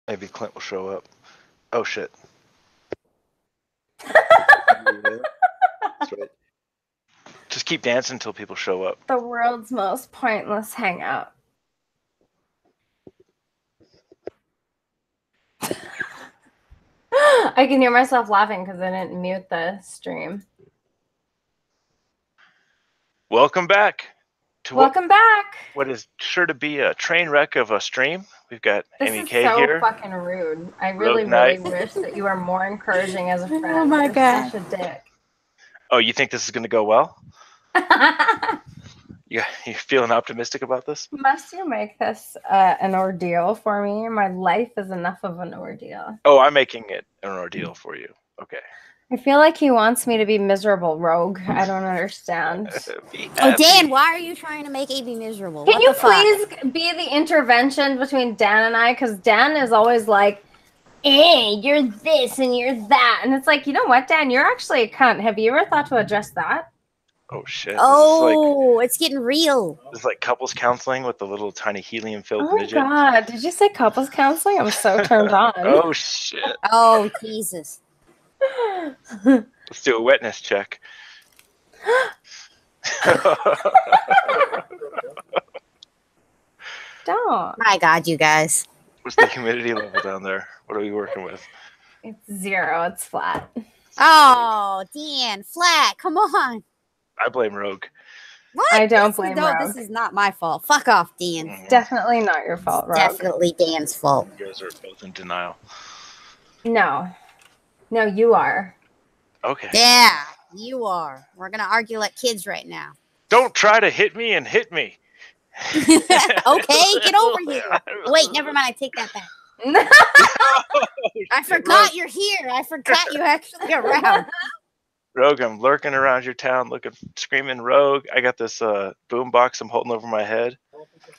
Maybe Clint will show up. Oh shit. Yeah, that's right. Just keep dancing until people show up. The world's most pointless hangout. I can hear myself laughing because I didn't mute the stream. Welcome back to Welcome back. what is sure to be a train wreck of a stream. We've got This Amy is K so here. fucking rude. I really, Rogue really Knight. wish that you were more encouraging as a friend. Oh my You're God. such a dick. Oh, you think this is going to go well? Yeah, you feeling optimistic about this? Must you make this an ordeal for me? My life is enough of an ordeal. Oh, I'm making it an ordeal for you. Okay. I feel like he wants me to be miserable, Rogue. I don't understand. Oh, Dan, why are you trying to make AB miserable? Can What you the fuck? please be the intervention between Dan and I? Because Dan is always like, hey, you're this and you're that. And it's like, you know what, Dan? You're actually a cunt. Have you ever thought to address that? Oh shit. Oh, it's getting real. This is like couples counseling with the little tiny helium-filled Oh my midget. God. Did you say couples counseling? I'm so turned on. Oh shit. Oh, Jesus. Let's do a wetness check. Don't. My God, you guys. What's the humidity level down there? What are we working with? It's 0. It's flat. Oh, Dan, flat. Come on. I blame Rogue. What? I don't blame No, Rogue. this is not my fault. Fuck off, Dan. Definitely not your fault, Rogue. Definitely Dan's fault. You guys are both in denial. No. No, you are. Okay. Yeah, you are. We're going to argue like kids right now. Don't try to hit me and hit me. Okay, get over here. Wait, never mind. I take that back. I forgot you're here. I forgot you're actually around. Rogue, I'm lurking around your town looking, screaming Rogue. I got this boom box I'm holding over my head.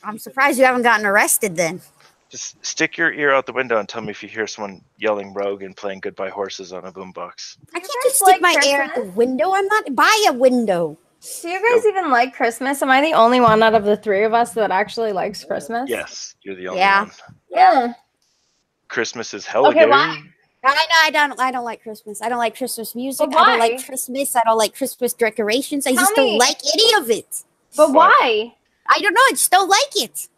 I'm surprised you haven't gotten arrested then. Just stick your ear out the window and tell me if you hear someone yelling Rogue and playing Goodbye Horses on a boombox. I can't just stick my ear out the window. I'm not by a window. Do you guys even like Christmas? Am I the only one out of the 3 of us that actually likes Christmas? Yes, you're the only one. Yeah. Christmas is hella Okay, good. why? I don't like Christmas. I don't like Christmas music. But I don't why? like Christmas. I don't like Christmas decorations. I Tell just me. don't like any of it. But why? I don't know. I just don't like it.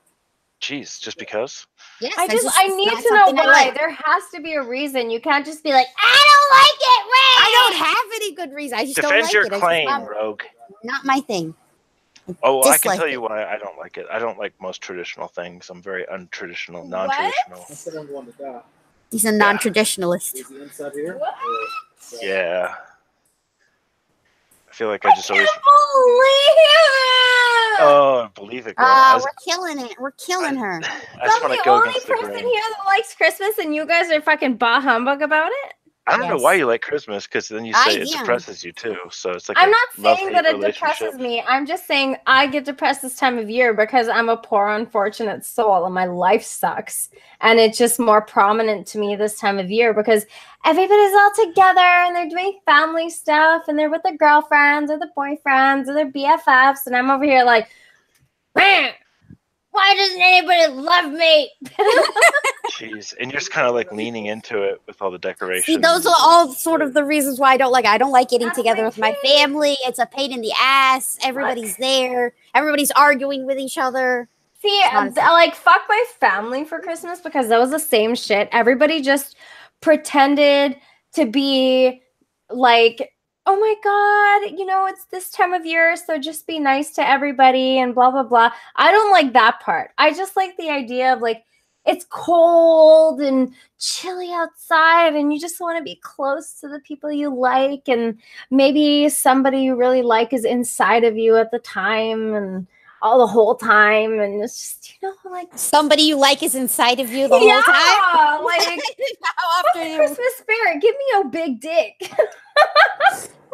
Jeez, just because? Yes, I it's need not to know something I why. like. There has to be a reason. You can't just be like, I don't like it, Ray! I don't have any good reason. I just don't Defend like your it. claim, It's just Rogue. not my thing. Oh, well, I can dislike tell you it. why I don't like it. I don't like most traditional things. I'm very untraditional, non-traditional. He's a non-traditionalist. Is he inside here? What? Yeah. I feel like I just always. Oh, believe it, girl. We're killing it. We're killing her. I just I'm want the to go only against the person grain. here that likes Christmas, and you guys are fucking bah humbug about it. I don't know Yes. why you like Christmas, because then you I say it am. depresses you too. So it's like I'm a not saying that love-hate it relationship. depresses me. I'm just saying I get depressed this time of year because I'm a poor, unfortunate soul and my life sucks. And it's just more prominent to me this time of year because everybody's all together and they're doing family stuff and they're with their girlfriends or the boyfriends or their BFFs. And I'm over here like, man, why doesn't anybody love me? Jeez, and you're just kind of like leaning into it with all the decorations. See, those are all sort of the reasons why I don't like it. I don't like getting That's together my with my thing. family. It's a pain in the ass. Everybody's there. Everybody's arguing with each other. See, Honestly. I like fuck my family for Christmas because that was the same shit. Everybody just pretended to be like, oh my God, you know, it's this time of year, so just be nice to everybody and blah, blah, blah. I don't like that part. I just like the idea of like, it's cold and chilly outside and you just want to be close to the people you like and maybe somebody you really like is inside of you at the time and all the whole time and it's just, you know, like Somebody you like is inside of you the whole time. like How often fucking you- Christmas spirit, give me a big dick.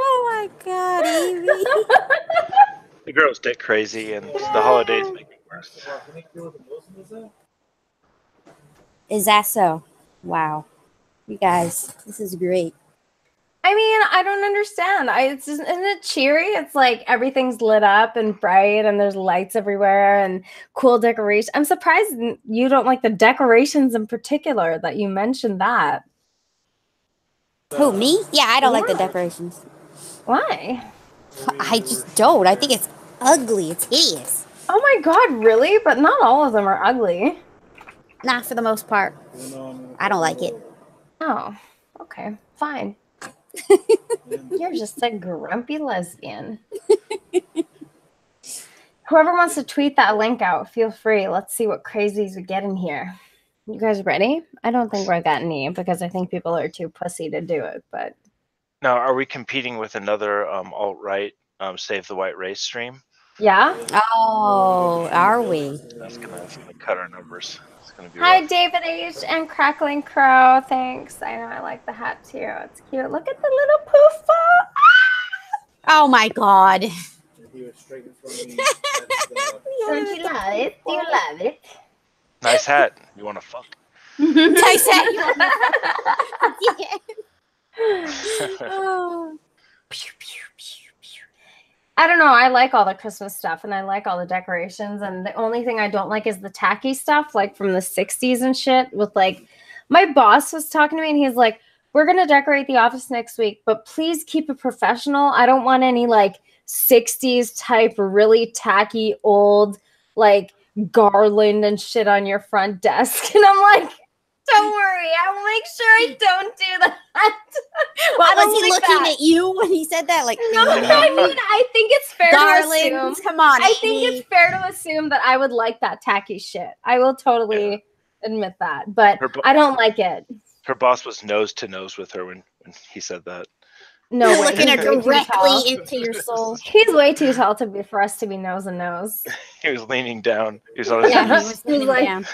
Oh my God, Amy. The girl's dick crazy, and the holidays make it worse. Is that so? Wow. You guys, this is great. I mean, I don't understand. It's just, isn't it cheery? It's like everything's lit up and bright, and there's lights everywhere and cool decoration. I'm surprised you don't like the decorations in particular. That you mentioned that. Who, me? Yeah, I don't like the Yeah. decorations. Why? I just don't. I think it's ugly. It's hideous. Oh my god, really? But not all of them are ugly. Not for the most part. I don't like it. Oh, okay, fine. You're just a grumpy lesbian. Whoever wants to tweet that link out, feel free. Let's see what crazies we get in here. You guys ready? I don't think we're that neat because I think people are too pussy to do it, but Now, are we competing with another alt-right Save the White Race stream? yeah. Oh, are we? That's gonna cut our numbers. It's gonna be Hi, rough. David H. and Crackling Crow. Thanks. I know I like the hat too. It's cute. Look at the little poofo. Oh my god. Don't you love it? Do you love it? Nice hat. You want to fuck? I said. Oh. I don't know. I like all the Christmas stuff and I like all the decorations. And the only thing I don't like is the tacky stuff, like from the 60s and shit. With like, my boss was talking to me and he's like, we're going to decorate the office next week, but please keep it professional. I don't want any like 60s type, really tacky, old, like garland and shit on your front desk. And I'm like, don't worry. I'll make sure I don't do that. What, I was don't he like looking that. at you when he said that? Like, No, I mean, I think it's fair to darling, assume. come on. I think Amy. it's fair to assume that I would like that tacky shit. I will totally admit that, but I don't like it. Her boss was nose to nose with her when he said that. No You're way. looking He's at way too tall. directly into your soul. He's way too tall to be for us to be nose and nose. He was leaning down. He was on his Yeah, he knees. was sitting like- down.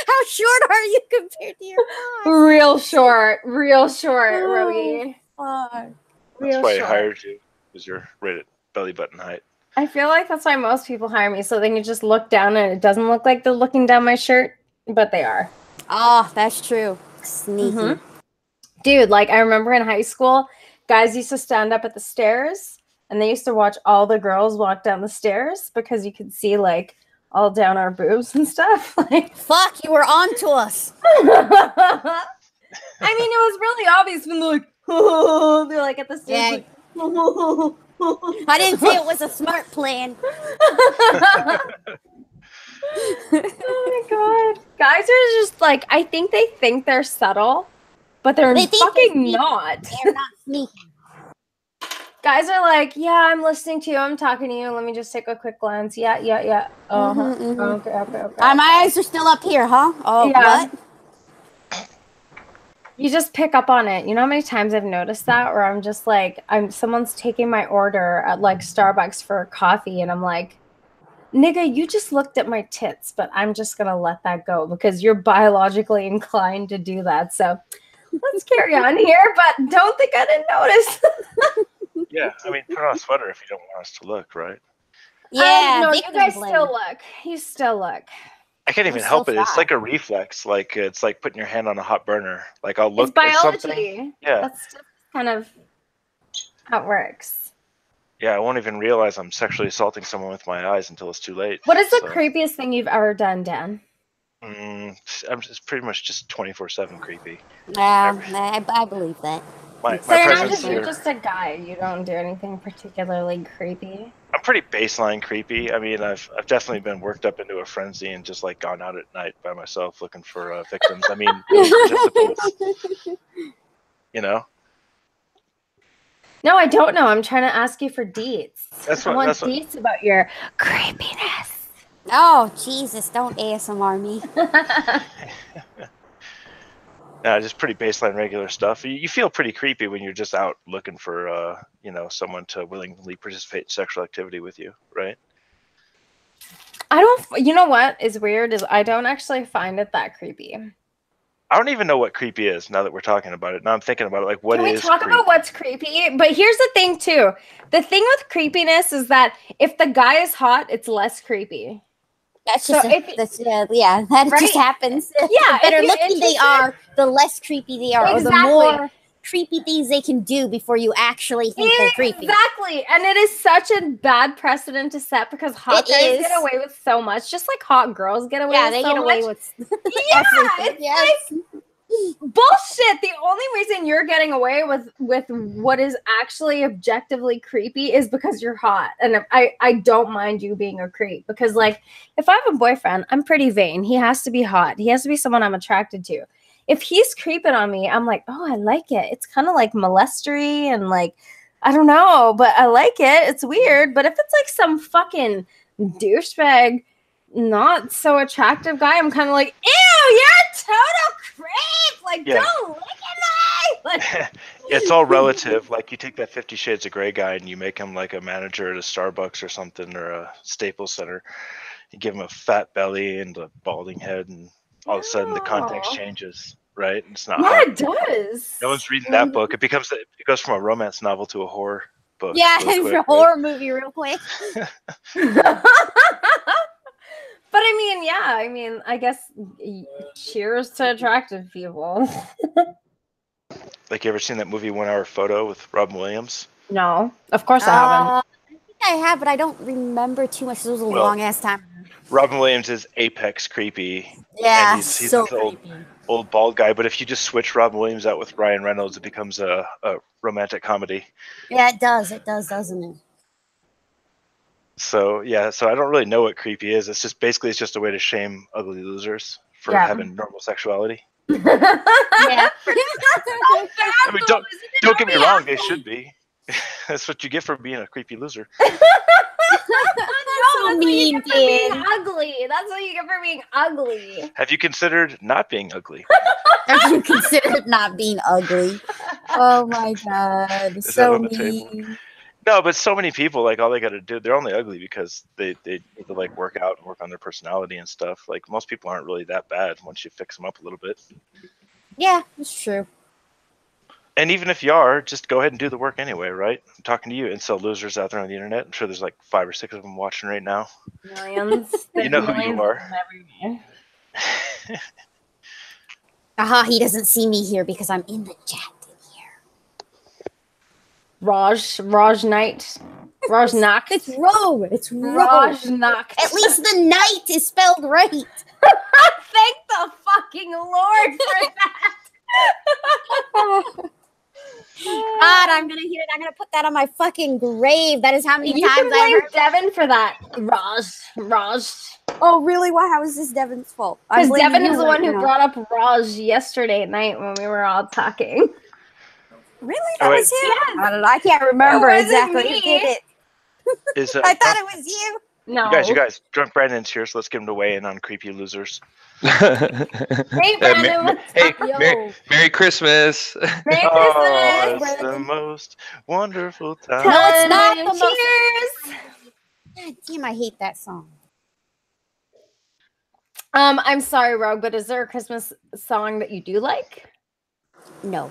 How short are you compared to your boss? Real short, Rogie. Fuck. That's Real why he short. hired you. Was your right at belly button height. I feel like that's why most people hire me, so they can just look down and it doesn't look like they're looking down my shirt, but they are. Oh, that's true. Sneaky. Mhm. Dude, like I remember in high school, guys used to stand up at the stairs and they used to watch all the girls walk down the stairs because you could see like all down our boobs and stuff. Like, Fuck, you were on to us. I mean, it was really obvious when they're like, they're like at the stairs. Yeah. Like, I didn't say it was a smart plan. Oh my god. Guys are just like, I think they think they're subtle, but they're They think they're fucking sneaky. not. They're not sneaky. Guys are like, yeah, I'm listening to you. I'm talking to you. Let me just take a quick glance. Yeah. Uh-huh. Mhm, mhm. Okay. My eyes are still up here, huh? Oh, Yeah. what? You just pick up on it. You know how many times I've noticed that where I'm just like, someone's taking my order at like Starbucks for a coffee and I'm like, nigga, you just looked at my tits, but I'm just gonna let that go because you're biologically inclined to do that. So let's carry on here, but don't think I didn't notice. Yeah, I mean, put on a sweater if you don't want us to look, right? Yeah, no, they you can guys blame still it. look. You still look. I can't even I'm so help it. It's fat. like a reflex. Like it's like putting your hand on a hot burner. Like I'll look It's at something. biology. Yeah, That's just kind of how it works. yeah. I won't even realize I'm sexually assaulting someone with my eyes until it's too late. What is the So, creepiest thing you've ever done, Dan? I'm just pretty much just 24/7 creepy. Yeah, I believe that. My So you're not presence just, you're here. just a guy. You don't do anything particularly creepy. I'm pretty baseline creepy. I mean, I've definitely been worked up into a frenzy and just like gone out at night by myself looking for victims. I mean, participants, you know. No, I don't know. I'm trying to ask you for deets. That's I what- want that's what- deets about your creepiness. Oh, Jesus, don't ASMR me. Just pretty baseline regular stuff. You feel pretty creepy when you're just out looking for someone to willingly participate in sexual activity with you, right? I don't. You know what is weird is I don't actually find it that creepy. I don't even know what creepy is now that we're talking about it. Now I'm thinking about it. Like, what Can we is talk creepy? about what's creepy? But here's the thing too. The thing with creepiness is that if the guy is hot, it's less creepy. That's So just if- that Right? just happens. Yeah, the better if you're looking they interested- are, the less creepy they are, or the Exactly. more creepy things they can do before you actually think they're creepy. Exactly. And it is such a bad precedent to set because hot It guys is. get away with so much, just like hot girls get away Yeah, with they so get away much. with Yeah, everything. it's Yes. Bullshit. The only reason you're getting away with what is actually objectively creepy is because you're hot. And I don't mind you being a creep because like if I have a boyfriend, I'm pretty vain. He has to be hot. He has to be someone I'm attracted to. If he's creeping on me, I'm like, oh, I like it. It's kind of like molestery and like, I don't know, but I like it. It's weird. But if it's like some fucking douchebag, not so attractive guy, I'm kind of like, ew, you're a total creep. Like, Yeah. don't look at me. Like, It's all relative. Like you take that 50 Shades of Grey guy and you make him like a manager at a Starbucks or something or a Staples Center. You give him a fat belly and a balding head, and all of a sudden the context No. changes, right? It's not. yeah, hot. it does. No one's reading that book. It goes from a romance novel to a horror book. Yeah, real it's quick, a right? horror movie real quick. But I mean, I guess cheers to attractive people. Like you ever seen that movie 1 Hour Photo with Robin Williams? No, of course I haven't. I think I have, but I don't remember too much. This was a Well, long ass time. Robin Williams is apex creepy. Yeah, he's so this old- creepy. Old bald guy, but if you just switch Robin Williams out with Ryan Reynolds, it becomes a romantic comedy. Yeah, it does. It does, doesn't it? So yeah, so I don't really know what creepy is. It's just a way to shame ugly losers for Yeah. having normal sexuality. Yeah. I mean, don't get me wrong, they should be. That's what you get for being a creepy loser. So That's what you mean, get for being dude. ugly. That's what you get for being ugly. Have you considered not being ugly? Have you considered not being ugly? Oh my god, that so on the table? mean. No, but so many people, like all they got to do, they're only ugly because they need to like work out and work on their personality and stuff. Like most people aren't really that bad once you fix them up a little bit. Yeah, it's true. And even if you are, just go ahead and do the work anyway, right? I'm talking to you incel losers out there on the internet. I'm sure there's like 5 or 6 of them watching right now. Millions. You know who Millions you are. of them everywhere. Aha, he doesn't see me here because I'm in the chat in here. Raj Knight. Raj Nakht. It's wrong. It's wrong. Raj Nakht. At least the night is spelled right. Thank the fucking Lord for that. God, I'm gonna hear it. I'm gonna put that on my fucking grave. That is how many You can times I've blame heard. Devin for that. Raj. Oh, really? Why? How is this Devin's fault? I'm Because blaming Devin you is the right one who now. brought up Raj yesterday night when we were all talking. Really? Oh, That wait. was him? Yes. I don't know. I can't remember It wasn't exactly me. who did it. Is I thought it was you. No. you guys, drunk Brandon's here, so let's get him to weigh in on creepy losers. Hey, Brandon, what's hey, up? Yo. Merry Christmas. Merry Oh, Christmas. it's the Brandon. most wonderful time. No, it's not the most- Cheers. God damn, I hate that song. I'm sorry, Rogue, but is there a Christmas song that you do like? No.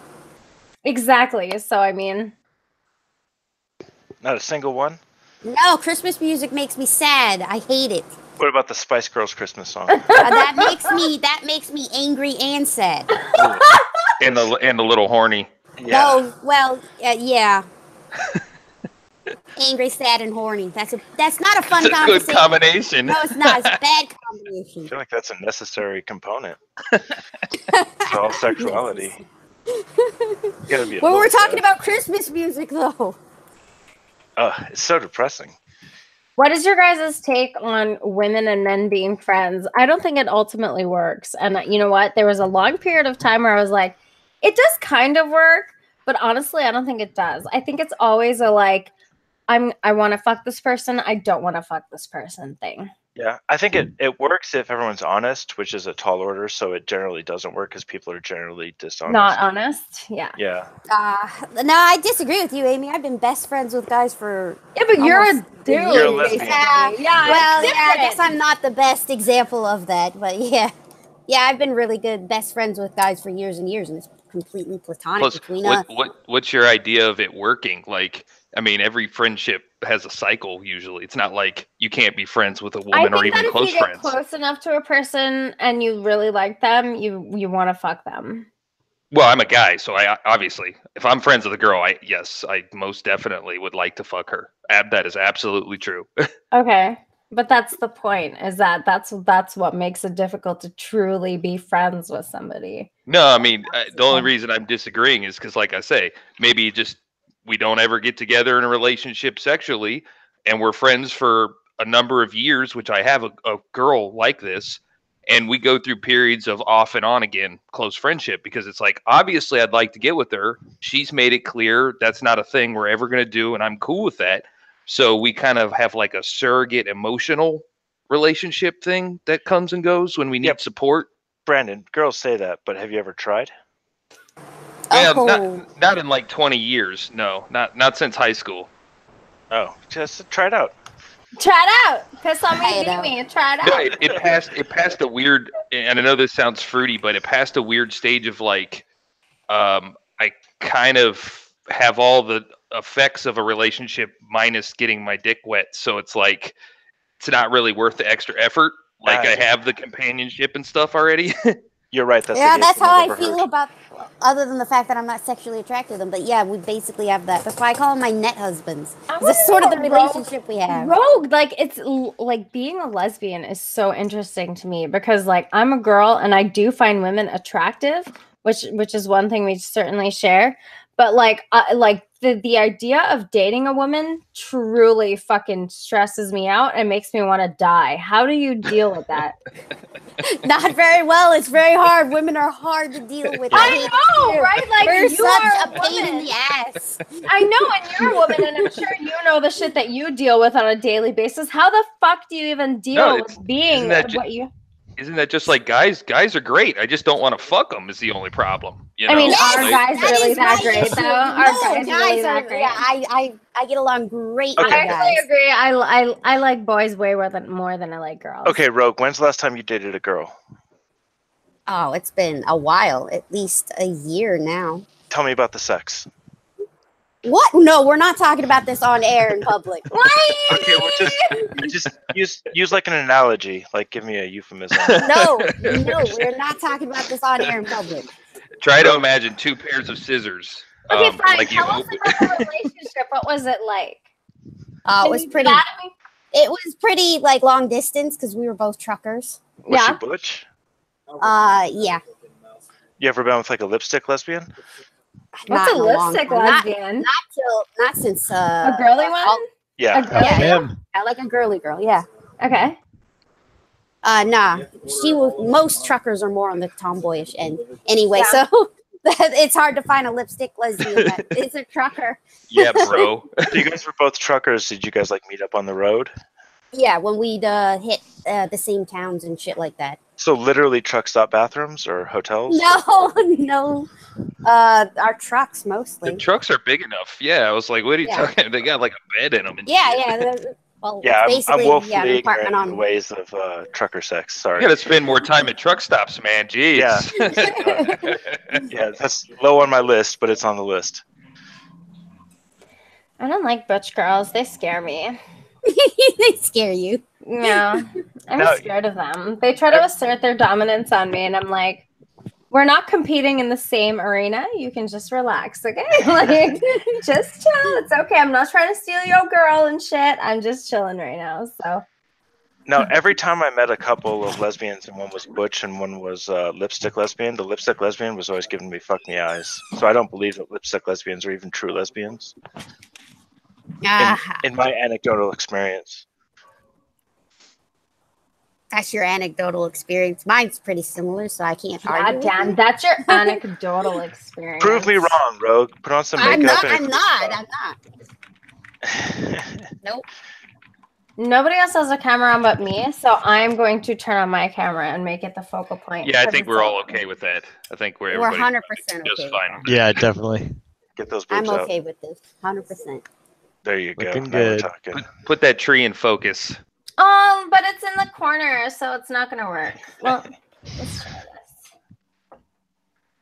Exactly. So, I mean, Not a single one. No, Christmas music makes me sad. I hate it. What about the Spice Girls Christmas song? That makes me angry and sad. and a little horny. Yeah. No, well, yeah. Angry, sad, and horny. That's not a fun It's a good conversation. combination. No, it's not. It's a bad I combination. feel like that's a necessary component to all sexuality. You gotta be a Well, we're little talking sad. about Christmas music, though. It's so depressing. what is your guys' take on women and men being friends? I don't think it ultimately works. And you know what? There was a long period of time where I was like, it does kind of work, but honestly, I don't think it does. I think it's always a like, I want to fuck this person. I don't want to fuck this person thing. Yeah, I think it works if everyone's honest, which is a tall order. So it generally doesn't work because people are generally dishonest. Not honest. Yeah. Yeah. No, I disagree with you, Amy. I've been best friends with guys for. Yeah, but you're a Almost- dude. You're a lesbian. basically. Yeah. Well, it's yeah, I guess different. I'm not the best example of that, but yeah. Yeah, I've been really good best friends with guys for years and years, and it's completely platonic Plus, between us. what's your idea of it working? Like, I mean, every friendship has a cycle. Usually, it's not like you can't be friends with a I woman or think that even if close you get friends. close enough to a person and you really like them, you want to fuck them. Well, I'm a guy, so I obviously, if I'm friends with a girl, I most definitely would like to fuck her. That is absolutely true. Okay. But that's the point, is that that's what makes it difficult to truly be friends with somebody. No, I mean, the only reason I'm disagreeing is because, like I say, maybe just we don't ever get together in a relationship sexually, and we're friends for a number of years, which I have a girl like this, and we go through periods of off and on again close friendship, because it's like, obviously I'd like to get with her. She's made it clear that's not a thing we're ever going to do, and I'm cool with that. So we kind of have like a surrogate emotional relationship thing that comes and goes when we need Yep. support. Brandon, girls say that, but have you ever tried? Yeah, Oh, not in like 20 years. No, not since high school. Oh, just try it out. Try it out. Piss on Try me, it beat out. me. Try it No, out. it passed a weird, and I know this sounds fruity, but it passed a weird stage of like, I kind of have all the effects of a relationship minus getting my dick wet. So it's like, it's not really worth the extra effort. Like I have the companionship and stuff already. You're right. That's yeah, the that's gayest thing how I've I ever feel heard. about. Other than the fact that I'm not sexually attracted to them, but yeah, we basically have that. That's why I call them my net husbands. That's sort of the relationship we have. Rogue, like like being a lesbian is so interesting to me, because like I'm a girl and I do find women attractive, which is one thing we certainly share. But like the idea of dating a woman truly fucking stresses me out and makes me want to die. How do you deal with that? Not very well. It's very hard. Women are hard to deal with. I know, right? Like We're you such are a pain in woman. the ass. I know, and you're a woman, and I'm sure you know the shit that you deal with on a daily basis. How the fuck do you even deal it's- with being what you? Isn't that just like guys? Guys are great. I just don't want to fuck them. Is the only problem. You know? I mean, Yes, are Like, guys that really is that my great issue. though? No, Are guys really that are. great? Yeah, I get along great with Okay. I guys. actually agree. I like boys way more than I like girls. Okay, Rogue, when's the last time you dated a girl? Oh, it's been a while, at least a year now. Tell me about the sex. What? No, we're not talking about this on air in public. Okay, well, just use like an analogy. Like, give me a euphemism. No, we're not talking about this on air in public. Try to imagine two pairs of scissors. Okay, fine. Like you Tell us open. about the relationship. What was it like? It Can was you do pretty. that at me? It was pretty like long distance because we were both truckers. Was she Yeah. butch? Yeah. You ever been with like a lipstick lesbian? What's Not a in long lipstick time. lesbian? Not since A girly one? Yeah. A girly Yeah. one? I like a girly girl. Yeah. Okay. Nah. Most truckers are more on the tomboyish end. Anyway, Yeah. so it's hard to find a lipstick lesbian that is a trucker. Yeah, bro. So you guys were both truckers. Did you guys like meet up on the road? Yeah, when we'd hit the same towns and shit like that. So literally truck stop bathrooms or hotels? No. Our trucks mostly. The trucks are big enough. Yeah, I was like, what are you Yeah. talking? They got like a bed in them. And Yeah, shit. yeah. Well, Yeah, it's I'm basically woefully an ignorant apartment in the on. ways of trucker sex. Sorry. You gotta spend more time at truck stops, man. Jeez. Yeah. Yeah, that's low on my list, but it's on the list. I don't like butch girls. They scare me. They scare you. No, I'm No. scared of them. They try to assert their dominance on me, and I'm like, we're not competing in the same arena. You can just relax, okay? Like, just chill. It's okay. I'm not trying to steal your girl and shit. I'm just chilling right now. So, Now, every time I met a couple of lesbians, and one was butch and one was lipstick lesbian, the lipstick lesbian was always giving me fuck me eyes. So I don't believe that lipstick lesbians are even true lesbians, in my anecdotal experience. That's your anecdotal experience. Mine's pretty similar, so I can't God argue. with damn, you. that's your anecdotal experience. Prove me wrong, Rogue. Put on some I'm makeup. not. and I'm not. Nope. Nobody else has a camera on but me, so I'm going to turn on my camera and make it the focal point. Yeah, I because think it's we're all like- okay with that. I think we're We're everybody 100% just okay. fine. Yeah, definitely. Get those I'm boobs out. okay with this. 100%. There you go. Looking Now we're good. talking. Put that tree in focus. But it's in the corner, so it's not gonna work. Well, let's try this.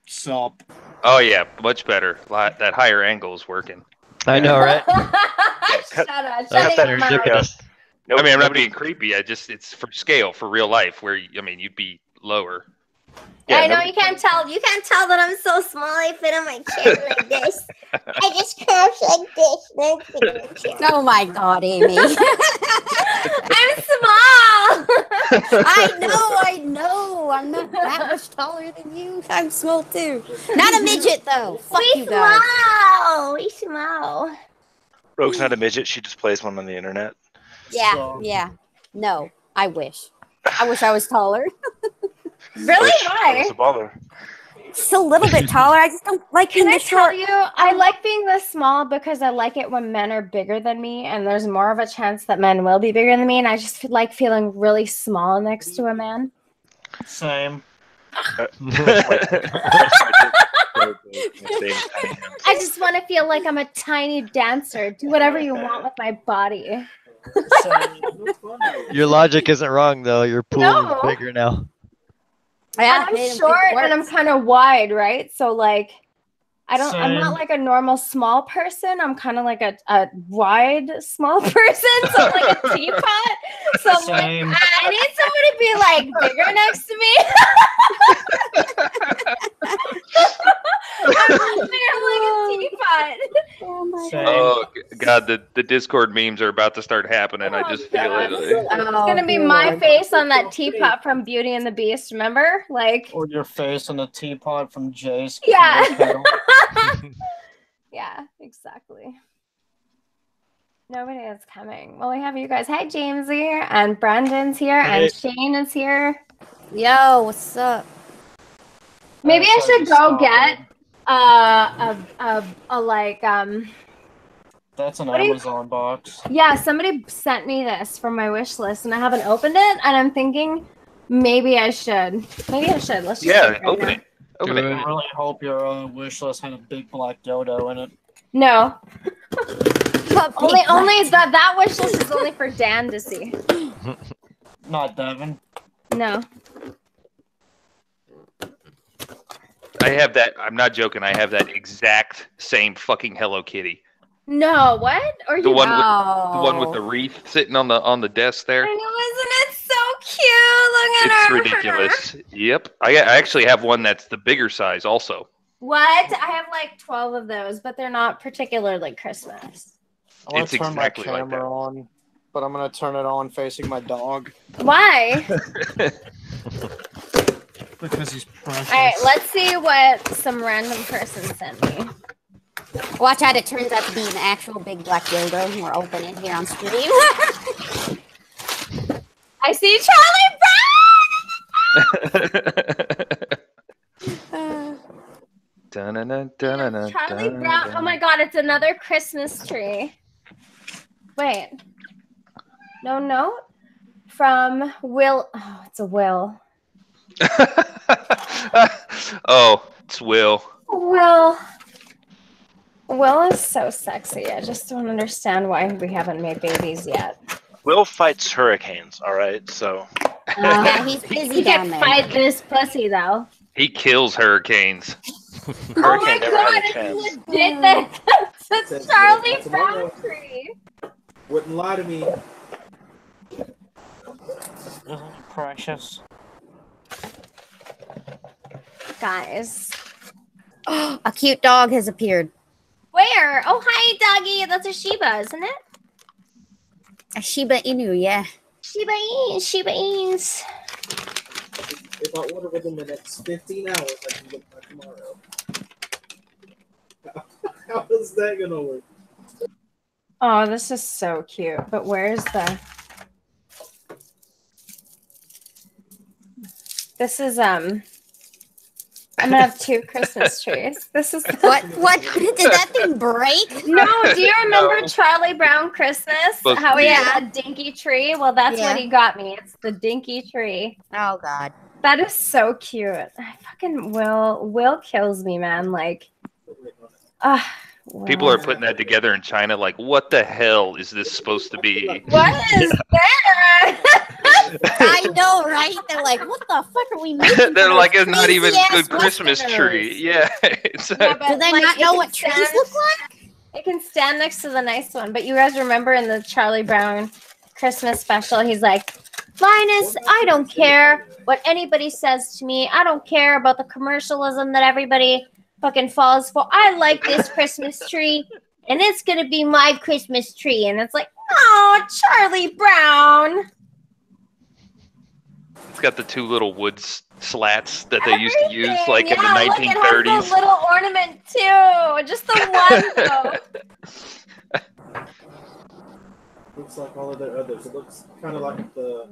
Sup? Oh yeah, much better. That higher angle is working. I know, right? Shut up. Cut Shut that your mouth. serendipitous. Nope, I mean, I'm not nobody- being creepy. It's for scale, for real life, where you'd be lower. Yeah, I know nobody- you can't tell. You can't tell that I'm so small. I fit on my chair like this. I just crouch like this. Oh my God, Amy. I'm small. I know. I'm not that much taller than you. I'm small too. Not a midget though. Fuck We you guys. small. We small. Rogue's not a midget. She just plays one on the internet. Yeah, So- yeah. No, I wish. I wish I was taller. Really? Wish I Why? was a baller. Just a little bit taller. I just don't like Can being I the tell short. you, I like being this small because I like it when men are bigger than me, and there's more of a chance that men will be bigger than me, and I just like feeling really small next to a man. Same. I just want to feel like I'm a tiny dancer. Do whatever you want with my body. Same. Your logic isn't wrong though. Your pool No. is bigger now. Yeah, And made him I'm think short it and I'm works. kind of wide, right? So like, I'm not Same. like a normal small person. I'm kind of like a wide small person. So I'm like a teapot. So I'm like, Same. I need somebody to be like bigger next to me. I'm like a teapot. Oh my Same. Oh God, the Discord memes are about to start happening. I Oh, just feel God. it. It's gonna be my face on that teapot from Beauty and the Beast. Remember? Like, Or your face on the teapot from Jace. Yeah. Kettle. yeah, exactly. Nobody is coming. Well, we have you guys. Hi, James here, and Brandon's here, and Shane is here. Yo, what's up? Maybe I Sorry, should go stop get it. a like That's an What do you- Amazon box. yeah, somebody sent me this from my wish list, and I haven't opened it, and I'm thinking maybe I should. Maybe I should. Let's just do Yeah, right open now. it. Open Do it. I really hope your wish list had a big black dodo in it. No, What only that wish list is only for Dan to see. Not Devin. No. I have that. I'm not joking. I have that exact same fucking Hello Kitty. No, what? Or The you one with Oh. the one with the wreath sitting on the desk there. I know, isn't it so cute? Look at It's her. ridiculous. Yep. I actually have one that's the bigger size also. What? I have like 12 of those, but they're not particularly Christmas. I want It's to turn exactly my like camera that. on, but I'm going to turn it on facing my dog Why? because he's precious. All right, let's see what some random person sent me. Watch out, it turns out to be an actual big black dildo, and we're opening it here on stream. I see Charlie Brown. Charlie Brown. Oh my God, it's another Christmas tree. Wait. No note from Will. Oh, it's a Will. Oh, it's Will. Will is so sexy. I just don't understand why we haven't made babies yet. Will fights hurricanes. All right, so Yeah, he's busy He down can there. fight this pussy though. He kills hurricanes. hurricane Oh my never God, had a it's chance. legit that that's a Charlie Brown tree. Wouldn't lie to me. Isn't he precious? Guys. A cute dog has appeared. Where? Oh, hi, doggy. That's a Shiba, isn't it? A Shiba Inu, yeah. Shiba Ins. If I order within the next 15 hours, I can get by tomorrow. How is that gonna work? Oh, this is so cute. But where's the... This is, I'm gonna have 2 Christmas trees. This is... What? Did that thing break? No, do you remember No. Charlie Brown Christmas? Supposed How to he be. had a dinky tree? Well, that's Yeah. what he got me. It's the dinky tree. Oh, God. That is so cute. I fucking Will kills me, man. Like, People are putting that together in China. Like, what the hell is this supposed to be? What is that? I know, right? They're like, what the fuck are we making? They're for like, those it's not even crazy-ass good Christmas Westerners? tree. Yeah. It's, Yeah, but, Do they like, not know if what it's trees Spanish- look like? It can stand next to the nice one. But you guys remember in the Charlie Brown Christmas special, he's like, Linus, I don't care what anybody says to me. I don't care about the commercialism that everybody fucking falls for. I like this Christmas tree, and it's going to be my Christmas tree. And it's like, oh, Charlie Brown. It's got the two little wood slats that they used to use like in the Look, 1930s. it has the little ornament too. Just the one though. Looks like all of their others. It looks kind of like the.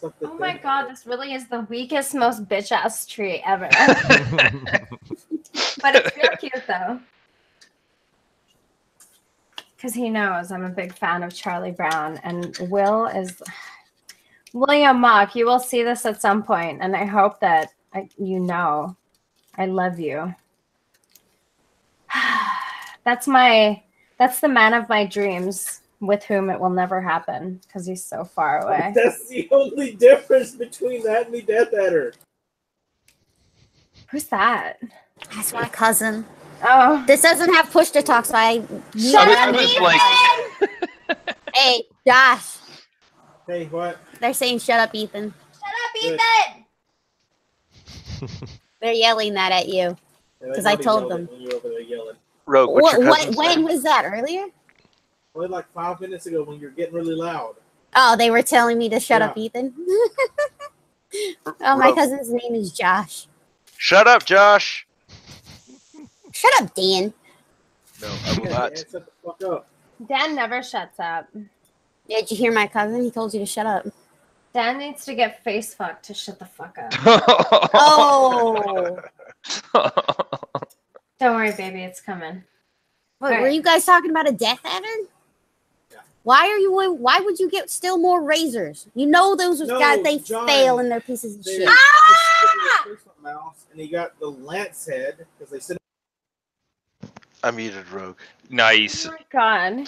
Oh my god, this really is the weakest, most bitch ass tree ever. But it's real cute though. Because he knows I'm a big fan of Charlie Brown, and William Mock, you will see this at some point, and I hope that you know I love you. That's the man of my dreams, with whom it will never happen because he's so far away. That's the only difference between that and the Death Adder. Who's that? That's my cousin. Oh, This doesn't have push to talk, so I. I was like, Hey, Josh. Hey, what? They're saying shut up, Ethan. shut up, Ethan! They're yelling that at you. Yeah, 'Cause they I probably told yelled them. it when you were over there yelling. Rogue, what's your cousin When say? was that? Earlier? Only like 5 minutes ago when you're getting really loud. Oh, they were telling me to shut Yeah. up, Ethan. Oh, my Rogue. cousin's name is Josh. Shut up, Josh. Shut up, Dan. No, I will Yeah, not. man, shut the fuck up. Dan never shuts up. Yeah, did you hear my cousin? He told you to shut up. Dan needs to get face fucked to shut the fuck up. Oh. Don't worry, baby, it's coming. Wait, were Alright. you guys talking about a Death Adder? Yeah. Why would you get still more razors? You know those No, guys, they John, fail and they're pieces of They shit. Christmas mouse, and he got the lance head because they said. I muted Rogue. nice. Oh my god.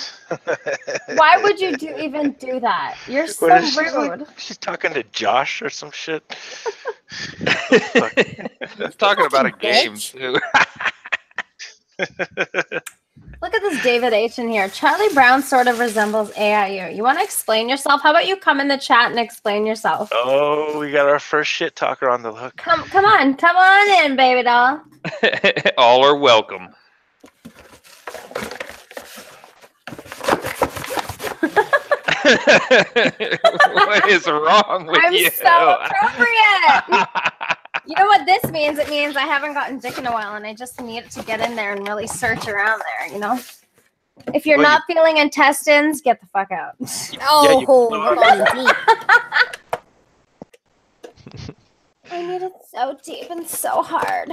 Why would you even do that? You're so What is she rude. like? She's talking to Josh or some shit. Talking about a game Bitch. too. Look at this David H in here. Charlie Brown sort of resembles AIU. You want to explain yourself? How about you come in the chat and explain yourself? Oh, we got our first shit talker on the hook. Come on in, baby doll. All are welcome. What is wrong with I'm you? so appropriate. You know what this means? It means I haven't gotten dick in a while, and I just need to get in there and really search around there. You know, if you're Well, not feeling intestines, get the fuck out. Oh, you- we're going deep. I need it so deep and so hard.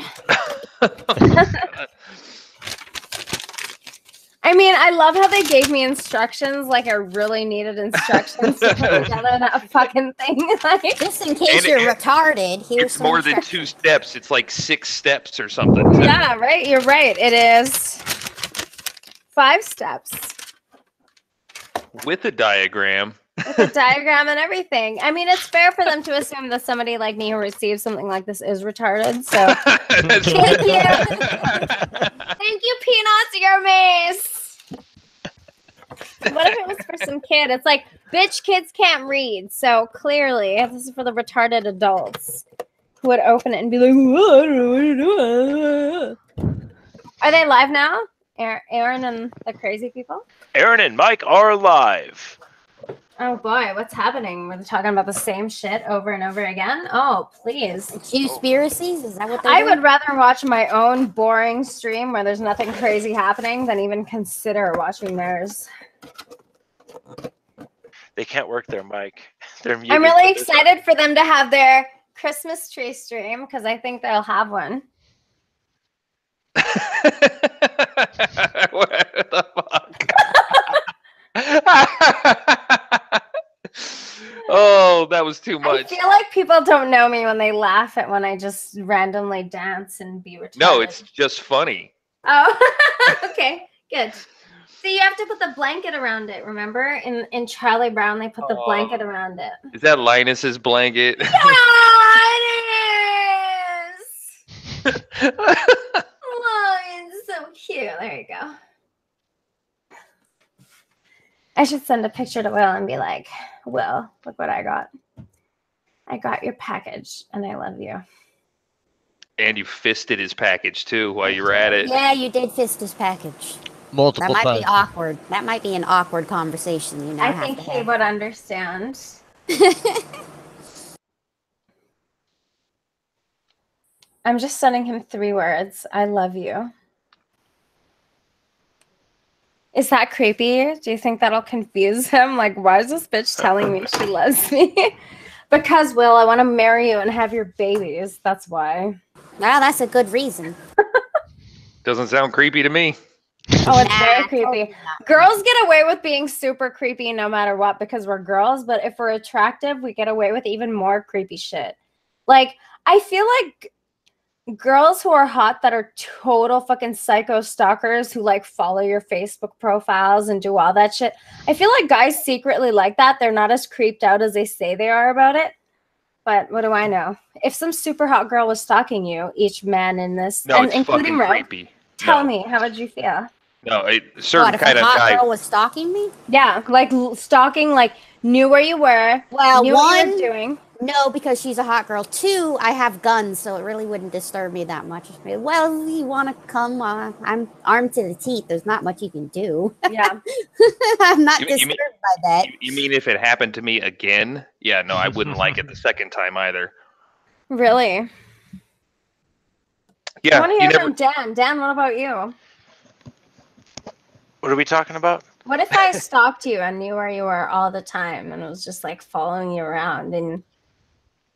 I mean, I love how they gave me instructions, like I really needed instructions to put together that fucking thing. Like, Just in case And you're it- retarded, here's It's some more than instructions. 2 steps. It's like 6 steps or something. yeah, right. You're right. It is 5 steps With a diagram. with a diagram and everything. I mean, it's fair for them to assume that somebody like me who receives something like this is retarded. So That's- Thank you. Thank you, Peanuts, your mace. What if it was for some kid? It's like, bitch, kids can't read. So clearly, this is for the retarded adults who would open it and be like, "Whoa, I don't know what to do." Are they live now? Aaron and the crazy people? Aaron and Mike are live. Oh boy, what's happening? We're talking about the same shit over and over again? Oh, please. Conspiracies? Is that what they're I doing? would rather watch my own boring stream where there's nothing crazy happening than even consider watching theirs. They can't work their mic. They're muted. I'm really for this. excited for them to have their Christmas tree stream because I think they'll have one. What the fuck? Oh, that was too I much. feel like people don't know me when they laugh at when I just randomly dance and be retarded. No, it's just funny. Oh, okay, good. See, you have to put the blanket around it. Remember, in Charlie Brown, they put the Oh. blanket around it. Is that Linus's blanket? Yeah, it is. Oh, it's cute. There you go. I should send a picture to Will and be like, Will, look what I got. I got your package and I love you. And you fisted his package too while you were at it. Yeah, you did fist his package. Multiple That might times. be awkward. That might be an awkward conversation. You know, I think he would understand. I'm just sending him 3 words. I love you. Is that creepy? Do you think that'll confuse him? Like, why is this bitch telling me she loves me? Because, Will, I want to marry you and have your babies. That's why. Well, that's a good reason. Doesn't sound creepy to me. Oh, it's very Nah, creepy. totally not. Girls get away with being super creepy no matter what because we're girls, but if we're attractive, we get away with even more creepy shit. Like, I feel like girls who are hot that are total fucking psycho stalkers who like follow your Facebook profiles and do all that shit. I feel like guys secretly like that. They're not as creeped out as they say they are about it. But what do I know? If some super hot girl was stalking you, each man in this, No, and it's including fucking Ro, creepy. tell No. me, how would you feel? No, a certain What, if kind a of hot guy. girl was stalking me? Yeah, like stalking, like knew where you were, Well, knew what you one, were doing. no, because she's a hot girl. 2, I have guns, so it really wouldn't disturb me that much. Well, you want to come? I'm armed to the teeth. There's not much you can do. Yeah. I'm not You disturbed mean- by that. You mean if it happened to me again? Yeah, no, I wouldn't like it the second time either. Really? I Yeah, want to you hear never. from Dan. Dan, what about you? What are we talking about? What if I stalked you and knew where you were all the time and was just like following you around? And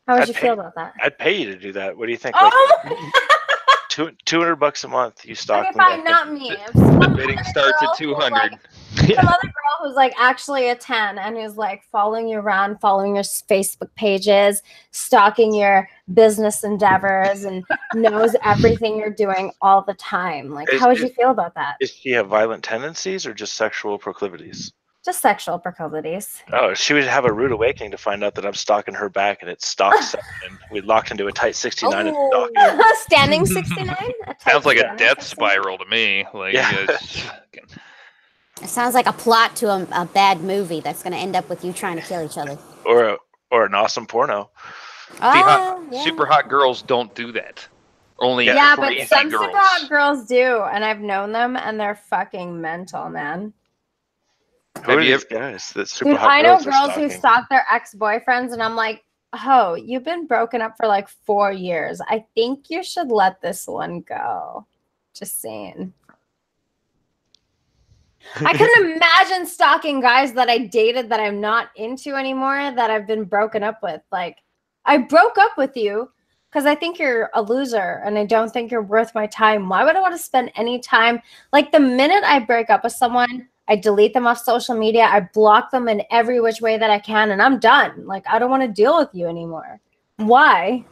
how would I'd you pay- feel about that? I'd pay you to do that. What do you think? Oh, Like $200 a month. You stalk okay, me. fine, like not me. If The some bidding other starts girl at who's, 200. like, some other girl who's like actually a 10 and who's like following you around, following your Facebook pages, stalking your business endeavors, and knows everything you're doing all the time. Like, how would you feel about that? Does she have violent tendencies or just sexual proclivities? Just sexual proclivities. Oh, she would have a rude awakening to find out that I'm stalking her back and it's stalk 7 and we locked into a tight 69 and Oh. stalking. Standing 69? Sounds like a standing death 69? spiral to me. Like, Yeah. it's- It sounds like a plot to a bad movie that's going to end up with you trying to kill each other. Or an awesome porno. Oh, yeah. super hot girls don't do that. Only Yeah, but crazy some girls. super hot girls do, and I've known them, and they're fucking mental, man. Who are Have you these guys that super Dude, hot I know girls are girls who stalking? stalk their ex-boyfriends, and I'm like, oh, you've been broken up for like 4 years. I think you should let this one go. Just saying. I couldn't imagine stalking guys that I dated that I'm not into anymore that I've been broken up with. Like, I broke up with you because I think you're a loser and I don't think you're worth my time. Why would I want to spend any time? Like, the minute I break up with someone, I delete them off social media. I block them in every which way that I can, and I'm done. Like, I don't want to deal with you anymore. Why?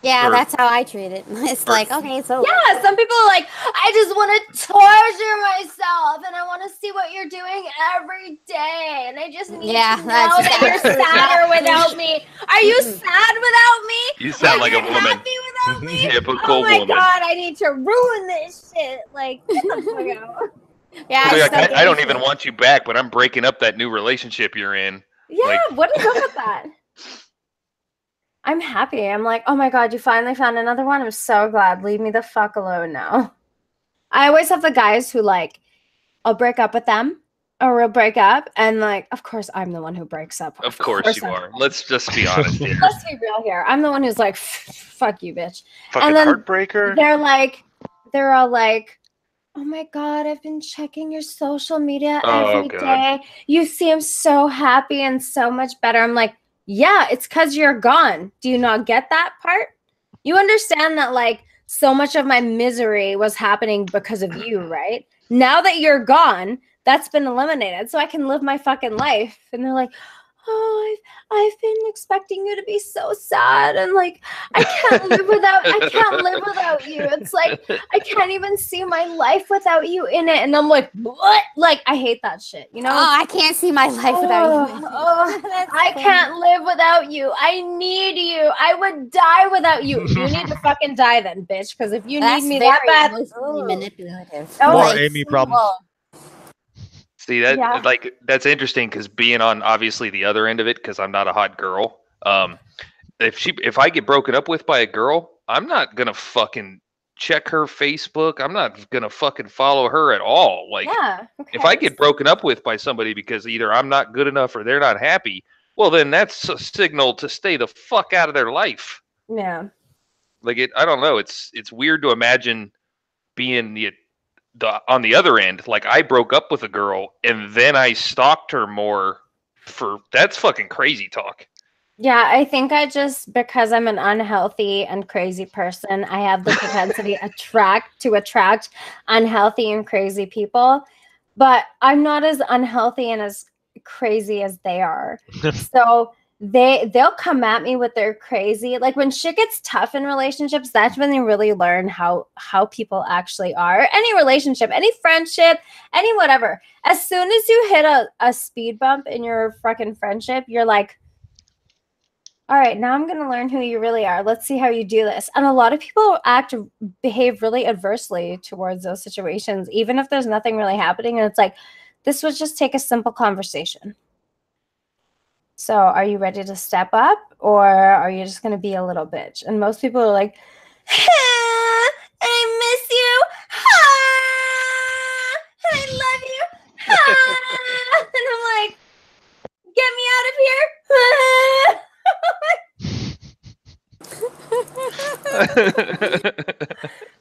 Yeah, Or- that's how I treat it. It's like, okay, so Yeah, some people are like, I just want to torture myself and I want to see what you're doing every day. And I just need Yeah, to know that's- that you're sadder without me. Are you sad without me? You sound like a Are you woman. happy without me? Typical Oh my woman. God, I need to ruin this shit. Like, get the fuck out. yeah. Like, it's I don't okay. even want you back, but I'm breaking up that new relationship you're in. Yeah, Like- what is up with that? I'm happy. I'm like, oh my God, you finally found another one. I'm so glad. Leave me the fuck alone now. I always have the guys who like, I'll break up with them or we'll break up. And like, of course, I'm the one who breaks up. Of course you I are. am. Let's just be honest here. Let's be real here. I'm the one who's like, fuck you, bitch. Fucking and then heartbreaker. They're all like, oh my God, I've been checking your social media Oh, every God. day. You seem so happy and so much better. I'm like, yeah, it's because you're gone. Do you not get that part? You understand that like so much of my misery was happening because of you, right? Now that you're gone, that's been eliminated. So I can live my fucking life. And they're like, oh, I've been expecting you to be so sad, and like I can't live without you. It's like I can't even see my life without you in it. And I'm like, what? Like I hate that shit, you know? Oh, I can't see my life without you. I can't live without you. I need you. I would die without you. You need to fucking die then, bitch. Because if you need me that bad, manipulative. Oh, More like, Amy problems. See that Yeah. like that's interesting because being on obviously the other end of it, because I'm not a hot girl. If I get broken up with by a girl, I'm not gonna fucking check her Facebook. I'm not gonna fucking follow her at all. Like yeah. if I get broken up with by somebody because either I'm not good enough or they're not happy, well then that's a signal to stay the fuck out of their life. Yeah. Like I don't know. It's weird to imagine being the on the other end. Like I broke up with a girl and then I stalked her more. That's fucking crazy talk. Yeah, I think I just, because I'm an unhealthy and crazy person, I have the propensity to attract unhealthy and crazy people, but I'm not as unhealthy and as crazy as they are. So they'll come at me with their crazy, like when shit gets tough in relationships, that's when they really learn how people actually are. Any relationship, any friendship, any whatever. As soon as you hit a speed bump in your fucking friendship, you're like, all right, now I'm going to learn who you really are. Let's see how you do this. And a lot of people behave really adversely towards those situations, even if there's nothing really happening. And it's like, this would just take a simple conversation. So are you ready to step up, or are you just going to be a little bitch? And most people are like, I miss you. I love you. And I'm like, get me out of here.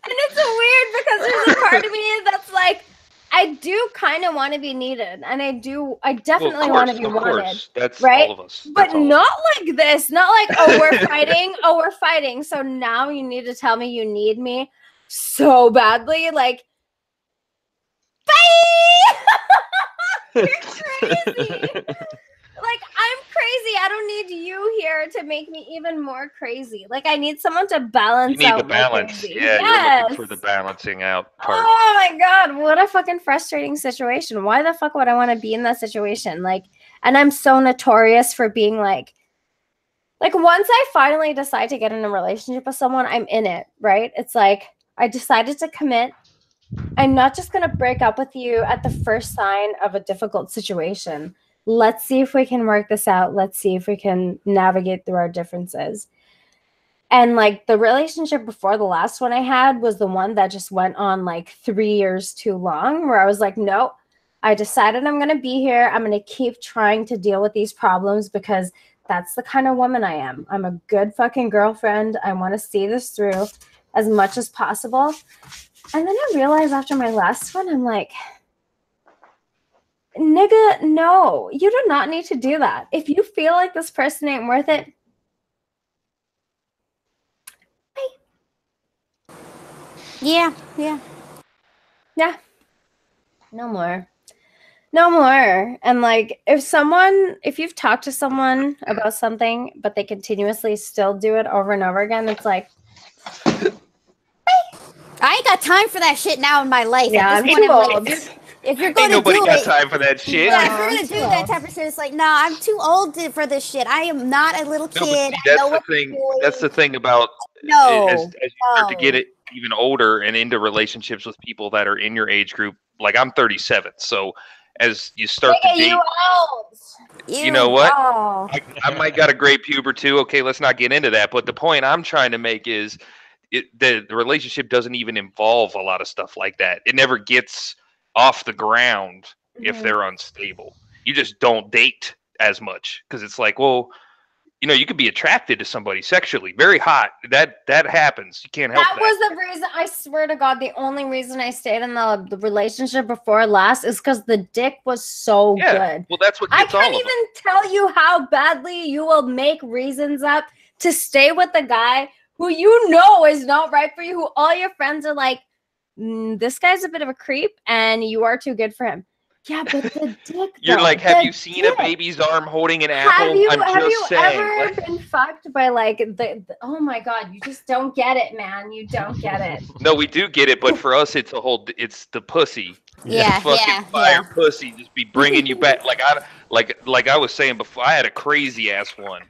And it's weird because there's a part of me that's like, I do kind of want to be needed, and I definitely want to be wanted. That's right? all of us. But not like this. Not like, oh, we're fighting. Oh, we're fighting. So now you need to tell me you need me so badly. Like, bye! You're crazy. Like, I'm crazy. I don't need you here to make me even more crazy. Like, I need someone to balance You need out the balance. my crazy. Yeah, Yes. you're looking for the balancing out part. Oh my God, what a fucking frustrating situation. Why the fuck would I want to be in that situation? Like, and I'm so notorious for being like once I finally decide to get in a relationship with someone, I'm in it, right? It's like, I decided to commit. I'm not just going to break up with you at the first sign of a difficult situation. Let's see if we can work this out. Let's see if we can navigate through our differences. And like the relationship before the last one I had was the one that just went on like 3 years too long, where I was like, no, I decided I'm going to be here. I'm going to keep trying to deal with these problems because that's the kind of woman I am. I'm a good fucking girlfriend. I want to see this through as much as possible. And then I realized after my last one, I'm like, nigga, no, you do not need to do that. If you feel like this person ain't worth it, bye. Yeah. Yeah. No more. And like, if you've talked to someone about something, but they continuously still do it over and over again, it's like, I ain't got time for that shit now in my life. yeah, At I'm this too point, I'm old. like, if you're Ain't going to nobody do got it, time for that shit. yeah, if No, you're I'm going to too do that old. type of shit, it's like, nah, I'm too old for this shit. I am not a little No, but kid. see, I know that's the what I'm thing. doing. That's the thing about No, as you start to get no. it even older and into relationships with people that are in your age group. Like I'm 37, so as you start to Nigga, date, you old. you know what? Oh. I might got a great puber too. Okay, let's not get into that. But the point I'm trying to make is the relationship doesn't even involve a lot of stuff like that. It never gets off the ground if Mhm. they're unstable. You just don't date as much because it's like, well, you know, you could be attracted to somebody sexually, very hot. That happens. You can't help That that. was the reason, I swear to God, the only reason I stayed in the relationship before last is because the dick was so good. Well, that's what I gets all can't of even them. tell you how badly you will make reasons up to stay with the guy who you know is not right for you, who all your friends are like, this guy's a bit of a creep and you are too good for him. Yeah, but the dick. You're though, like, have the you seen a dick. baby's arm holding an Have apple? you I'm just saying. ever like- been fucked by like oh my god, you just don't get it, man. You don't get it. No, we do get it, but for us, it's the pussy. Yeah, The fucking yeah, fire yeah. pussy just be bringing you back. Like I was saying before, I had a crazy ass one,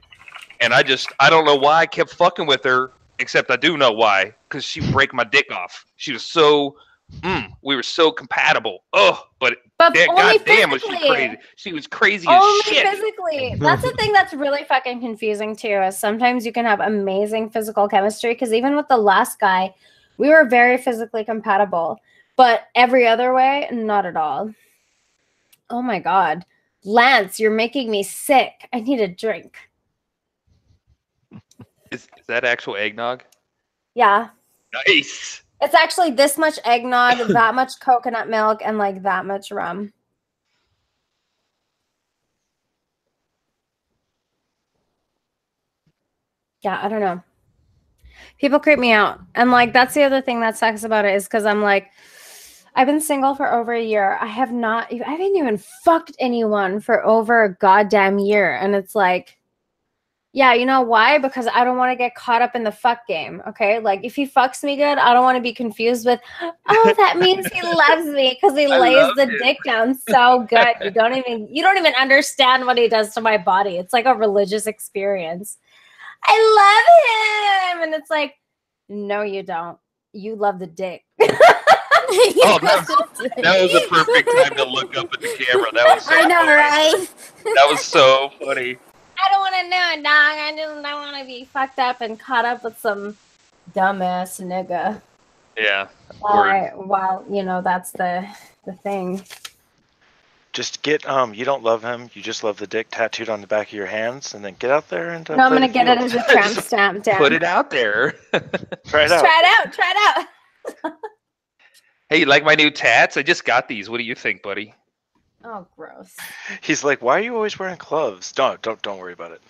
and I don't know why I kept fucking with her. Except I do know why, because she would break my dick off. She was so, we were so compatible. Oh, but only goddamn was she physically. crazy. She was crazy Only as shit. physically. That's the thing that's really fucking confusing too. Is sometimes you can have amazing physical chemistry because even with the last guy, we were very physically compatible, but every other way, not at all. Oh my god, Lance, you're making me sick. I need a drink. Is that actual eggnog? Yeah. Nice. It's actually this much eggnog, that much coconut milk, and like that much rum. Yeah, I don't know. People creep me out. And like that's the other thing that sucks about it is because I'm like, I've been single for over a year. I haven't even fucked anyone for over a goddamn year. And it's like, yeah, you know why? Because I don't want to get caught up in the fuck game. Okay. Like if he fucks me good, I don't want to be confused with, oh, that means he loves me because he lays the dick down so good. You don't even understand what he does to my body. It's like a religious experience. I love him. And it's like, no, you don't. You love the dick. Oh, that was a perfect time to look up at the camera. That was so I know, funny. right? That was so funny. I don't want to know it, dog. I don't want to be fucked up and caught up with some dumbass nigga. Yeah. While you know that's the thing. Just get you don't love him, you just love the dick tattooed on the back of your hands, and then get out there and No, I'm play gonna the get it field. as a tramp stamp down. Put it out there. Try it Just out. try it out. Hey, you like my new tats? I just got these. What do you think, buddy? Oh, gross. He's like, why are you always wearing gloves? Don't worry about it.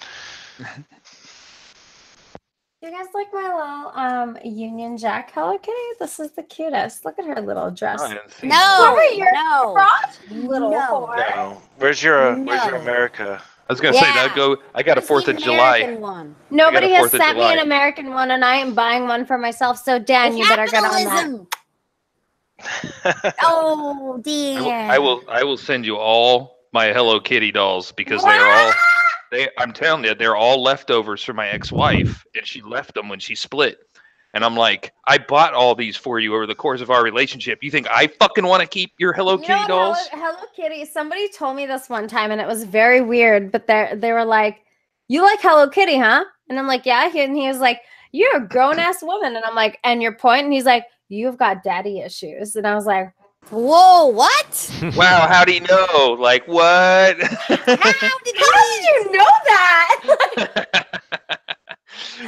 You guys like my little Union Jack Hello Kitty? This is the cutest. Look at her little dress. Oh, I didn't see No, Over your no. crotch, little No. whore. No. Where's your No. America? I was gonna say Yeah. that go. I got a Where's 4th the of July. American one? Nobody I got a has 4th of sent me an July. American one, and I am buying one for myself. So Dan, you better get on that. Capitalism. Oh dear. I will send you all my Hello Kitty dolls because I'm telling you, they're all leftovers from my ex-wife, and she left them when she split. And I'm like, I bought all these for you over the course of our relationship. You think I fucking want to keep your Hello You know Kitty what, dolls? Hello Kitty. Somebody told me this one time, and it was very weird. But they were like, "You like Hello Kitty, huh?" And I'm like, "Yeah." And he was like, "You're a grown ass woman." And I'm like, "And your point?" And he's like, "You've got daddy issues." And I was like, Whoa, what? Wow, how do you know? Like what? How did you know that?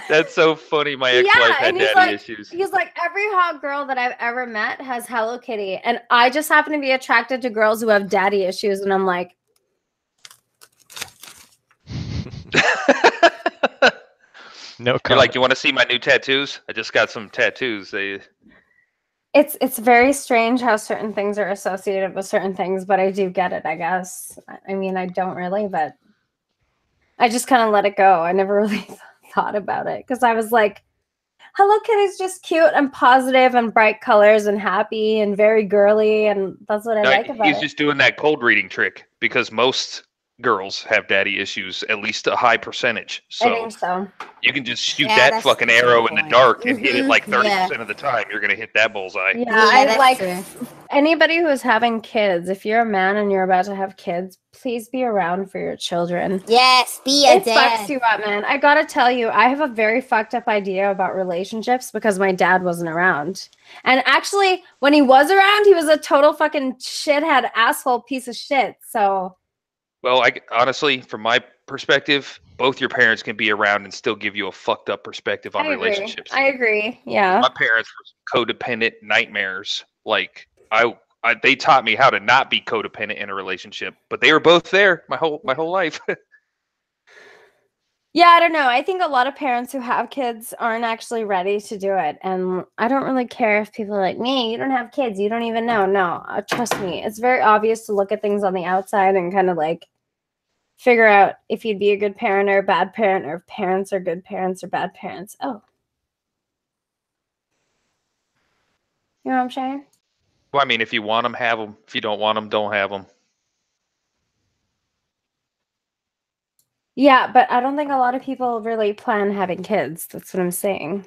That's so funny. My ex-wife Yeah, had and he's daddy like- issues. He's like, every hot girl that I've ever met has Hello Kitty. And I just happen to be attracted to girls who have daddy issues. And I'm like, No You're comment. like, you want to see my new tattoos? I just got some tattoos. it's very strange how certain things are associated with certain things, but I do get it, I guess. I mean, I don't really, but I just kind of let it go. I never really thought about it because I was like, Hello Kitty's just cute and positive and bright colors and happy and very girly, and that's what I No, like about he's it. just doing that cold reading trick because most girls have daddy issues, at least a high percentage. I So think so. you can just shoot Yeah, that that's fucking a good arrow in the point. dark and hit it Mhm, like 30% yeah. of the time. You're gonna hit that bullseye. Yeah, Yeah, I that's like true. anybody who is having kids. If you're a man and you're about to have kids, please be around for your children. Yes, be a It fucks dad. you up, man. I gotta tell you, I have a very fucked up idea about relationships because my dad wasn't around. And actually, when he was around, he was a total fucking shithead, asshole piece of shit. So Well, honestly, from my perspective, both your parents can be around and still give you a fucked up perspective on I agree. relationships. I agree. Yeah. My parents were codependent nightmares. Like they taught me how to not be codependent in a relationship, but they were both there my whole life. Yeah, I don't know. I think a lot of parents who have kids aren't actually ready to do it. And I don't really care if people are like, me, you don't have kids. You don't even know. No, trust me. It's very obvious to look at things on the outside and kind of like figure out if you'd be a good parent or a bad parent, or if parents are good parents or bad parents. Oh. You know what I'm saying? Well, I mean, if you want them, have them. If you don't want them, don't have them. Yeah, but I don't think a lot of people really plan having kids. That's what I'm saying.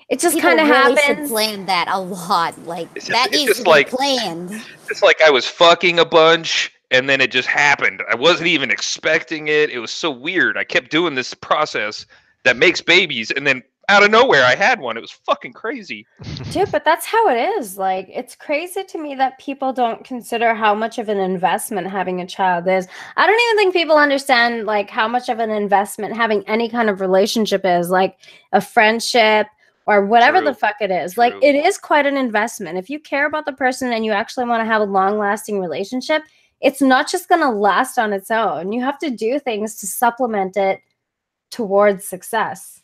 It just People kind of really should happens. plan that a lot. Like It's that just- it's needs just to be like- planned. It's like I was fucking a bunch, and then it just happened. I wasn't even expecting it. It was so weird. I kept doing this process that makes babies, and then out of nowhere, I had one. It was fucking crazy. Dude, but that's how it is. Like, it's crazy to me that people don't consider how much of an investment having a child is. I don't even think people understand, like, how much of an investment having any kind of relationship is, like a friendship or whatever True. the fuck it is. Like, True. it is quite an investment. If you care about the person and you actually want to have a long-lasting relationship, it's not just going to last on its own. You have to do things to supplement it towards success.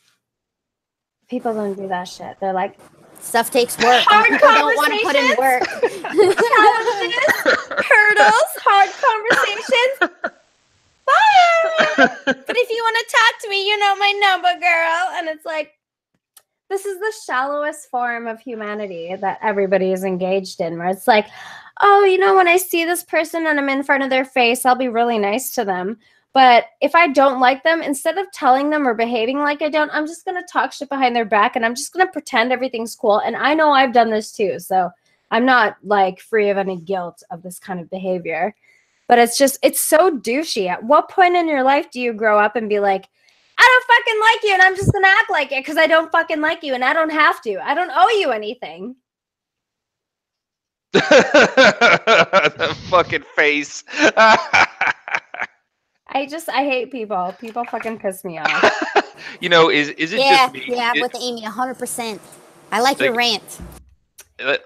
People don't do that shit. They're like, Stuff takes work. and Hard people don't want to put in work. challenges, hurdles, hard conversations. Bye. But if you want to talk to me, you know my number, girl. And it's like, this is the shallowest form of humanity that everybody is engaged in, where it's like, oh, you know, when I see this person and I'm in front of their face, I'll be really nice to them. But if I don't like them, instead of telling them or behaving like I don't, I'm just going to talk shit behind their back and I'm just going to pretend everything's cool. And I know I've done this too. So I'm not like free of any guilt of this kind of behavior. But it's just, it's so douchey. At what point in your life do you grow up and be like, I don't fucking like you and I'm just going to act like it because I don't fucking like you and I don't have to. I don't owe you anything. The fucking face. I hate people. People fucking piss me off. You know, is it Yeah, just me? yeah, I'm with Amy 100%. I like your rant.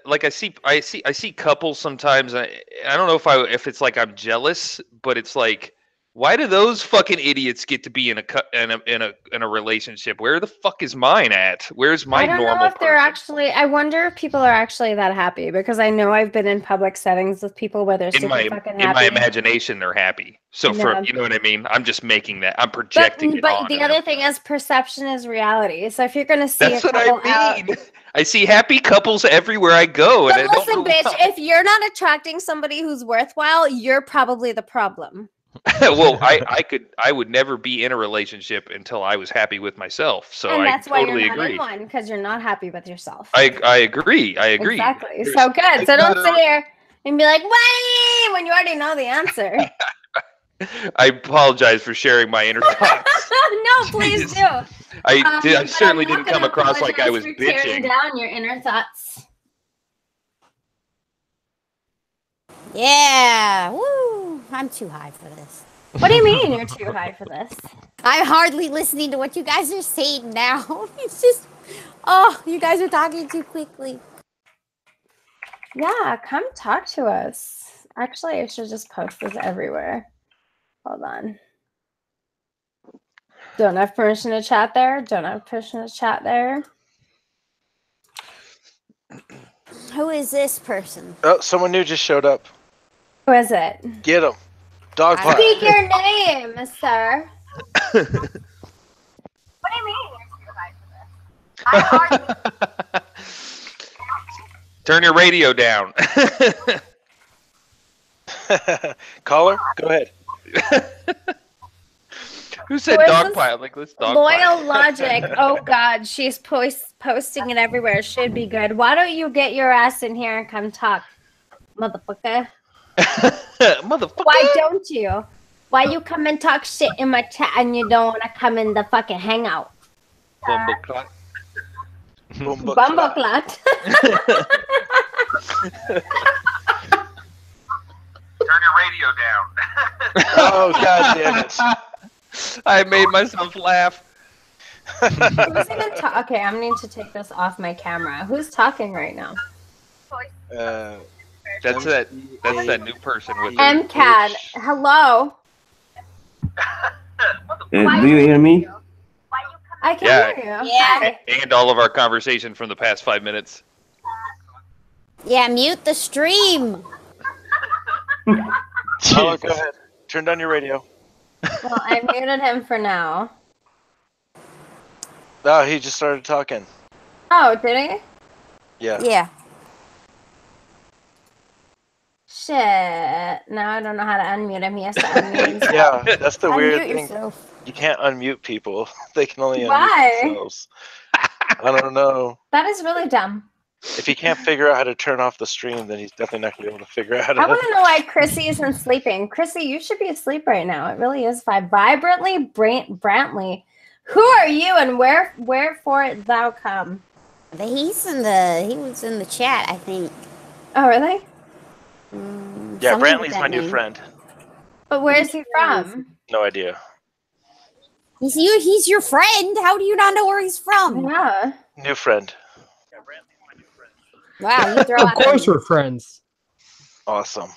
Like I see couples sometimes. I don't know if it's like I'm jealous, but it's like, why do those fucking idiots get to be in a relationship? Where the fuck is mine at? Where's my I don't normal know if they're person? actually. I wonder if people are actually that happy, because I know I've been in public settings with people where they're in super my fucking in my happy. imagination, they're happy. So No. you know what I mean? I'm just making that. I'm projecting it But on. the other thing is, perception is reality. So if you're gonna see That's a what couple I mean. I see happy couples everywhere I go, and But I don't listen, know bitch, why. if you're not attracting somebody who's worthwhile, you're probably the problem. Well, I would never be in a relationship until I was happy with myself. So And I that's why totally you're not agree. in one, because you're not happy with yourself. I agree. I agree. Exactly. There's- So good. So don't not sit here and be like, wait, when you already know the answer. I apologize for sharing my inner thoughts. No, please Jesus. do. I But certainly I'm not didn't come gonna across like I was apologize for tearing bitching. down your inner thoughts. Yeah, woo! I'm too high for this. What do you mean you're too high for this? I'm hardly listening to what you guys are saying now. It's just, oh, you guys are talking too quickly. Yeah, come talk to us. Actually, I should just post this everywhere. Hold on. Don't have permission to chat there. Don't have permission to chat there. Who is this person? Oh, someone new just showed up. Who is it? Get him. Dog I- pile. Speak your name, sir. What do you mean you're too high for this? I already Turn your radio down. Caller, go ahead. Who said Who is dog this? pile? Like, let's dog Loyal pile. Logic. Oh God, she's posting it everywhere. Should be good. Why don't you get your ass in here and come talk, motherfucker? Motherfucker. Why don't you? Why you come and talk shit in my chat and you don't want to come in the fucking hangout? Bumbleclot. Bumbleclot. Turn your radio down. Oh, God damn it. I made myself laugh. Who's even okay, I'm going to take this off my camera. Who's talking right now? That's that new person with the MCAD. Hello. Do you hear me? I can Yeah. hear you. Yeah. And all of our conversation from the past 5 minutes. Yeah, mute the stream. Tyler, go ahead. Turn down your radio. Well, I muted him for now. No, he just started talking. Oh, did he? Yeah. Yeah. Shit. Now I don't know how to unmute him. He has to unmute himself. Yeah, that's the weird Unmute thing. yourself. You can't unmute people. They can only Why? unmute themselves. I don't know. That is really dumb. If he can't figure out how to turn off the stream, then he's definitely not going to be able to figure out how to. I want to know why Chrissy isn't sleeping. Chrissy, you should be asleep right now. It really is vibrantly Brantley. Who are you and wherefore thou come? He was in the chat, I think. Oh, really? Yeah, Something with Brantley's that my new name. friend. But where's he from? No idea. He's your friend. How do you not know where he's from? Yeah. New friend. Wow, you throw Of out course we're friends. Awesome.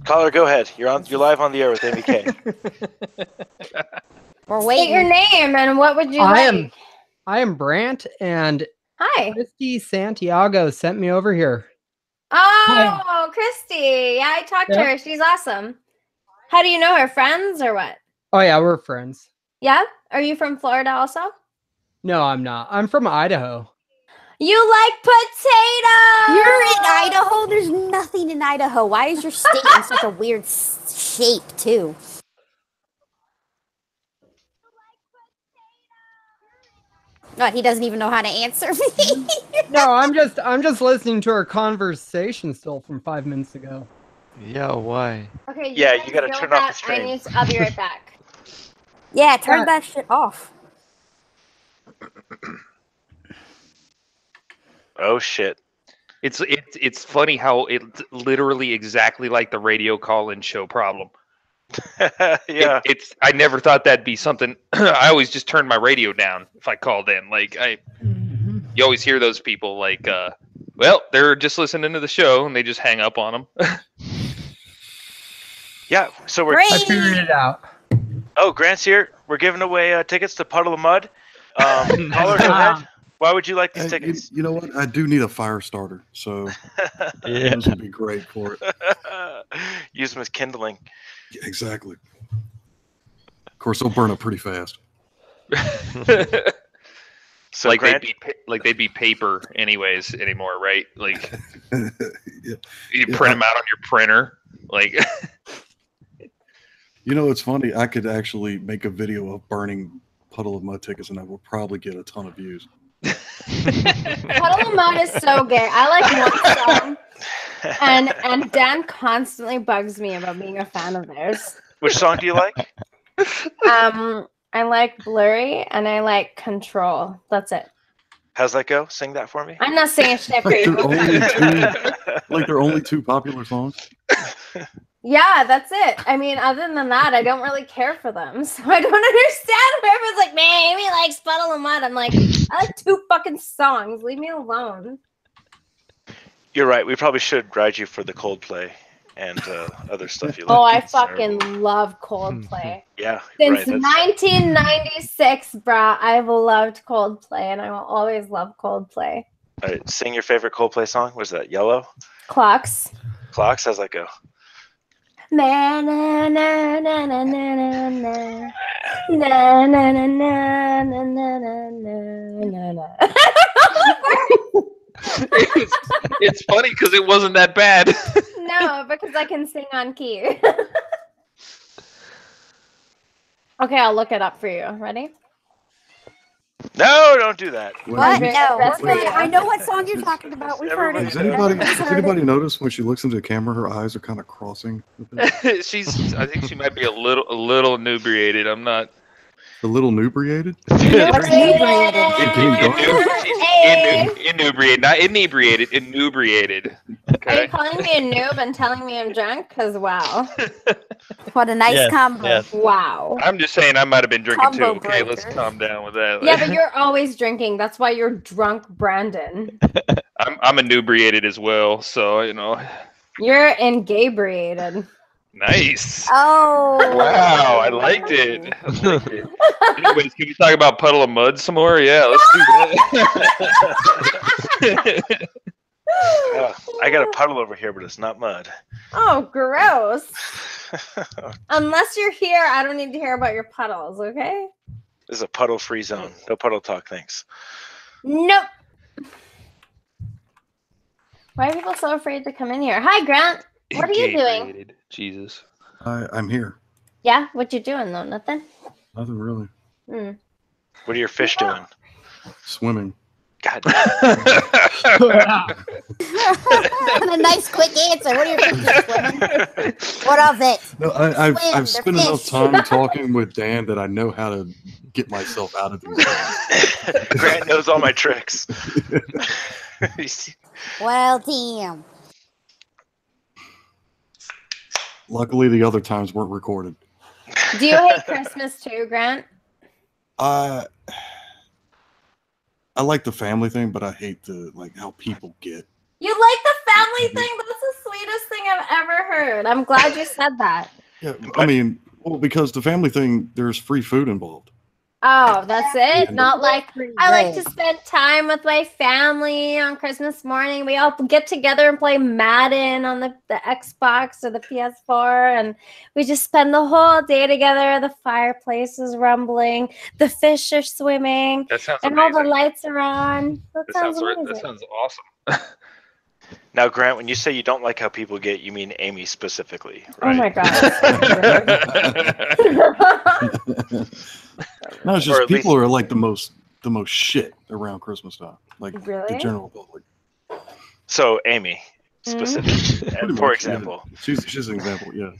Caller, go ahead. You're live on the air with MK. We're State your waiting. name and what would you I like? am Brant, and Hi. Christy Santiago sent me over here. Oh, Christy. Yeah, I talked to Yeah. her. She's awesome. How do you know her? Friends or what? Oh yeah, we're friends. Yeah? Are you from Florida also? No, I'm not. I'm from Idaho. You like potatoes! You're in Idaho. There's nothing in Idaho. Why is your state in such a weird shape too? What? He doesn't even know how to answer me. No, I'm just listening to our conversation still from 5 minutes ago. Yeah, why? Okay, Yeah, guys you gotta go turn off the back. stream. I'll be right back. Yeah, turn Yeah. that shit off. Oh shit. It's funny how it's literally exactly like the radio call-in show problem. Yeah. I never thought that'd be something. I always just turned my radio down if I called in. Like you always hear those people like, well, they're just listening to the show and they just hang up on them. Yeah. So we're. Great. I figured it out. Oh, Grant's here. We're giving away tickets to Puddle of Mud. Caller, go ahead. Why would you like these tickets? You know what? I do need a fire starter, so Yeah. this would be great for it. Use them as kindling. Yeah, exactly. Of course, they'll burn up pretty fast. So like Grant, they'd be paper anyways anymore, right? Like Yeah. you print them out on your printer. Like You know, it's funny. I could actually make a video of burning Puddle of Mud tickets, and I would probably get a ton of views. Puddle of Mud is so gay. I like one song, and Dan constantly bugs me about being a fan of theirs. which song do you like? I like Blurry and I like Control. That's it. How's that go? Sing that for me. I'm not saying shit for Like you. there are only two popular songs. Yeah, that's it. I mean, other than that, I don't really care for them. So I don't understand where everyone's like, man, Amy likes Puddle of Mud. I'm like, I like 2 fucking songs. Leave me alone. You're right. We probably should ride you for the Coldplay and other stuff you like. Oh, I It's terrible. fucking love Coldplay. Yeah. Since right. 1996, brah, I've loved Coldplay and I will always love Coldplay. All right, sing your favorite Coldplay song. Was that Yellow? Clocks. Clocks? How's that go? Na na na na na na na na na na na na na na na. it's funny because it wasn't that bad. No, because I can sing on key. Okay, I'll look it up for you. Ready? No, don't do that. What? Wait, No, that's we're for you. good. I know what song you're talking about. We've heard it. Does anybody, We've does heard anybody it. notice when she looks into the camera, her eyes are kind of crossing? I think she might be a little inebriated. I'm not. A little inebriated? What's inebriated? Inebriated, not inebriated, inebriated. Are Okay. you calling me a noob and telling me I'm drunk? Because wow. What a nice Yes, combo. yes. Wow. I'm just saying I might have been drinking too. Combo Okay, let's breaker. calm down with that. Yeah, but you're always drinking. That's why you're drunk, Brandon. I'm inebriated as well, so you know. You're ingabriated. Nice. Oh. Wow, I liked it. Anyways, can we talk about Puddle of Mud some more? Yeah, let's do that. I got a puddle over here, but it's not mud. Oh, gross. Unless you're here, I don't need to hear about your puddles, okay? This is a puddle-free zone. No puddle talk, thanks. Nope. Why are people so afraid to come in here? Hi, Grant. What are you doing? Jesus. I'm here. Yeah, what you doing though? Nothing. Nothing really. Hmm. What are your fish doing? Swimming. God. And a nice quick answer. What are your fish swimming? What of it? No, I've Swim, spent they're enough fish. time talking with Dan that I know how to get myself out of these. Grant knows all my tricks. Well, damn. Luckily, the other times weren't recorded. Do you hate Christmas too, Grant? I like the family thing, but I hate how people get. You like the family thing? That's the sweetest thing I've ever heard. I'm glad you said that. Yeah, I mean, well, because the family thing, there's free food involved. Oh, that's it? Not like, I like to Good. spend time with my family on Christmas morning. We all get together and play Madden on the Xbox or the PS4, and we just spend the whole day together. The fireplace is rumbling, the fish are swimming, That sounds and all the amazing. lights are on. That sounds That amazing. sounds awesome. Now, Grant, when you say you don't like how people get, you mean Amy specifically, Oh right? my god. No, it's Or just at people least- are like the most shit around Christmas time. Like the Really? general public. So, Amy, Mhm. specifically, Pretty for much, example. yeah. She's an example, yeah.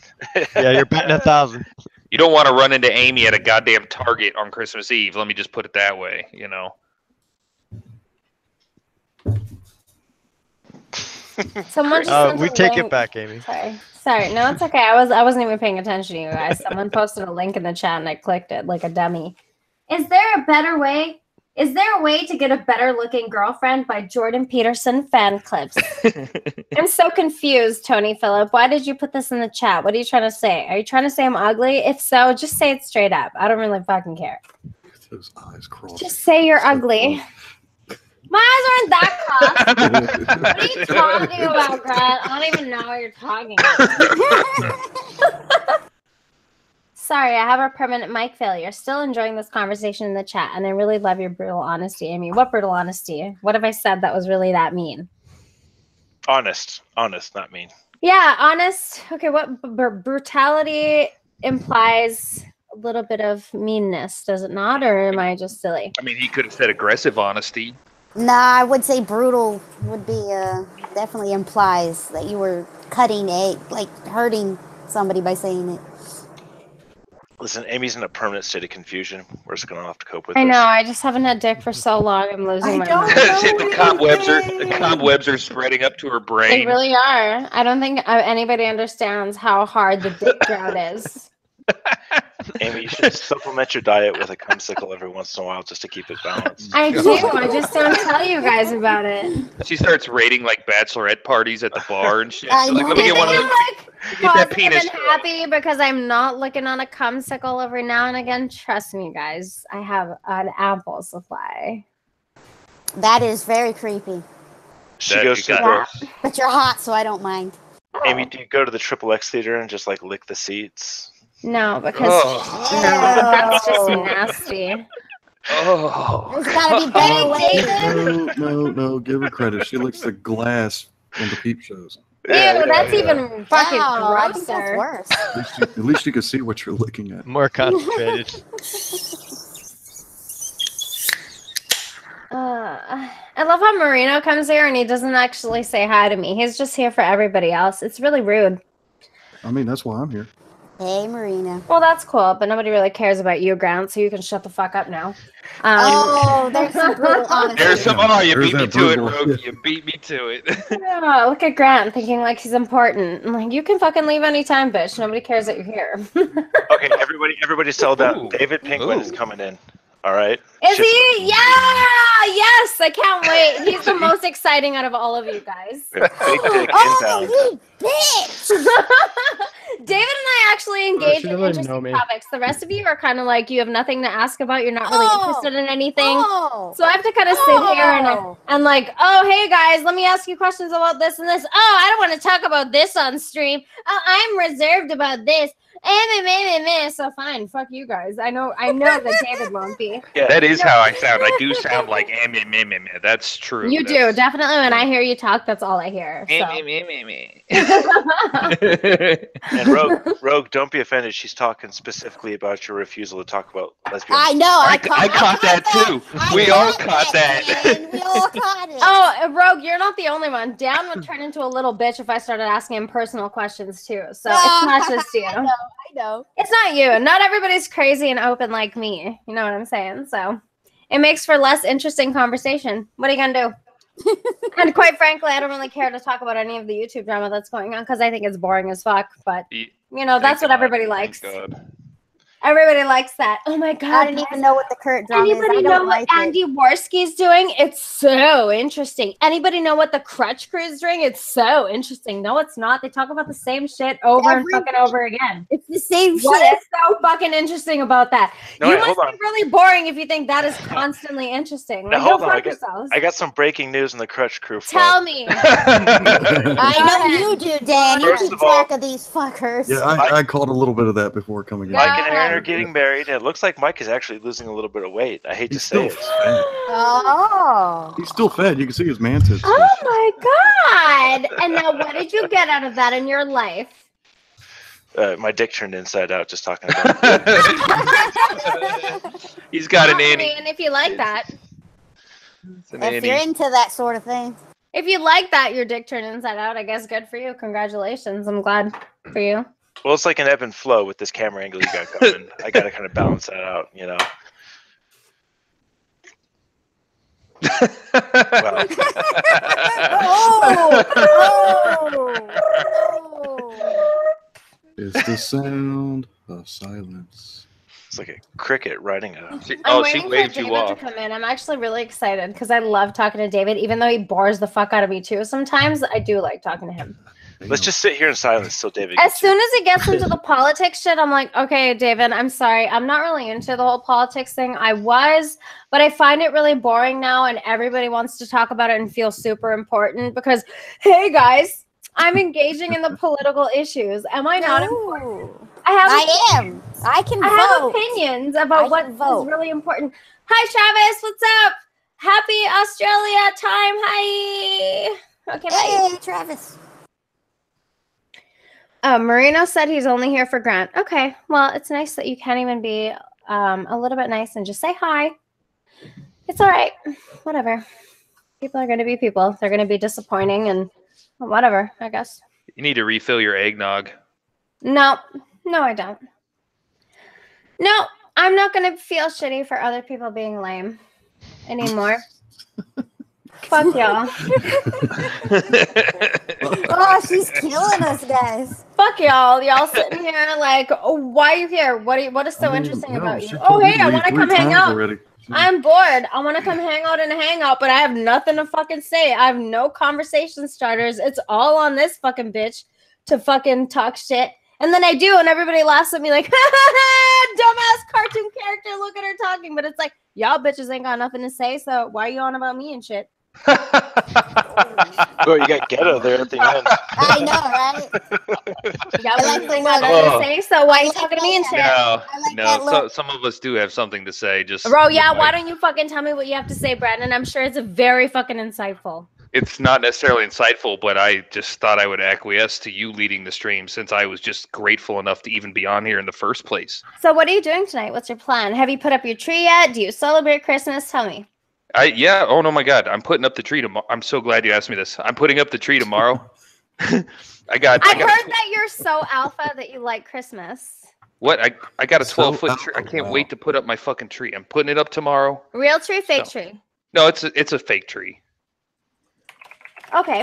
Yeah, you're betting 1,000. You don't want to run into Amy at a goddamn Target on Christmas Eve. Let me just put it that way, you know. Someone just sent We a take link. it back, Amy. Sorry. No, it's okay. I wasn't even paying attention to you guys. Someone posted a link in the chat and I clicked it like a dummy. Is there a better way? Is there a way to get a better looking girlfriend by Jordan Peterson fan clips? I'm so confused, Tony Phillip. Why did you put this in the chat? What are you trying to say? Are you trying to say I'm ugly? If so, just say it straight up. I don't really fucking care. Those eyes crossed. Just say you're ugly. My eyes aren't that crossed. What are you talking about, Grant? I don't even know what you're talking about. Sorry, I have a permanent mic failure. Still enjoying this conversation in the chat, and I really love your brutal honesty, Amy. What brutal honesty? What have I said that was really that mean? Honest, not mean. Yeah, honest. Okay, what brutality implies a little bit of meanness, does it not? Or am I just silly? I mean, he could have said aggressive honesty. Nah, I would say brutal would be definitely implies that you were cutting it, like hurting somebody by saying it. Listen, Amy's in a permanent state of confusion. We're just gonna have to cope with I this. know. I just haven't had dick for so long. I'm losing my mind. the cobwebs are spreading up to her They brain. really are. I don't think anybody understands how hard the dick drought is. Amy, you should supplement your diet with a cumsicle every once in a while just to keep it balanced. I do. I just don't tell you guys about it. She starts rating like bachelorette parties at the bar and shit. I She's like, know. let me get one of I'm those. like Get that positive penis. and happy because I'm not looking on a cumsicle every now and again. Trust me, guys. I have an ample supply. That is very creepy. She That goes you to got the, But you're hot, so I don't mind. Amy, do you go to the XXX theater and just like lick the seats? No, because Oh. no, that's just nasty. Oh. There's gotta be better ways. No, give her credit. She licks the glass on the peep shows. Ew, that's even fucking Wow, I think that's grosser. worse. At least you can see what you're looking at. More concentrated. I love how Marino comes here and he doesn't actually say hi to me. He's just here for everybody else. It's really rude. I mean, that's why I'm here. Hey, Marina. Well, that's cool, but nobody really cares about you, Grant, so you can shut the fuck up now. Oh, there's some brutal honesty. There's some. Oh, you There's beat me that to it, brutal. Rogue. You beat me to it. Yeah, look at Grant thinking like he's important. I'm like, you can fucking leave anytime, bitch. Nobody cares that you're here. Okay, everybody settle down. Ooh. David Penguin is Ooh. coming in. All right. Is Shit's he? looking Yeah! Yes! I can't wait. He's the most exciting out of all of you guys. good. Big dick Oh, inbound. you bitch! David and I actually engage she in doesn't interesting know me. topics. The rest of you are kind of like you have nothing to ask about. You're not really interested in anything. Oh. So I have to kind of sit here and like, oh, hey guys, let me ask you questions about this and this. Oh, I don't want to talk about this on stream. Oh, I'm reserved about this. So fine, fuck you guys. I know that David won't be. Yeah, that is how I sound. I do sound like That's true. You do definitely. When I hear you talk, that's all I hear. So. And Rogue, don't be offended. She's talking specifically about your refusal to talk about lesbian. I know. I caught that too. We all caught that. We all caught it. Oh, Rogue, you're not the only one. Dan would turn into a little bitch if I started asking him personal questions too. So it's not just you. I know. It's not you. Not everybody's crazy and open like me. You know what I'm saying? So it makes for less interesting conversation. What are you gonna do? And quite frankly, I don't really care to talk about any of the YouTube drama that's going on because I think it's boring as fuck. But you know, that's what everybody likes. Everybody likes that. Oh my god! I didn't even know what the current drama is. Anybody know what Andy Worski's doing? It's so interesting. Anybody know what the Crutch Crew's doing? It's so interesting. No, it's not. They talk about the same shit over and fucking over again. It's the same shit. What is so fucking interesting about that? No, you wait, must hold be on. really boring if you think that is constantly interesting. Now, Like, hold go on. fuck yourselves. I got some breaking news in the Crutch Crew. Tell me. I know you do, Dan. You First keep of all- track of these fuckers. Yeah, I caught a little bit of that before coming in. Mike and Aaron are getting married, and it looks like Mike is actually losing a little bit of weight. I hate to say it. Oh. He's still fed. You can see his man tits. Oh my god! And now, what did you get out of that in your life? My dick turned inside out just talking about it. He's got an I Annie. mean, if you like that. If you're into that sort of thing. If you like that, your dick turned inside out, I guess good for you. Congratulations. I'm glad for you. Well, it's like an ebb and flow with this camera angle you got going. I got to kind of balance that out, you know. Well, It's the sound of silence. it's like a cricket riding a. I'm waiting for David to come in. I'm actually really excited because I love talking to David, even though he bores the fuck out of me too. Sometimes I do like talking to him. Let's just sit here in silence till David. As soon as it gets into the politics shit, I'm like, okay, David, I'm sorry. I'm not really into the whole politics thing. I was, but I find it really boring now, and everybody wants to talk about it and feel super important because, hey guys, I'm engaging in the political issues. Am I not important? I am. I can have vote. Opinions about what is really important. Hi, Travis. What's up? Happy Australia time. Hi. Okay, bye. Hey, Travis. Marino said he's only here for Grant. Okay, well, it's nice that you can't even be a little bit nice and just say hi. It's all right. Whatever. People are going to be people. They're going to be disappointing and whatever, I guess. You need to refill your eggnog. No, I don't. No, I'm not going to feel shitty for other people being lame anymore. Fuck y'all. Oh, she's killing us, guys. Fuck y'all. Y'all sitting here like, oh, why are you here? What is so interesting about you? Oh, hey, I want to come hang out. I'm bored. I want to come hang out in a hangout, but I have nothing to fucking say. I have no conversation starters. It's all on this fucking bitch to fucking talk shit. And then I do, and everybody laughs at me like, dumbass cartoon character, look at her talking. But it's like, y'all bitches ain't got nothing to say, so why are you on about me and shit? Oh, you got ghetto there at the end. I know, right? Y'all bitches ain't got nothing to say, so why are you talking to me and shit? No, some of us do have something to say. Just Bro, yeah, why don't you fucking tell me what you have to say, Brandon? I'm sure it's very fucking insightful. It's not necessarily insightful, but I just thought I would acquiesce to you leading the stream since I was just grateful enough to even be on here in the first place. So what are you doing tonight? What's your plan? Have you put up your tree yet? Do you celebrate Christmas? Tell me. Yeah. Oh no, my God! I'm putting up the tree tomorrow. I'm so glad you asked me this. I'm putting up the tree tomorrow. I heard that you're so alpha that you like Christmas. What? I got a 12-foot tree. I can't wait to put up my fucking tree. I'm putting it up tomorrow. Real tree, fake tree? No, it's a fake tree. Okay.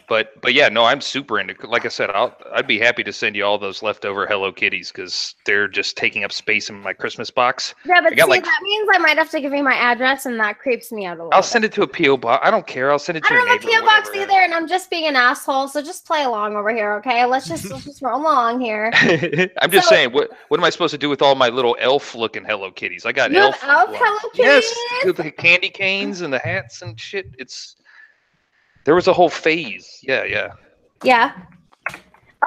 But yeah, no, I'm super into. Like I said, I'd be happy to send you all those leftover Hello Kitties because they're just taking up space in my Christmas box. Yeah, but see, got, like, that means I might have to give you my address, and that creeps me out a little. I'll send it to a PO box. I don't care. I'll send it to I your don't have a neighbor. PO box either, and I'm just being an asshole. So just play along over here, okay? Let's just roll along here. I'm just saying, what am I supposed to do with all my little elf-looking Hello Kitties? I got You have elf. elf Hello Kitties? Yes, with the candy canes and the hats and shit. There was a whole phase. Yeah. Yeah.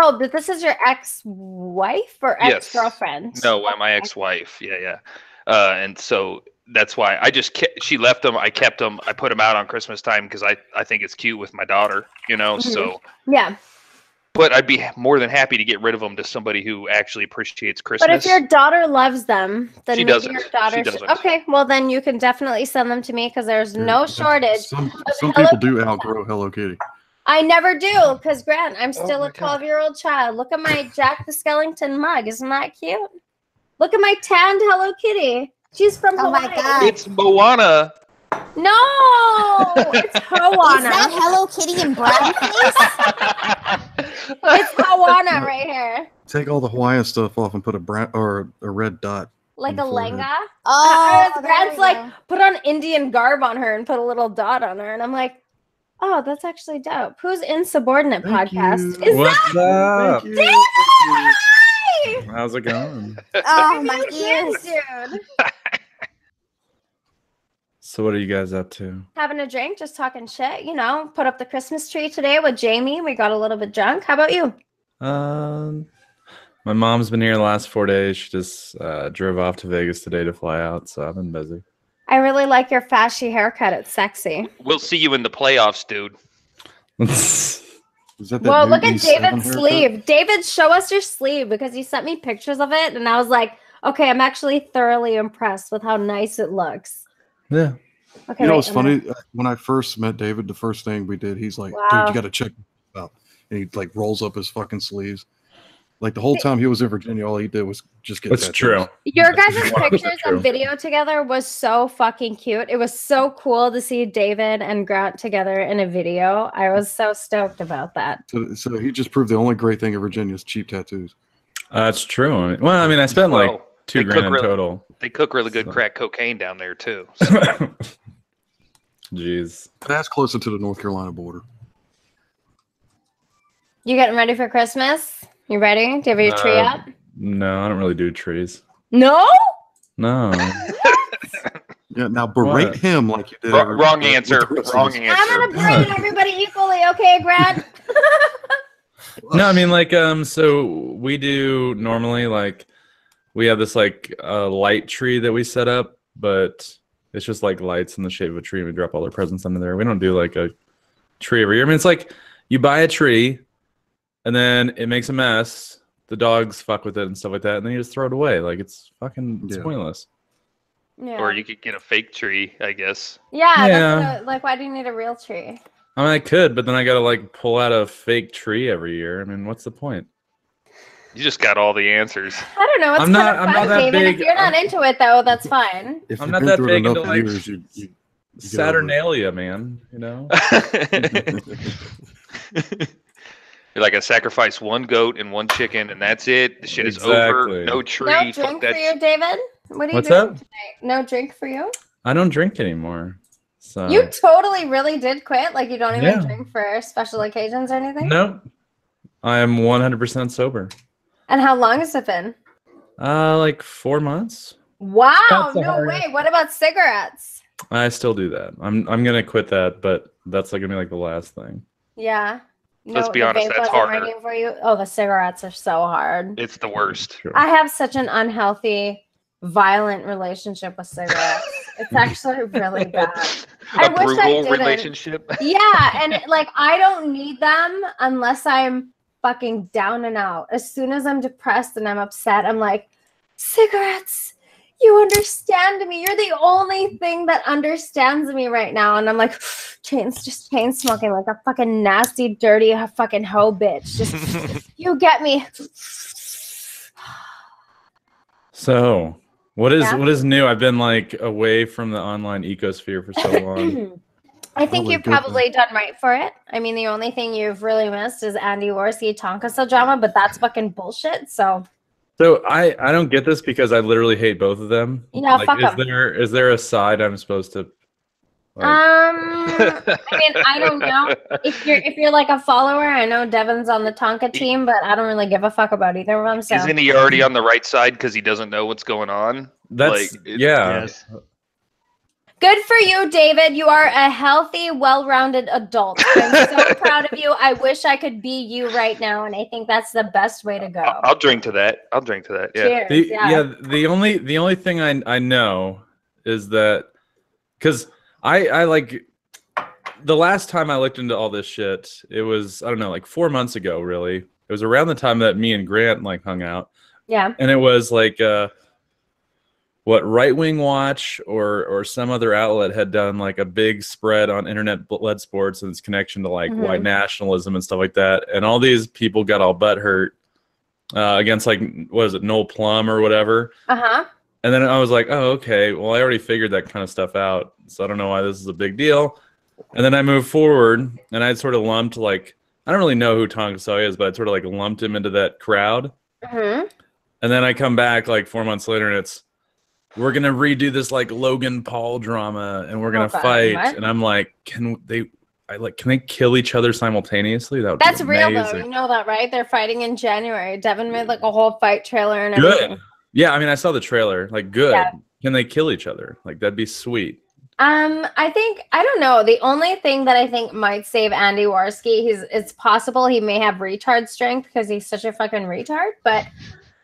Oh, but this is your ex-wife or ex-girlfriend? Yes. No, my ex-wife. Yeah. And so that's why she left them. I kept them. I put them out on Christmas time because I think it's cute with my daughter, so. Yeah. But I'd be more than happy to get rid of them to somebody who actually appreciates Christmas. But if your daughter loves them, then she maybe doesn't. your daughter She doesn't. Okay, well then you can definitely send them to me because there's no shortage. Some people do outgrow Hello Kitty. I never do, because Grant, I'm still a 12-year-old child. Look at my Jack the Skellington mug. Isn't that cute? Look at my tanned Hello Kitty. She's from Hawaii. my God. It's Moana. No, it's Hawana. Is that Hello Kitty in brown face? It's Hawana right here. Take all the Hawaiian stuff off and put a brown or a red dot. Like a lenga. Oh, Grant's there we like, go. put on Indian garb on her and put a little dot on her. And I'm like, oh, that's actually dope. Who's Insubordinate podcast? Is What's up? David? Hi! How's it going? Oh, my Yes, ears. dude. So what are you guys up to? Having a drink, just talking shit, put up the Christmas tree today with Jamie. We got a little bit drunk. How about you? My mom's been here the last 4 days. She just drove off to Vegas today to fly out, so I've been busy. I really like your fashy haircut. It's sexy. We'll see you in the playoffs, dude. Is that Whoa, look at E7 David's haircut? sleeve. David, show us your sleeve because he sent me pictures of it. And I was like, okay, I'm actually thoroughly impressed with how nice it looks. Yeah. Okay, You know wait, what's funny? When I first met David, the first thing we did, he's like, Wow. dude, you got to check this out. And he like rolls up his fucking sleeves. Like the whole time he was in Virginia, all he did was just get That's tattoos. true. Your guys' 100% pictures true. and video together was so fucking cute. It was so cool to see David and Grant together in a video. I was so stoked about that. So he just proved the only great thing in Virginia is cheap tattoos. That's true. I mean, I spent like Well, $2 they cook grand in really- total. They cook really good So- crack cocaine down there too. Jeez. That's closer to the North Carolina border. You getting ready for Christmas? You ready? Do you have your tree up? No, I don't really do trees. No? No. Yeah, now berate What? him like you did. Wrong with the answer. rest of Wrong us. answer. I'm gonna braid everybody equally, okay, Grant? No, I mean like so we do normally like we have this like light tree that we set up, but it's just like lights in the shape of a tree and we drop all our presents under there. We don't do like a tree every year. I mean it's like you buy a tree and then it makes a mess, the dogs fuck with it and stuff like that, and then you just throw it away. Like it's pointless. Yeah. Or you could get a fake tree, I guess. Yeah, Yeah. That's like why do you need a real tree? I mean I could, but then I gotta like pull out a fake tree every year. I mean, what's the point? You just got all the answers. I don't know. It's I'm kind not- of I'm fun, not that David. big. If you're not into it, though, that's fine. If I'm you've not been that through it big enough into, like, years, you get over it. Saturnalia, man, you know? You're like, I sacrifice one goat and one chicken, and that's it. The shit is over. Exactly. No tree. No Fuck drink that for you, David? What are you What's drinking up? tonight? No drink for you? I don't drink anymore. So You totally really did quit? Like you don't even Yeah. drink for special occasions or anything? Nope. I am 100% sober. And how long has it been? Like 4 months. Wow, That's a no hard- way. What about cigarettes? I still do that. I'm gonna quit that, but that's like gonna be like the last thing. Yeah. No, Let's be the honest, vape that's wasn't harder. working for you? Oh, the cigarettes are so hard. It's the worst. I have such an unhealthy, violent relationship with cigarettes. It's actually really bad. I A wish I brutal didn't. relationship. Yeah, and like I don't need them unless I'm fucking down and out. As soon as I'm depressed and I'm upset, I'm like, cigarettes, you understand me. You're the only thing that understands me right now. And I'm like, chain smoking like a fucking nasty, dirty fucking hoe bitch. Just you get me. So what is Yeah. what is new? I've been like away from the online ecosphere for so long. I think Really you've good, probably done right for it. I mean, the only thing you've really missed is Andy Orsi Tonka drama, but that's fucking bullshit. So So I don't get this because I literally hate both of them. Yeah, like, fuck 'em. is there a side I'm supposed to? I mean, I don't know. If you're like a follower, I know Devin's on the Tonka team, but I don't really give a fuck about either of them. So Isn't he already on the right side because he doesn't know what's going on? That's yeah. Yes. good for you, David. You are a healthy, well-rounded adult. I'm so proud of you. I wish I could be you right now, and I think that's the best way to go. I'll drink to that. I'll drink to that. Yeah. Cheers. The only thing I know is that because I like the last time I looked into all this shit, it was I don't know, like 4 months ago. Really, it was around the time that me and Grant like hung out. Yeah. And it was like what Right Wing Watch or some other outlet had done like a big spread on internet led sports and its connection to like white nationalism and stuff like that. And all these people got all butthurt against like what is it, Noel Plum or whatever. And then I was like, oh, okay. Well, I already figured that kind of stuff out. So I don't know why this is a big deal. And then I moved forward and I'd sort of lumped like, I don't really know who Tonka Soya is, but I'd sort of like lumped him into that crowd. And then I come back like 4 months later and it's, we're going to redo this like Logan Paul drama and we're going to fight. What? And I'm like, can they kill each other simultaneously? That's real though. You know that, right? They're fighting in January. Devin made like a whole fight trailer and everything. Good. Yeah, I mean, I saw the trailer. Like, good. Yeah. Can they kill each other? Like, that'd be sweet. I think I don't know. The only thing that I think might save Andy Warski, it's possible he may have retard strength because he's such a fucking retard. But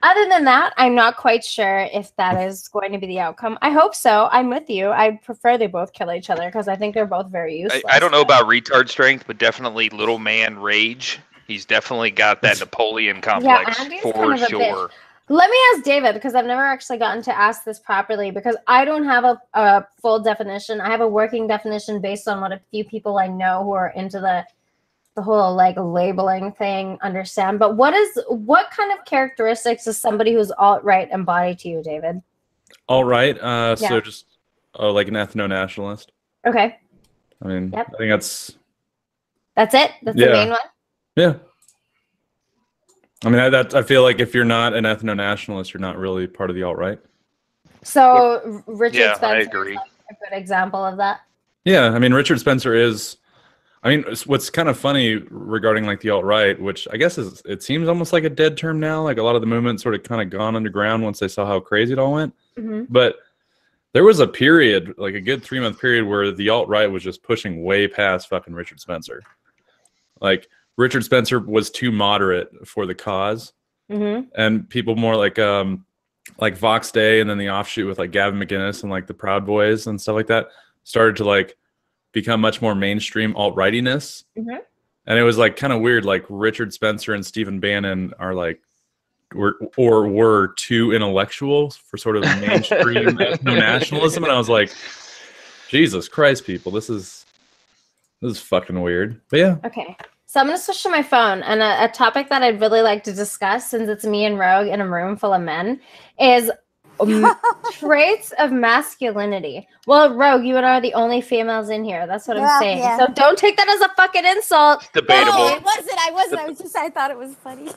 other than that, I'm not quite sure if that is going to be the outcome. I hope so. I'm with you. I prefer they both kill each other because I think they're both very useless. I don't know about retard strength, but definitely little man rage. He's definitely got that Napoleon complex Andy's for kind of a sure. bitch. Let me ask David, because I've never actually gotten to ask this properly, because I don't have a full definition. I have a working definition based on what a few people I know who are into the whole like labeling thing understand. But what kind of characteristics does somebody who's alt-right embody to you, David? Alt-right? So just like an ethno-nationalist. Okay. I mean, I think that's it? That's the main one? Yeah. I mean, I feel like if you're not an ethno-nationalist, you're not really part of the alt-right. So Richard Spencer I agree. is like a good example of that. Yeah, I mean, Richard Spencer is. I mean, what's kind of funny regarding like the alt-right, which I guess it seems almost like a dead term now. Like a lot of the movement sort of kind of gone underground once they saw how crazy it all went. But there was a period, like a good 3-month period, where the alt-right was just pushing way past fucking Richard Spencer. Like Richard Spencer was too moderate for the cause, and people more like Vox Day and then the offshoot with like Gavin McInnes and like the Proud Boys and stuff like that started to like become much more mainstream alt-rightiness. And it was like kind of weird. Like Richard Spencer and Stephen Bannon are like were too intellectual for sort of mainstream ethno-nationalism, and I was like, Jesus Christ, people, this is fucking weird. But yeah. Okay. So I'm going to switch to my phone, and a topic that I'd really like to discuss, since it's me and Rogue in a room full of men, is traits of masculinity. Well, Rogue, you and I are the only females in here. That's what I'm saying. Yeah. So don't take that as a fucking insult. Debatable. No, it wasn't. I thought it was funny.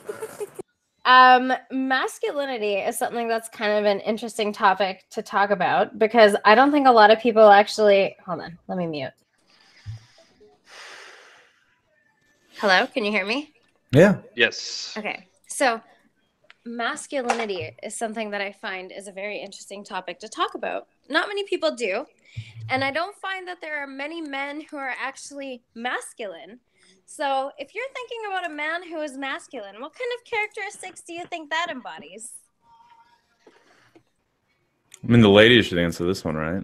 Masculinity is something that's kind of an interesting topic to talk about, because I don't think a lot of people actually... Hold on. Let me mute. Hello, can you hear me? Yeah. Yes. Okay, so masculinity is something that I find is a very interesting topic to talk about. Not many people do, and I don't find that there are many men who are actually masculine. So if you're thinking about a man who is masculine, what kind of characteristics do you think that embodies? I mean, the ladies should answer this one, right?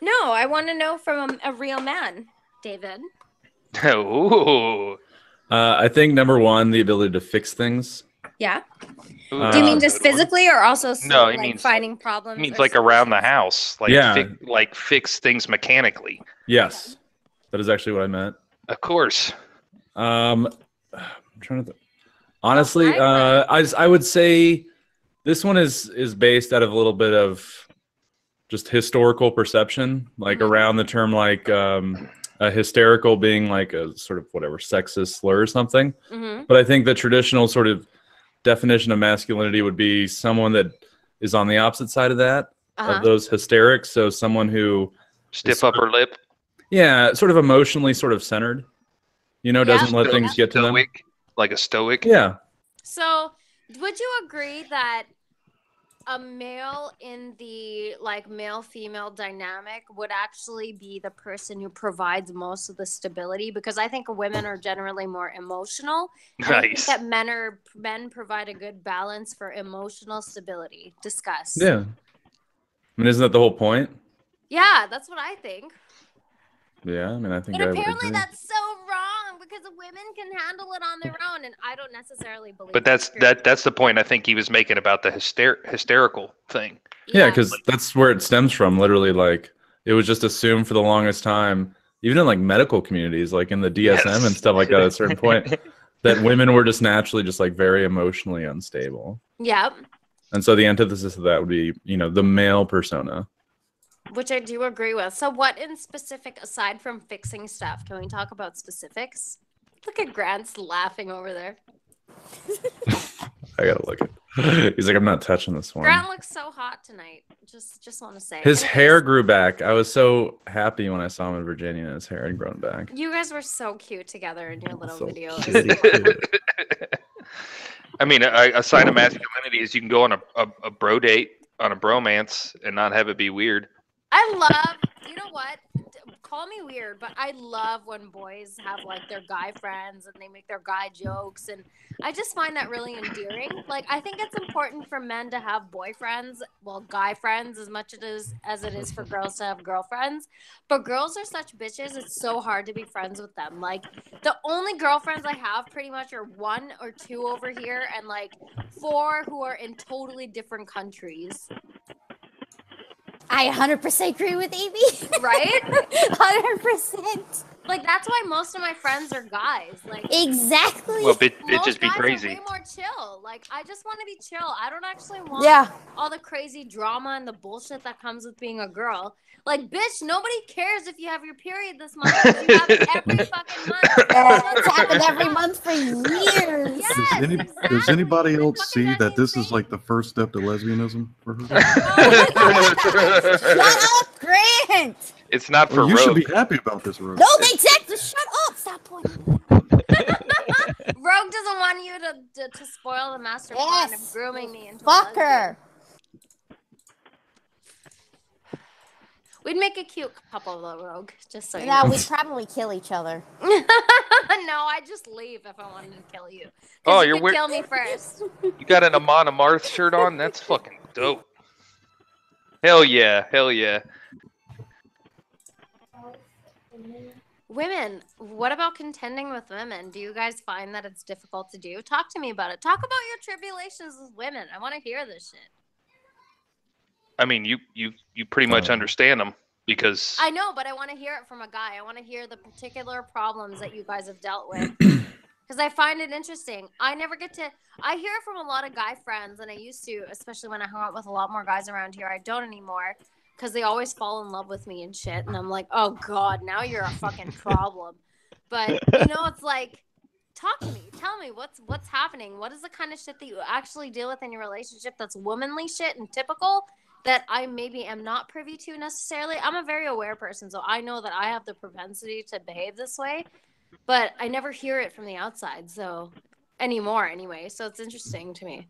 No, I want to know from a real man, David. Ooh. I think number one, the ability to fix things. Yeah. Do you mean just physically, or also No, he like means finding problems? It means or like around the house, like Yeah. fix things mechanically. Yes, that is actually what I meant. Of course. I'm trying to. Honestly, I would say this one is based out of a little bit of just historical perception, like around the term like hysterical being like a sort of whatever sexist slur or something. Mm-hmm. But I think the traditional sort of definition of masculinity would be someone that is on the opposite side of that, of those hysterics. So someone who stiff upper lip. Yeah, sort of emotionally sort of centered. You know, doesn't let things get to them. Like a stoic. Yeah. So, would you agree that a male in the like male-female dynamic would actually be the person who provides most of the stability? Because I think women are generally more emotional. And I think that men provide a good balance for emotional stability. Discuss. Yeah. I mean, isn't that the whole point? Yeah, that's what I think. Yeah, I mean, I think. But I would apparently agree. that's so wrong because women can handle it on their own, and I don't necessarily believe. But that's the point I think he was making about the hysterical thing. Yeah, because that's where it stems from. Literally, like it was just assumed for the longest time, even in like medical communities, like in the DSM and stuff like that. At a certain point, that women were just naturally just like very emotionally unstable. Yep. And so the antithesis of that would be, you know, the male persona. Which I do agree with. So what in specific, aside from fixing stuff, can we talk about specifics? Look at Grant's laughing over there. I gotta look at. He's like, I'm not touching this one. Grant looks so hot tonight. Just want to say. His hair grew back. I was so happy when I saw him in Virginia and his hair had grown back. You guys were so cute together in your little video. I mean, a sign of masculinity is you can go on a bro date, on a bromance, and not have it be weird. I love, you know what? Call me weird, but I love when boys have like their guy friends and they make their guy jokes, and I just find that really endearing. Like, I think it's important for men to have boyfriends, well, guy friends, as much as it is for girls to have girlfriends. But girls are such bitches; it's so hard to be friends with them. Like, the only girlfriends I have pretty much are 1 or 2 over here, and like 4 who are in totally different countries. I 100% agree with Amy. Right? 100%. Like, that's why most of my friends are guys. Like, exactly. Well, bitches most be guys crazy. Are way more chill. Like, I just want to be chill. I don't actually want all the crazy drama and the bullshit that comes with being a girl. Like, bitch, nobody cares if you have your period this month. You have it every fucking month. It's happened every month for years. Yes, Does anybody else see that this is like the first step to lesbianism for her? Shut up, Grant. It's not for Well, you Rogue. should be happy about this, Rogue. No, exactly. Shut up. Stop pointing. Rogue doesn't want you to spoil the master plan of grooming me into Fuck her. We'd make a cute couple though, Rogue. Just so you No, know. we'd probably kill each other. No, I'd just leave if I wanted to kill you. Oh, you you're could weird. kill me first. You got an Amon Amarth shirt on? That's fucking dope. Hell yeah. Hell yeah. Women, what about contending with women? Do you guys find that it's difficult to do? Talk to me about it. Talk about your tribulations with women. I want to hear this shit. I mean, you pretty much understand them because I know, but I want to hear it from a guy. I want to hear the particular problems that you guys have dealt with. Because I find it interesting. I hear it from a lot of guy friends, and I used to, especially when I hung out with a lot more guys around here. I don't anymore. Because they always fall in love with me and shit. And I'm like, oh, God, now you're a fucking problem. But, you know, it's like, talk to me. Tell me what's happening. What is the kind of shit that you actually deal with in your relationship that's womanly shit and typical that I maybe am not privy to necessarily? I'm a very aware person, so I know that I have the propensity to behave this way. But I never hear it from the outside, so anymore anyway. So it's interesting to me.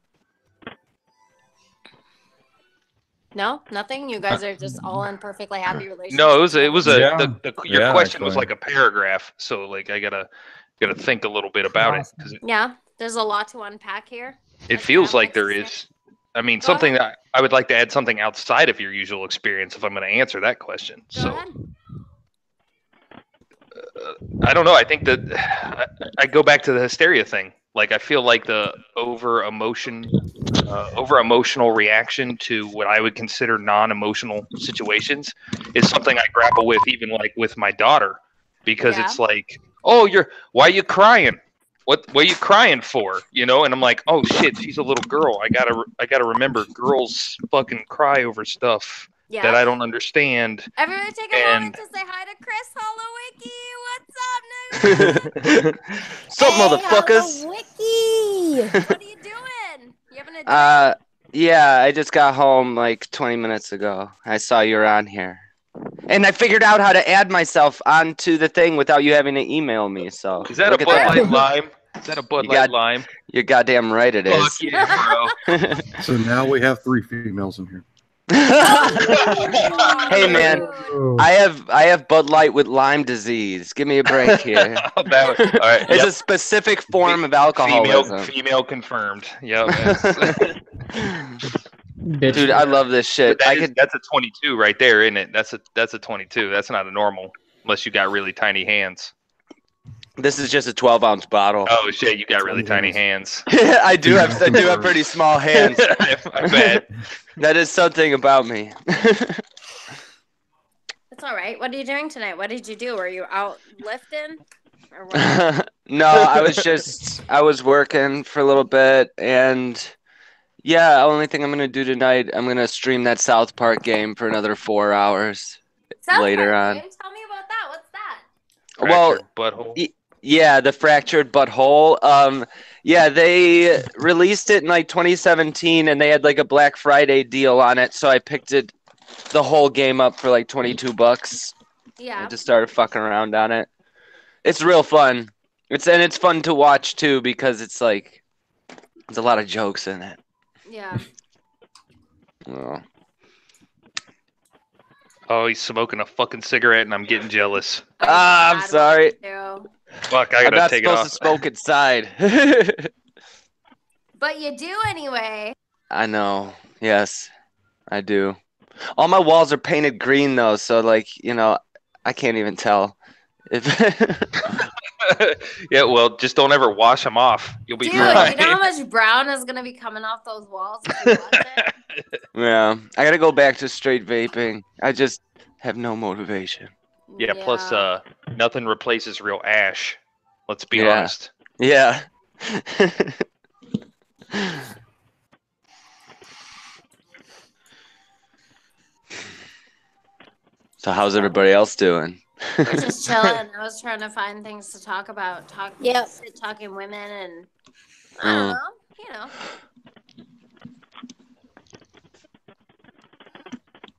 No, nothing. You guys are just all in perfectly happy relationships. no, it was a Yeah. your Yeah, question was actually. like a paragraph, so like I gotta think a little bit about it because Yeah, there's a lot to unpack here. it feels like there is. I mean, Go something that I would like to add something outside of your usual experience if I'm going to answer that question. Go So ahead. I don't know. I think that I go back to the hysteria thing. Like I feel like the over emotional reaction to what I would consider non-emotional situations is something I grapple with, even like with my daughter, because it's like, oh, why are you crying? What are you crying for? You know? And I'm like, oh shit, she's a little girl. I gotta remember, girls fucking cry over stuff. Yeah. that I don't understand. Everybody take a And- moment to say hi to Chris Holowicki. What's up, nigga? Sup, Hey, motherfuckers? Wiki. What are you doing? You having a day? Yeah, I just got home like 20 minutes ago. I saw you were on here. And I figured out how to add myself onto the thing without you having to email me. So Is that look a at Bud that. Light Lime? Is that a Bud You Light got- Lime? You're goddamn right it Fuck is. yeah, bro. So now we have 3 females in here. Hey man, I have Bud Light with Lyme disease. Give me a break here. All right. It's Yep. a specific form of alcoholism. Female confirmed. Yep. Dude, I love this shit. That's a 22 right there, isn't it? That's a 22. That's not a normal, unless you got really tiny hands. This is just a 12-ounce bottle. Oh shit, you got really tiny hands. I do have pretty small hands. I bet. That is something about me. It's all right. What are you doing tonight? What did you do? Were you out lifting? Or what? No, I was working for a little bit, and yeah, only thing I'm gonna do tonight, I'm gonna stream that South Park game for another 4 hours later on. Tell me about that. What's that? Well, butthole. Yeah, the fractured butthole. Yeah, they released it in like 2017, and they had like a Black Friday deal on it. So I picked the whole game up for like $22. Yeah. I just started fucking around on it. It's real fun. It's fun to watch too because it's like there's a lot of jokes in it. Yeah. Oh, he's smoking a fucking cigarette, and I'm getting jealous. I'm sorry. Fuck, I I'm gotta not take it supposed off. to smoke inside. But you do anyway. I know. Yes, I do. All my walls are painted green though, so like, I can't even tell. Yeah, well, just don't ever wash them off. You'll be Dude, fine. you know how much brown is gonna be coming off those walls if you watch it? Yeah, I gotta go back to straight vaping. I just have no motivation. Yeah, plus nothing replaces real ash. Let's be Yeah. honest. Yeah. So how's everybody else doing? We're just chilling. I was trying to find things to talk about. Talking women and I don't know,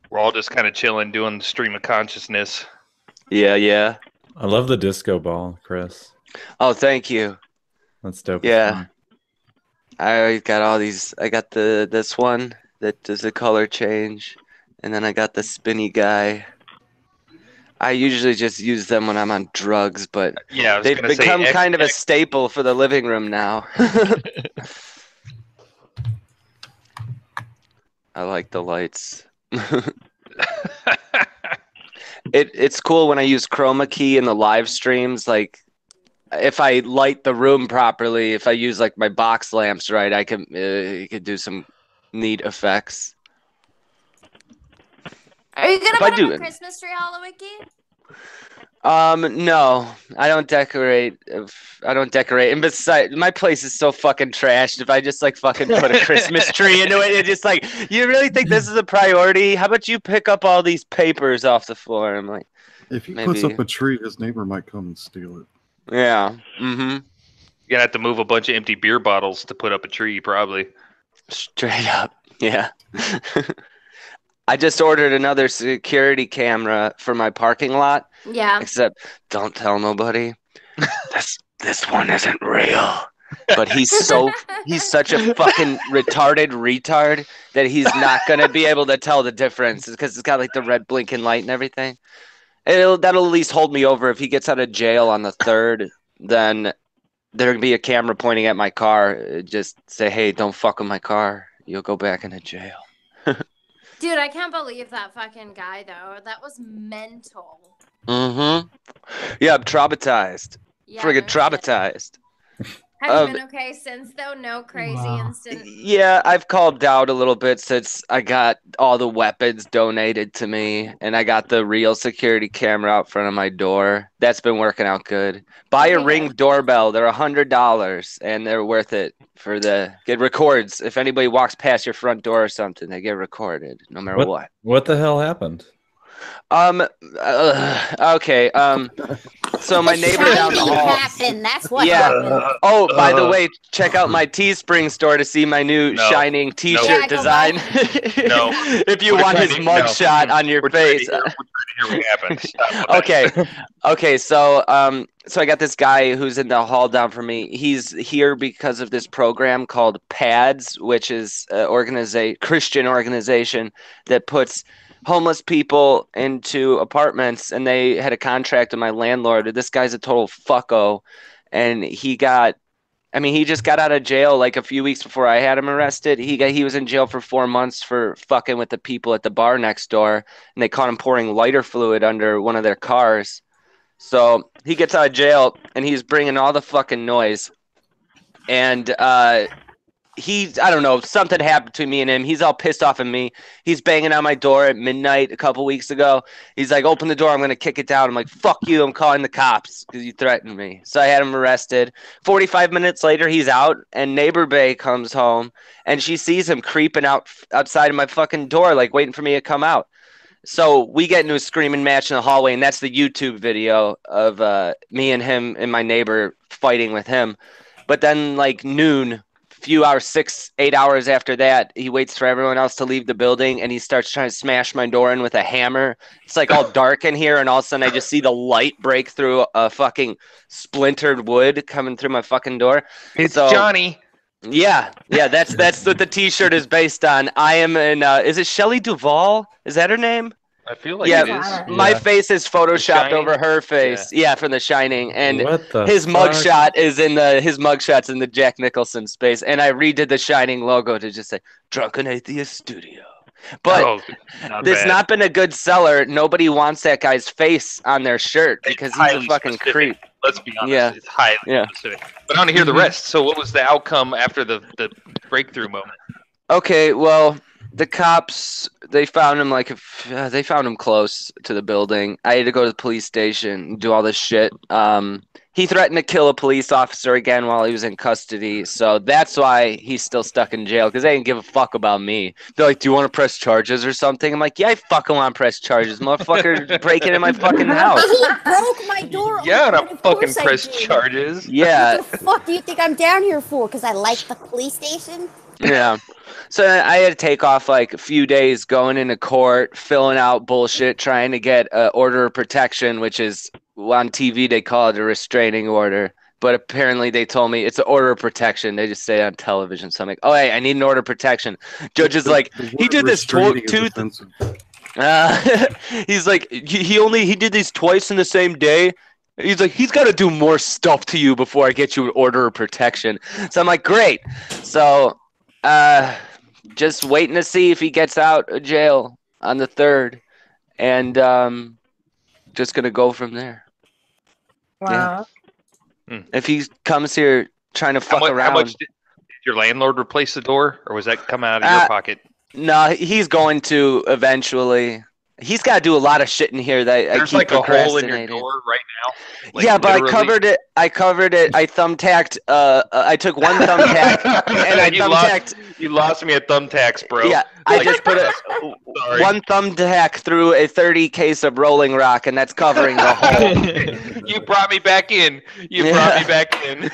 We're all just kind of chilling, doing the stream of consciousness. Yeah. I love the disco ball, Chris. Oh, thank you. That's dope. as Yeah. fuck. I got all these. I got this one that does a color change, and then I got the spinny guy. I usually just use them when I'm on drugs, but Yeah, I was they've gonna say become X- kind of a staple for the living room now. I like the lights. It's cool when I use chroma key in the live streams. Like, if I light the room properly, if I use like my box lamps right, I can you could do some neat effects. Are you If gonna I put do up a it- Christmas tree, Holowicki? No, I don't decorate. I don't decorate. And besides, my place is so fucking trashed. If I just like fucking put a Christmas tree into it, it's just like, you really think this is a priority? How about you pick up all these papers off the floor? I'm like, If he maybe. puts up a tree, his neighbor might come and steal it. Yeah. Mm-hmm. You're gonna have to move a bunch of empty beer bottles to put up a tree, probably. Straight up. Yeah. I just ordered another security camera for my parking lot. Yeah. Except, don't tell nobody. This one isn't real. But he's such a fucking retarded retard that he's not gonna be able to tell the difference because it's got like the red blinking light and everything. That'll at least hold me over. If he gets out of jail on the 3rd, then there'll be a camera pointing at my car. Just say, hey, don't fuck with my car. You'll go back into jail. Dude, I can't believe that fucking guy though. That was mental. Mm-hmm. Yeah, I'm traumatized. Yeah, Friggin' no shit. traumatized. Have you been okay since though? No crazy instant. Yeah, I've calmed out a little bit since I got all the weapons donated to me, and I got the real security camera out front of my door. That's been working out good. Buy a Ring doorbell. They're $100, and they're worth it for it records. If anybody walks past your front door or something, they get recorded, no matter what. What the hell happened? Okay. So my neighbor down the hall. Happened. That's what happened. Oh, by the way, check out my Teespring store to see my new Shining T-shirt design. No. If you want his mugshot on your face. Okay. So I got this guy who's in the hall down from me. He's here because of this program called PADS, which is a Christian organization that puts homeless people into apartments, and they had a contract with my landlord. This guy's a total fucko, and he just got out of jail like a few weeks before I had him arrested. He was in jail for 4 months for fucking with the people at the bar next door, and they caught him pouring lighter fluid under one of their cars. So he gets out of jail, and he's bringing all the fucking noise, and I don't know, something happened between me and him. He's all pissed off at me. He's banging on my door at midnight a couple weeks ago. He's like, open the door, I'm going to kick it down. I'm like, fuck you, I'm calling the cops because you threatened me. So I had him arrested. 45 minutes later, he's out, and neighbor Bae comes home, and she sees him creeping outside of my fucking door, like waiting for me to come out. So we get into a screaming match in the hallway, and that's the YouTube video of me and him and my neighbor fighting with him. But then like noon, few hours, 6-8 hours after that, he waits for everyone else to leave the building, and he starts trying to smash my door in with a hammer. It's like all dark in here, and all of a sudden I just see the light break through a fucking splintered wood coming through my fucking door. It's Johnny. Yeah, that's what the T-shirt is based on. I am in. Is it Shelley Duvall? Is that her name? I feel like it is. My face is photoshopped over her face. Yeah, from The Shining, and his mugshot's in the Jack Nicholson space. And I redid the Shining logo to just say Drunken Atheist Studio. But it's not been a good seller. Nobody wants that guy's face on their shirt because he's a fucking creep. Let's be honest. It's highly specific. But I want to hear the rest. So what was the outcome after the breakthrough moment? Okay, well, the cops, they found him they found him close to the building. I had to go to the police station and do all this shit. He threatened to kill a police officer again while he was in custody. So that's why he's still stuck in jail, because they didn't give a fuck about me. They're like, do you want to press charges or something? I'm like, yeah, I fucking want to press charges. Motherfucker breaking in my fucking house. He broke my door. Yeah, to fucking press charges. Yeah. What the fuck do you think I'm down here for? Because I like the police station? Yeah. So I had to take off like a few days going into court, filling out bullshit, trying to get an order of protection, which is on TV they call it a restraining order. But apparently they told me it's an order of protection. They just say it on television. So I'm like, oh, hey, I need an order of protection. Judge is like, he did this he's like, he did these twice in the same day. He's like, he's got to do more stuff to you before I get you an order of protection. So I'm like, great. So just waiting to see if he gets out of jail on the 3rd, and just gonna go from there. Wow. Yeah. If he comes here trying to fuck around, how much did your landlord replace the door, or was that come out of your pocket? No, he's going to eventually. He's got to do a lot of shit in here that I keep like a hole in your procrastinating. door right now. Like, yeah, but literally? I covered it. I thumbtacked. I took one thumbtack and I thumbtacked. You lost me at thumbtacks, bro. Yeah, I just put one thumbtack through a 30 case of Rolling Rock, and that's covering the hole. You brought me back in. Brought me back in.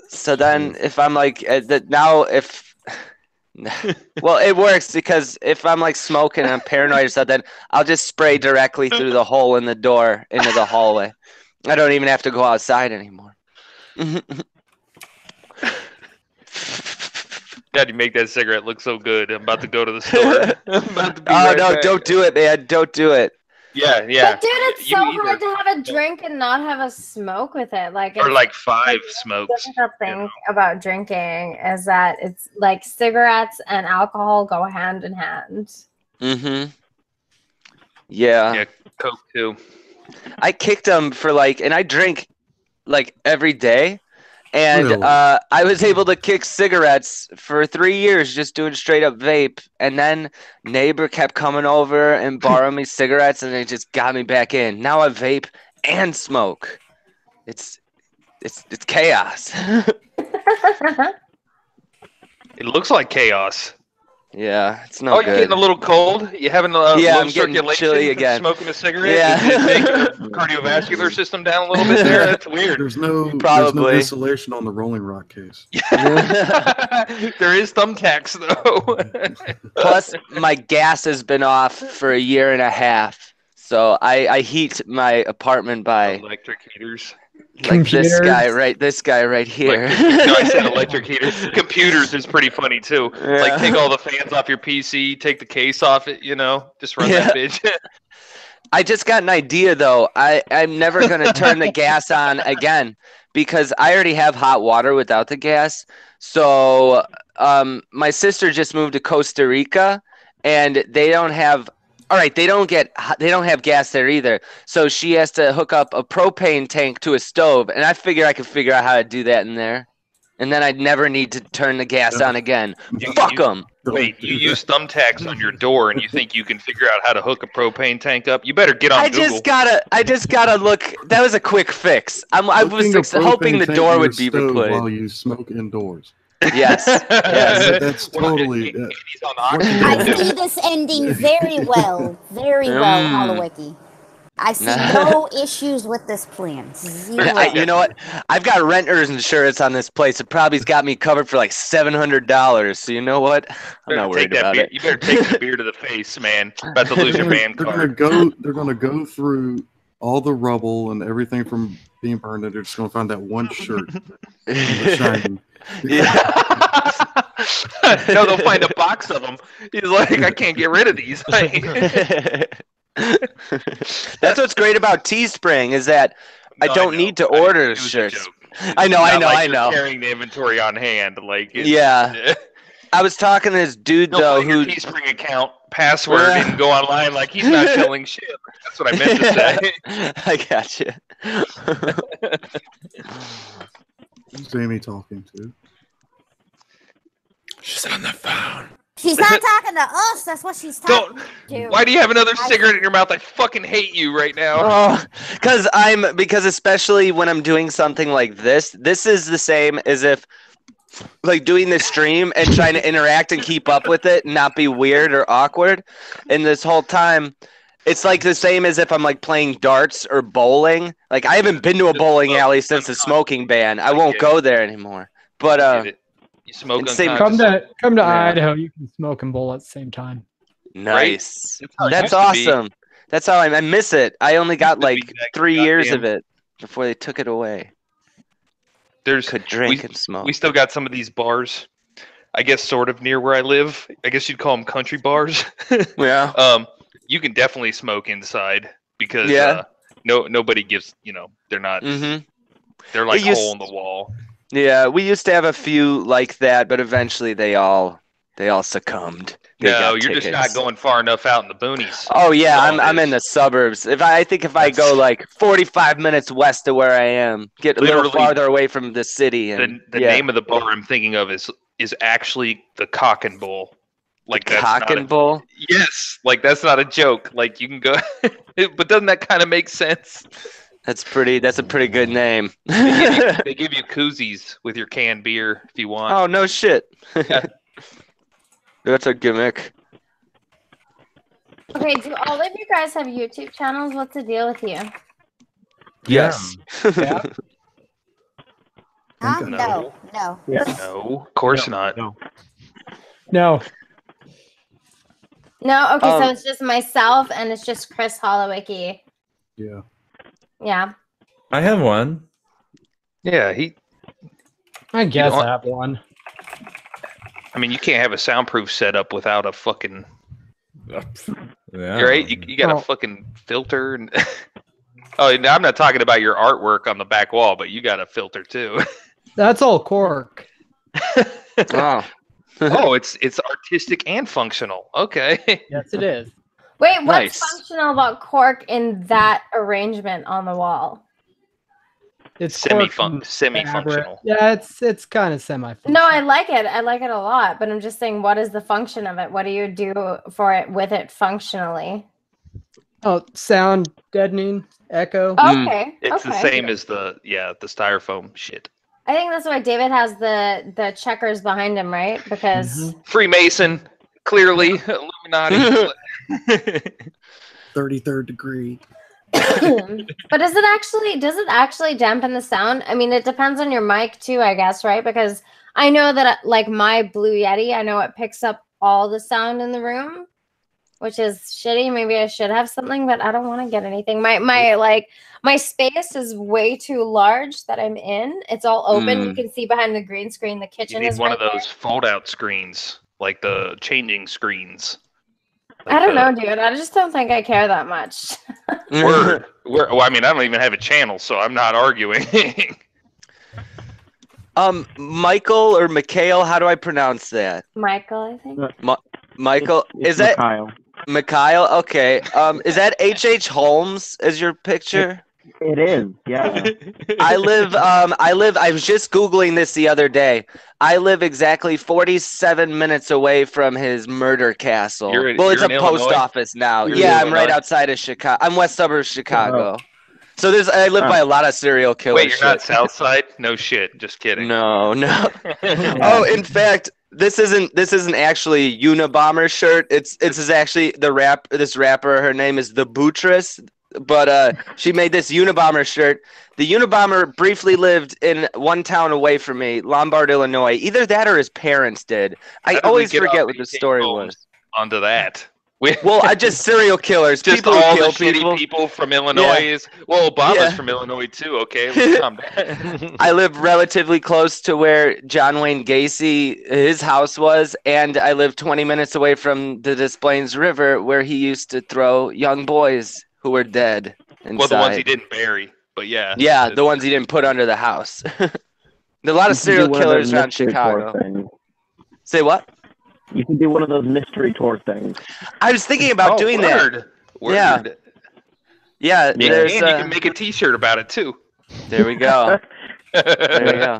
So then, if I'm like now, if well, it works because if I'm like smoking and I'm paranoid or something, I'll just spray directly through the hole in the door into the hallway. I don't even have to go outside anymore. God, you make that cigarette look so good. I'm about to go to the store. No, don't do it, man. Don't do it. Yeah. But dude, it's so hard to have a drink and not have a smoke with it. Or like 5 smokes. The difficult thing about drinking is that it's like cigarettes and alcohol go hand in hand. Mm-hmm. Yeah, Coke too. I kicked him for and I drink every day. And Really? I was able to kick cigarettes for 3 years just doing straight up vape. And then neighbor kept coming over and borrowing me cigarettes, and it just got me back in. Now I vape and smoke. It's chaos. It looks like chaos. Yeah, it's no Oh, good. you're getting a little cold? You having a Yeah, low I'm getting circulation chilly from again. smoking a cigarette? Yeah. Did it make your cardiovascular system down a little bit there? That's weird. There's no Probably. insulation on the Rolling Rock case. There is thumbtacks though. Plus, my gas has been off for a year and a half. So I heat my apartment by Electric heaters. like this Computers. guy right here. No, I said electric heaters. Computers is pretty funny too. Like take all the fans off your PC, take the case off it, just run that bitch. I just got an idea though. I'm never gonna turn the gas on again because I already have hot water without the gas. So my sister just moved to Costa Rica, and they don't have. All right, they don't have gas there either. So she has to hook up a propane tank to a stove, and I figure I could figure out how to do that in there, and then I'd never need to turn the gas on again. Fuck them. Wait, you use thumbtacks on your door, and you think you can figure out how to hook a propane tank up? You better get on Google. I just gotta look. That was a quick fix. I was hoping the door would be replaced. While you smoke indoors. Yes. That's totally. I see this ending very well. Very well, Holowicki. I see no issues with this plan. Zero. You know what? I've got renter's insurance on this place. It probably's got me covered for like $700. So you know what? I'm not worried about it. You better take the beer to the face, man. About to lose your band card. They're gonna go through all the rubble and everything from being burned, and they're just gonna find that one shirt. Shining. No, they'll find a box of them. He's like, I can't get rid of these. That's what's great about Teespring is that I don't need to order shirts. I know. Carrying the inventory on hand, like yeah. I was talking to this dude though who Teespring account password and go online like he's not selling shit. That's what I meant to say. I got you. Who's Amy talking to? She's on the phone. She's not talking to us. That's what she's talking to. Why do you have another cigarette in your mouth? I fucking hate you right now. Because especially when I'm doing something like this is the same as if like doing this stream and trying to interact and keep up with it and not be weird or awkward. And this whole time, it's like the same as if I'm like playing darts or bowling. Like I haven't been to a bowling alley since the smoking ban. I won't go there anymore. But you smoke come to Idaho. You can smoke and bowl at the same time. Nice. That's awesome. That's how I miss it. I only got like 3 years of it before they took it away. Could drink and smoke. We still got some of these bars, I guess, sort of near where I live. I guess you'd call them country bars. Yeah. You can definitely smoke inside because nobody gives. They're not. Mm-hmm. They're like hole in the wall. Yeah, we used to have a few like that, but eventually they all succumbed. No, you're just not going far enough out in the boonies. Oh yeah, I'm in the suburbs. If I go like 45 minutes west of where I am, get a little farther away from the city. And the name of the bar I'm thinking of is actually the Cock and Bull. Like the Cock and Bull? Yes, like that's not a joke. Like you can go, but doesn't that kind of make sense? That's a pretty good name. They give you koozies with your canned beer if you want. Oh no shit. That's a gimmick. Okay, do all of you guys have YouTube channels? What's the deal with you? Yes. Yeah. No. No, of course not. No. No, okay, so it's just myself and it's just Chris Holowicki. Yeah. Yeah. I have one. Yeah, I guess I have one. I mean, you can't have a soundproof setup without a fucking. Yeah. Right? You got a fucking filter and. Oh, now I'm not talking about your artwork on the back wall, but you got a filter too. That's all cork. Oh. Oh, it's artistic and functional. Okay. Yes, it is. Wait, what's Nice. functional about cork in that arrangement on the wall? It's cork from semi-functional. fabric. Yeah, it's kind of semi-functional. No, I like it. I like it a lot. But I'm just saying, what is the function of it? What do you do for it with it functionally? Oh, sound deadening, echo. Okay. It's the okay. same as the styrofoam shit. I think that's why David has the checkers behind him, right? Because Freemason, clearly Illuminati. 33rd degree. but does it actually dampen the sound? I mean, it depends on your mic too, I guess, right? Because I know that like my Blue Yeti, I know it picks up all the sound in the room, which is shitty. Maybe I should have something, but I don't want to get anything. My space is way too large that I'm in. It's all open. You can see behind the green screen. The kitchen You need is one right of those fold-out screens, like the changing screens. I don't know, dude. I just don't think I care that much. Word. Well, I mean, I don't even have a channel, so I'm not arguing. Michael or Mikhail, how do I pronounce that? Michael, I think. Michael, is that Mikhail? Okay. Is that H.H. Holmes as your picture? It is, yeah. I was just Googling this the other day. I live exactly 47 minutes away from his murder castle. It's a post Illinois? office now. You're Yeah, in I'm right Illinois? outside of Chicago. I'm west suburbs of Chicago. So I live by a lot of serial killers. Wait, you're not South Side? No shit. Just kidding. No. Oh, in fact, this isn't actually Unabomber's shirt. This is actually this rapper. Her name is The Bootress, but she made this Unabomber shirt. The Unabomber briefly lived in one town away from me, Lombard, Illinois. Either that or his parents did. I How did we always get forget off what the H.H. story Holmes was. Onto that. Well, I just serial killers. Just people who all the kill shitty people from Illinois. Well, Obama's from Illinois too. Okay, let's calm down. I live relatively close to where John Wayne Gacy, his house was, and I live 20 minutes away from the Des Plaines River where he used to throw young boys who were dead inside. Well, the ones he didn't bury, but yeah. Yeah, the ones he didn't put under the house. There are a lot of serial killers around Chicago. Say what? You can do one of those mystery tour things. I was thinking about doing that. Yeah. Yeah, You can make a T-shirt about it too. There we go. There we go.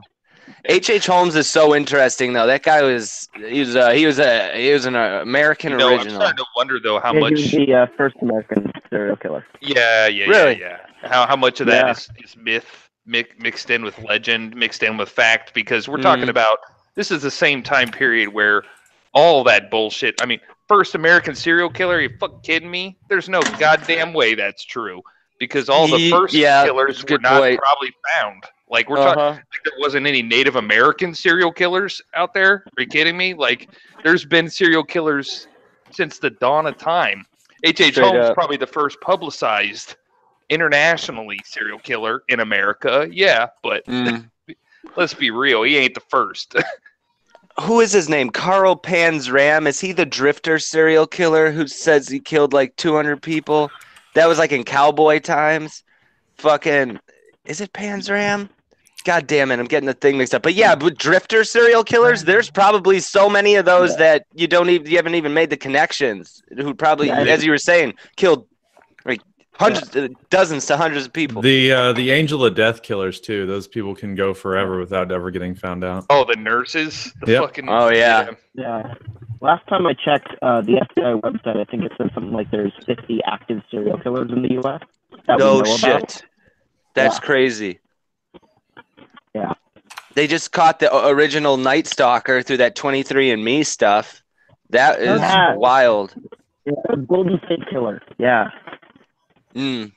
H.H. Holmes is so interesting, though. That guy was an American I'm original. starting to wonder though how He much. was the first American serial killer. Really? Yeah. How much of that is myth mixed in with legend, mixed in with fact? Because we're talking about this is the same time period where all that bullshit. I mean, first American serial killer. Are you fucking kidding me? There's no goddamn way that's true. Because all the first killers were not probably found. Like we're talking, like there wasn't any Native American serial killers out there. Are you kidding me? Like there's been serial killers since the dawn of time. H.H. Holmes probably the first publicized internationally serial killer in America. Yeah, but let's be real, he ain't the first. Who is his name? Carl Panzram. Is he the drifter serial killer who says he killed like 200 people? That was like in cowboy times. Fucking, is it Panzram? God damn it, I'm getting the thing mixed up. But yeah, with drifter serial killers, there's probably so many of those that you haven't even made the connections. Who probably, as you were saying, killed like hundreds, dozens to hundreds of people. The Angel of Death killers too. Those people can go forever without ever getting found out. Oh, the nurses. Fucking. Oh yeah. Yeah. Last time I checked the FBI website, I think it said something like there's 50 active serial killers in the U.S. No shit. That's crazy. Yeah. They just caught the original Night Stalker through that 23andMe stuff. That is wild. Yeah, Golden State Killer. Yeah. Yeah.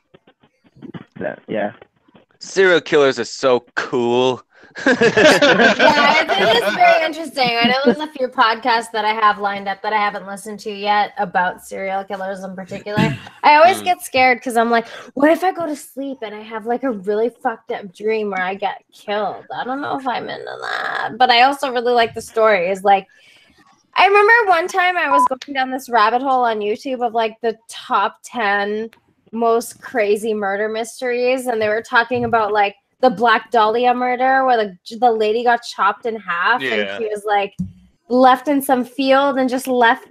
Serial killers are so cool. Yeah, it is very interesting. I know there's a few podcasts that I have lined up that I haven't listened to yet about serial killers in particular. I always get scared because I'm like, what if I go to sleep and I have like a really fucked up dream where I get killed? I don't know if I'm into that. But I also really like the stories. Like, I remember one time I was going down this rabbit hole on YouTube of like the top 10 most crazy murder mysteries, and they were talking about like the Black Dahlia murder where the lady got chopped in half and she was like left in some field and just left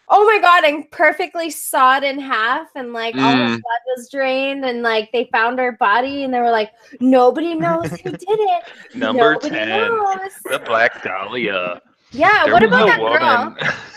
Oh my god, and perfectly sawed in half, and like all her blood was drained, and like they found her body, and they were like, nobody knows who did it. Number Nobody 10, knows. the Black Dahlia. Yeah, There what was about a that woman. girl?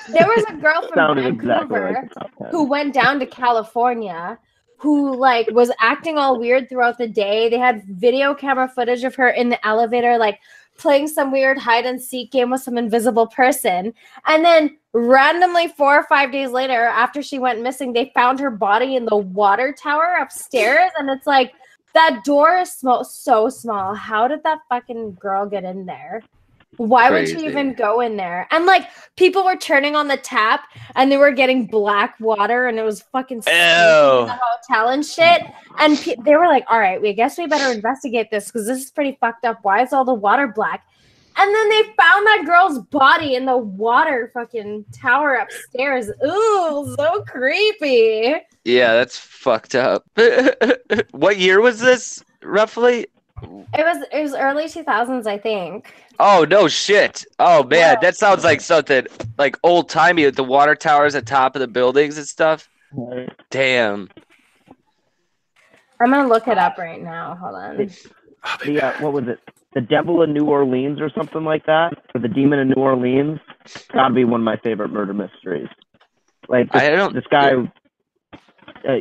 There was a girl from Sounded exactly Vancouver like the top 10. who went down to California, who like was acting all weird throughout the day. They had video camera footage of her in the elevator, like playing some weird hide and seek game with some invisible person. And then randomly 4 or 5 days later, after she went missing, they found her body in the water tower upstairs. And it's like, that door is so small. How did that fucking girl get in there? Why would she Crazy. even go in there? And like people were turning on the tap and they were getting black water and it was fucking stinking in the hotel and shit. And they were like, all right, we guess we better investigate this because this is pretty fucked up. Why is all the water black? And then they found that girl's body in the water fucking tower upstairs. Ooh, so creepy. Yeah, that's fucked up. What year was this, roughly? It was early 2000s, I think. Oh, no shit. Oh, man, that sounds like something like old-timey with the water towers at top of the buildings and stuff. Damn. I'm going to look it up right now. Hold on. What was it? The Devil in New Orleans or something like that? Or the Demon in New Orleans? Gotta be one of my favorite murder mysteries. Like, this guy...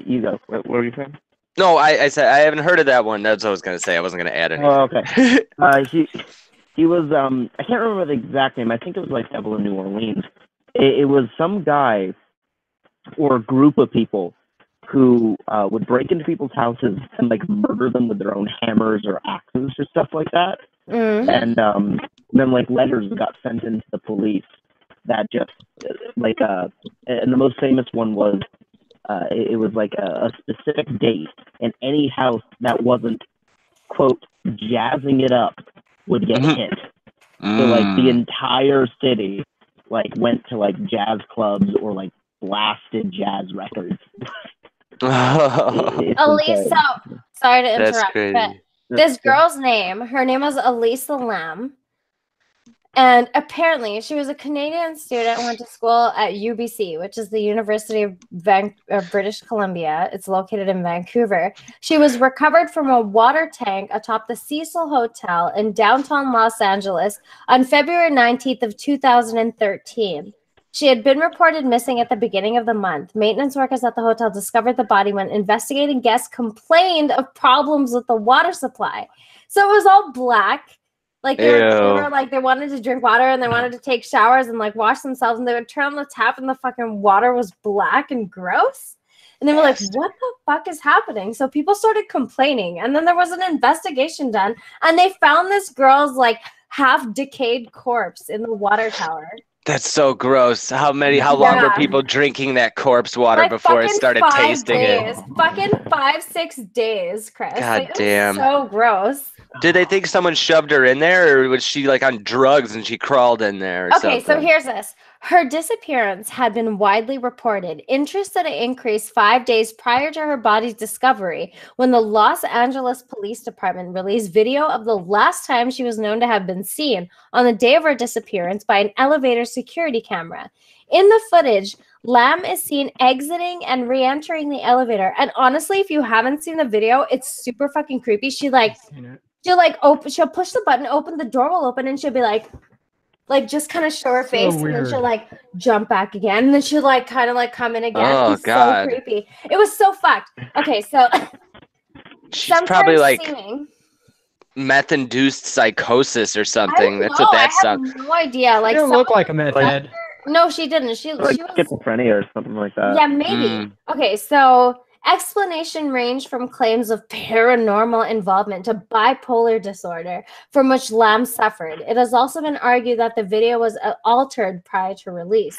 you go. What were you saying? No, I said I haven't heard of that one. That's what I was gonna say. I wasn't gonna add anything. Oh, okay. He was I can't remember the exact name. I think it was like Devil in New Orleans. It was some guy or a group of people who would break into people's houses and like murder them with their own hammers or axes or stuff like that. And then like letters got sent into the police that just like and the most famous one was it was like a specific date, and any house that wasn't, quote, jazzing it up would get hit. So like the entire city like went to like jazz clubs or like blasted jazz records. Elisa, sorry to That's interrupt, crazy. but this girl's name, her name was Elisa Lam. And apparently, she was a Canadian student and went to school at UBC, which is the University of British Columbia. It's located in Vancouver. She was recovered from a water tank atop the Cecil Hotel in downtown Los Angeles on February 19th of 2013. She had been reported missing at the beginning of the month. Maintenance workers at the hotel discovered the body when investigating guests complained of problems with the water supply. So it was all black. Like they were like they wanted to drink water and they wanted to take showers and like wash themselves, and they would turn on the tap and the fucking water was black and gross. And they were like, what the fuck is happening? So people started complaining, and then there was an investigation done, and they found this girl's like half decayed corpse in the water tower. That's so gross. How long were people drinking that corpse water Like before it fucking started 5 tasting days. it? Fucking 5-6 days, Chris. God Like, it was damn. so gross. Did they think someone shoved her in there, or was she like on drugs and she crawled in there or Okay, something? so here's this. Her disappearance had been widely reported. Interest had increased 5 days prior to her body's discovery when the Los Angeles Police Department released video of the last time she was known to have been seen on the day of her disappearance by an elevator security camera. In the footage, Lam is seen exiting and re-entering the elevator. And honestly, if you haven't seen the video, it's super fucking creepy. She'll push the button, open, the door will open, and she'll be like just kind of show her face, and then she'll like jump back again, and then she'll like kind of like come in again. Oh, It's God. so creepy. It was so fucked. Okay, so She's probably like seeming, meth-induced psychosis or something. That's what I that have sounds. no idea. Like She didn't look someone- like a meth head. No, she didn't. She Like was schizophrenia or something like that. Yeah, maybe. Okay, so explanation ranged from claims of paranormal involvement to bipolar disorder, from which Lam suffered. It has also been argued that the video was altered prior to release.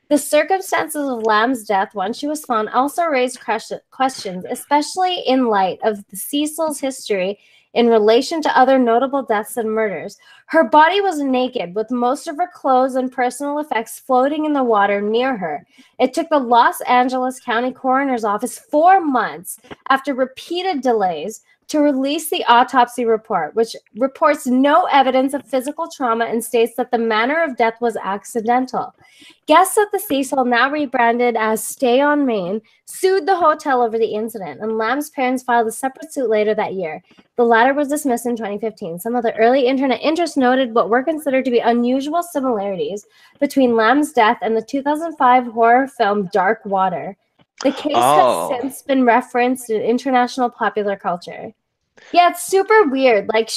The circumstances of Lam's death, once she was found, also raised questions, especially in light of the Cecil's history in relation to other notable deaths and murders. Her body was naked, with most of her clothes and personal effects floating in the water near her. It took the Los Angeles County Coroner's Office 4 months after repeated delays to release the autopsy report, which reports no evidence of physical trauma and states that the manner of death was accidental. Guests at the Cecil, now rebranded as Stay on Main, sued the hotel over the incident, and Lamb's parents filed a separate suit later that year. The latter was dismissed in 2015. Some of the early internet interests noted what were considered to be unusual similarities between Lamb's death and the 2005 horror film Dark Water. The case has since been referenced in international popular culture. Yeah, it's super weird. Like,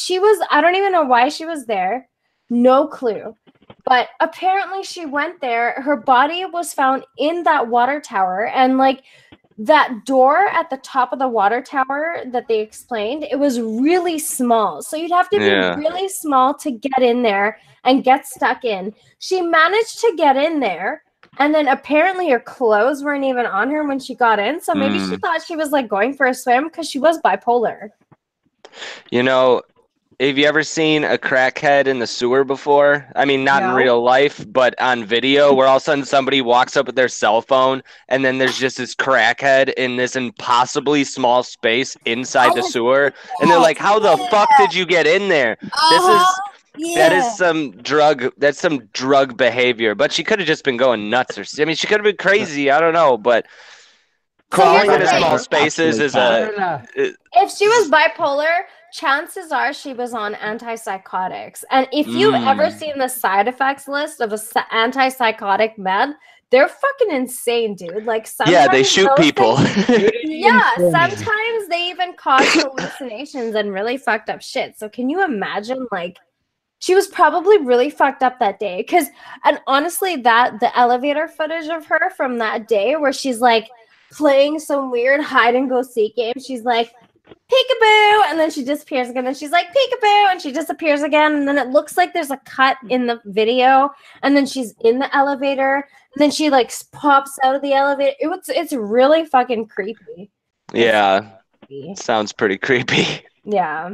I don't even know why she was there. No clue. But apparently she went there. Her body was found in that water tower. And, like, that door at the top of the water tower that they explained, it was really small. So you'd have to be really small to get in there and get stuck in. She managed to get in there. And then apparently her clothes weren't even on her when she got in. So maybe she thought she was like going for a swim because she was bipolar. You know, have you ever seen a crackhead in the sewer before? I mean, not in real life, but on video, where all of a sudden somebody walks up with their cell phone and then there's just this crackhead in this impossibly small space inside the sewer. And they're like, how the fuck did you get in there? That is some drug behavior, but she could have just been going nuts I mean, she could have been crazy. I don't know, but crawling into small spaces is if she was bipolar, chances are she was on antipsychotics. And if you've ever seen the side effects list of antipsychotic med, they're fucking insane, dude. Like, sometimes they shoot people. Sometimes they even cause hallucinations and really fucked up shit. So can you imagine, like, she was probably really fucked up that day. And honestly, the elevator footage of her from that day where she's like playing some weird hide and go seek game. She's like, peekaboo, and then she disappears again. And she's like, peekaboo, and she disappears again. And then it looks like there's a cut in the video. And then she's in the elevator. And then she like pops out of the elevator. It's really fucking creepy. Yeah. Sounds pretty creepy. Yeah.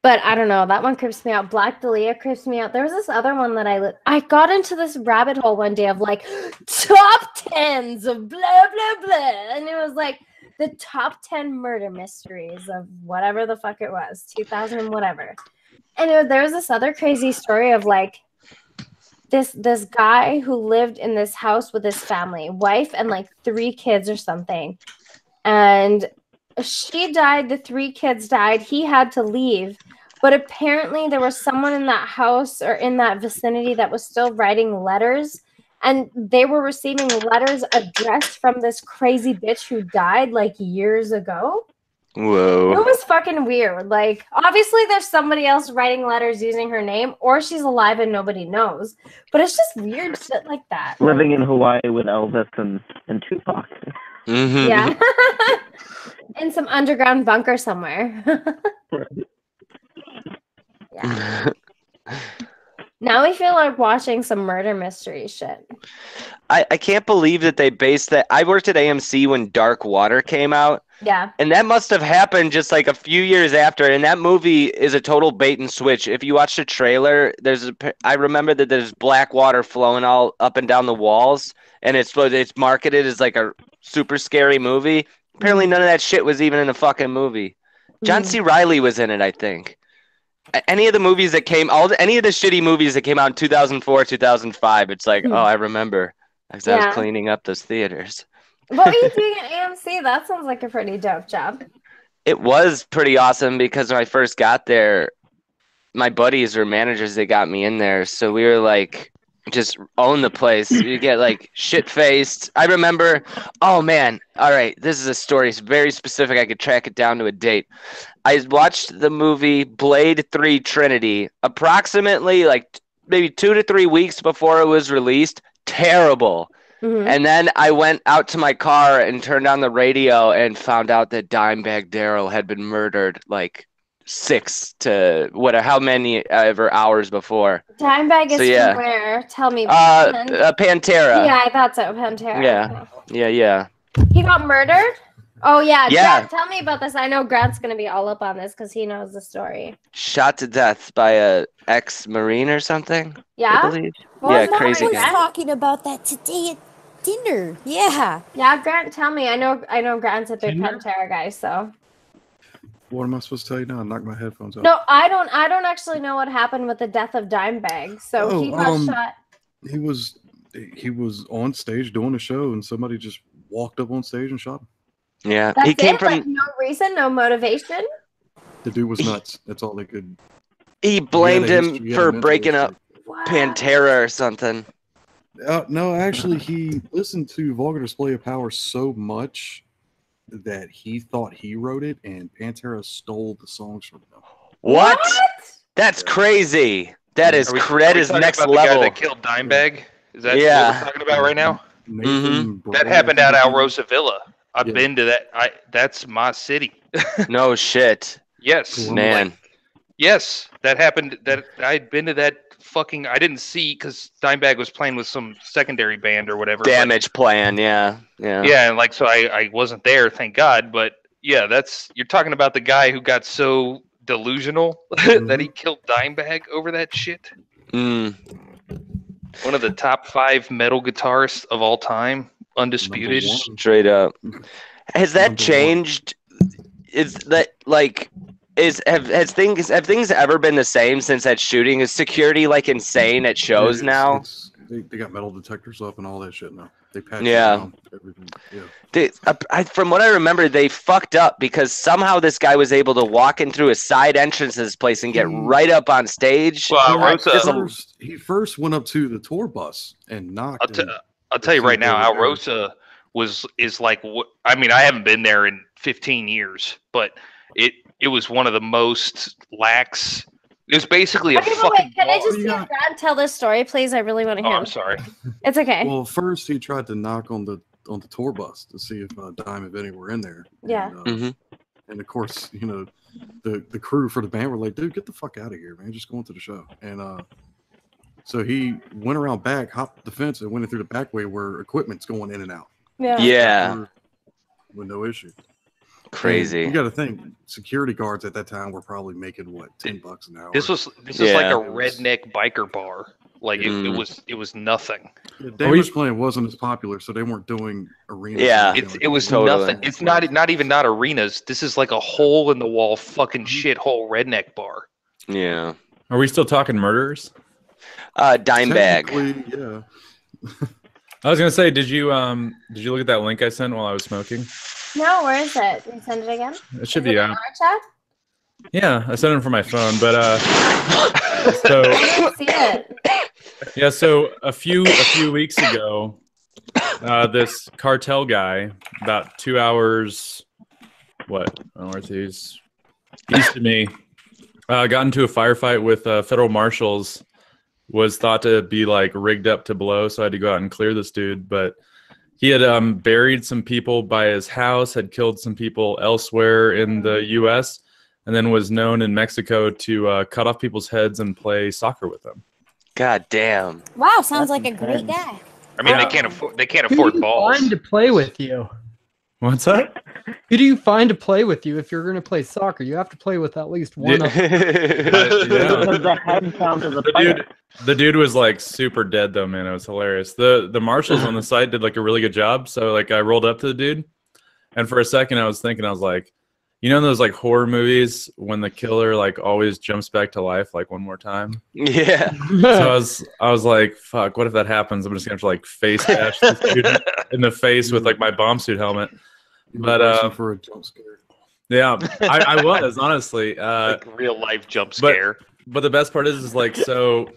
But I don't know. That one creeps me out. Black Dahlia creeps me out. There was this other one that I got into this rabbit hole one day of like top 10s of blah, blah, blah. And it was like the top 10 murder mysteries of whatever the fuck it was, 2000 and whatever. And there was this other crazy story of like this guy who lived in this house with his family, wife and like 3 kids or something. And she died. The 3 kids died. He had to leave. But apparently there was someone in that house or in that vicinity that was still writing letters. And they were receiving letters addressed from this crazy bitch who died like years ago. Whoa. It was fucking weird. Like, obviously there's somebody else writing letters using her name, or she's alive and nobody knows. But it's just weird shit like that. Living in Hawaii with Elvis and Tupac. Mm-hmm. Yeah. In some underground bunker somewhere. Yeah. Now we feel like watching some murder mystery shit. I can't believe that they based that. I worked at AMC when Dark Water came out. Yeah. And that must have happened just like a few years after. And that movie is a total bait and switch. If you watch the trailer, I remember that there's black water flowing all up and down the walls. And it's marketed as like a super scary movie. Apparently none of that shit was even in the fucking movie. John C. Reilly was in it, I think. Any of the movies that any of the shitty movies that came out in 2004, 2005, it's like, oh, I remember. Because I was cleaning up those theaters. What were you doing at AMC? That sounds like a pretty dope job. It was pretty awesome because when I first got there, my buddies were managers that got me in there. So we were like, just own the place. You get like shit-faced. I remember, oh man, all right, this is a story. It's very specific. I could track it down to a date. I watched the movie Blade 3 Trinity approximately like maybe 2 to 3 weeks before it was released. Terrible. Mm-hmm. And then I went out to my car and turned on the radio and found out that Dimebag Darrell had been murdered like 6 to whatever, how many ever hours before. Dimebag is from where? Tell me. Pantera. Yeah, I thought so. Pantera. Yeah. He got murdered? Oh yeah, Yeah. Grant, tell me about this. I know Grant's gonna be all up on this because he knows the story. Shot to death by a ex-marine or something. Yeah? I believe. What Yeah, was that crazy like, I was guy. Grant? talking about that today at dinner. Yeah. Yeah, Grant, tell me. I know Grant's a big Pantera guy, so. What am I supposed to tell you now? Knock my headphones out. No, I don't actually know what happened with the death of Dimebag. So he got shot. He was on stage doing a show, and somebody just walked up on stage and shot him. Yeah, That's he came it? from. Like, no reason, no motivation? The dude was nuts. That's all they could. He blamed He had a him history, he had a for mental breaking up What? Pantera or something. No, actually, he listened to Vulgar Display of Power so much that he thought he wrote it, and Pantera stole the songs from him. What? That's crazy. That is Are we is talking next about the level. guy that killed Dimebag? Is that Yeah. what we're talking about right now? Nathan That Bray, happened I at think Alrosa Villa. I've Yeah. been to that. That's my city. No shit. Yes, Man. yes, that happened. That I'd been to that fucking. I didn't see because Dimebag was playing with some secondary band or whatever. but- Damage plan. Yeah. Yeah. Yeah, and like so, I wasn't there, thank God. But yeah, you're talking about the guy who got so delusional that he killed Dimebag over that shit. Mm. One of the top 5 metal guitarists of all time, undisputed. Straight up. Has that changed? Is that like have things ever been the same since that shooting? Is security like insane at shows now? They got metal detectors up and all that shit now. They patch Yeah. down everything. Yeah. From what I remember, they fucked up because somehow this guy was able to walk in through a side entrance to this place and get right up on stage. He first went up to the tour bus and knocked. I'll tell you right now, Alrosa is like what I mean. I haven't been there in 15 years, but it was one of the most lax. It was basically a Okay, but fucking. wait, can I bar. just hear Grant tell this story, please? I really want to Oh, hear. I'm sorry. It's okay. Well, first he tried to knock on the tour bus to see if Dime and Vinny were in there. Yeah. And of course, the crew for the band were like, "Dude, get the fuck out of here, man! Just going to the show." And so he went around back, hopped the fence, and went in through the back way where equipment's going in and out. Yeah. Yeah. With no issue. Crazy. And you got to think, security guards at that time were probably making what, $10 an hour. This was like a redneck biker bar. Like it was nothing. Yeah, Damage Plan wasn't as popular, so they weren't doing arenas. Yeah, it was nothing. It's not even arenas. This is like a hole in the wall fucking shithole redneck bar. Yeah. Are we still talking murderers? Dimebag. Technically, yeah. I was gonna say, did you look at that link I sent while I was smoking? No, where is it? Can you send it again? It should Is be it out. in our chat? Yeah, I sent it from my phone, but so I didn't see it. yeah, so a few weeks ago, this cartel guy, about 2 hours, northeast east of me, got into a firefight with federal marshals. Was thought to be like rigged up to blow, so I had to go out and clear this dude. But he had buried some people by his house, had killed some people elsewhere in the U.S., and then was known in Mexico to cut off people's heads and play soccer with them. God damn. Wow, sounds like a great guy. I mean, they can't afford balls. Find to play with you. What's that? Who do you find to play with you if you're going to play soccer? You have to play with at least one of them. The dude was like super dead though, man. It was hilarious. The marshals on the site did like a really good job. So like I rolled up to the dude, and for a second I was thinking, I was like, you know, in those like horror movies when the killer like always jumps back to life like one more time. Yeah. So I was like, fuck, what if that happens? I'm just gonna have to like face bash this dude in the face with like my bomb suit helmet. But for a jump scare. Yeah, I was honestly like real life jump scare. But the best part is like, so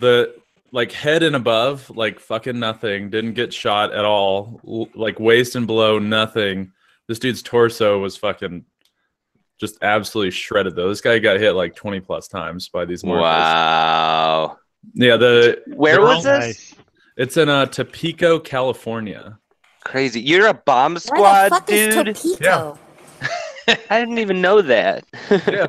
the like head and above, like fucking nothing, didn't get shot at all. Like waist and below, nothing. This dude's torso was fucking just absolutely shredded though. This guy got hit like 20 plus times by these marshals. Wow. Yeah, where was this? It's in Topeka, California. Crazy. You're a bomb Where squad, the fuck dude? is Topeka? I didn't even know that. Yeah.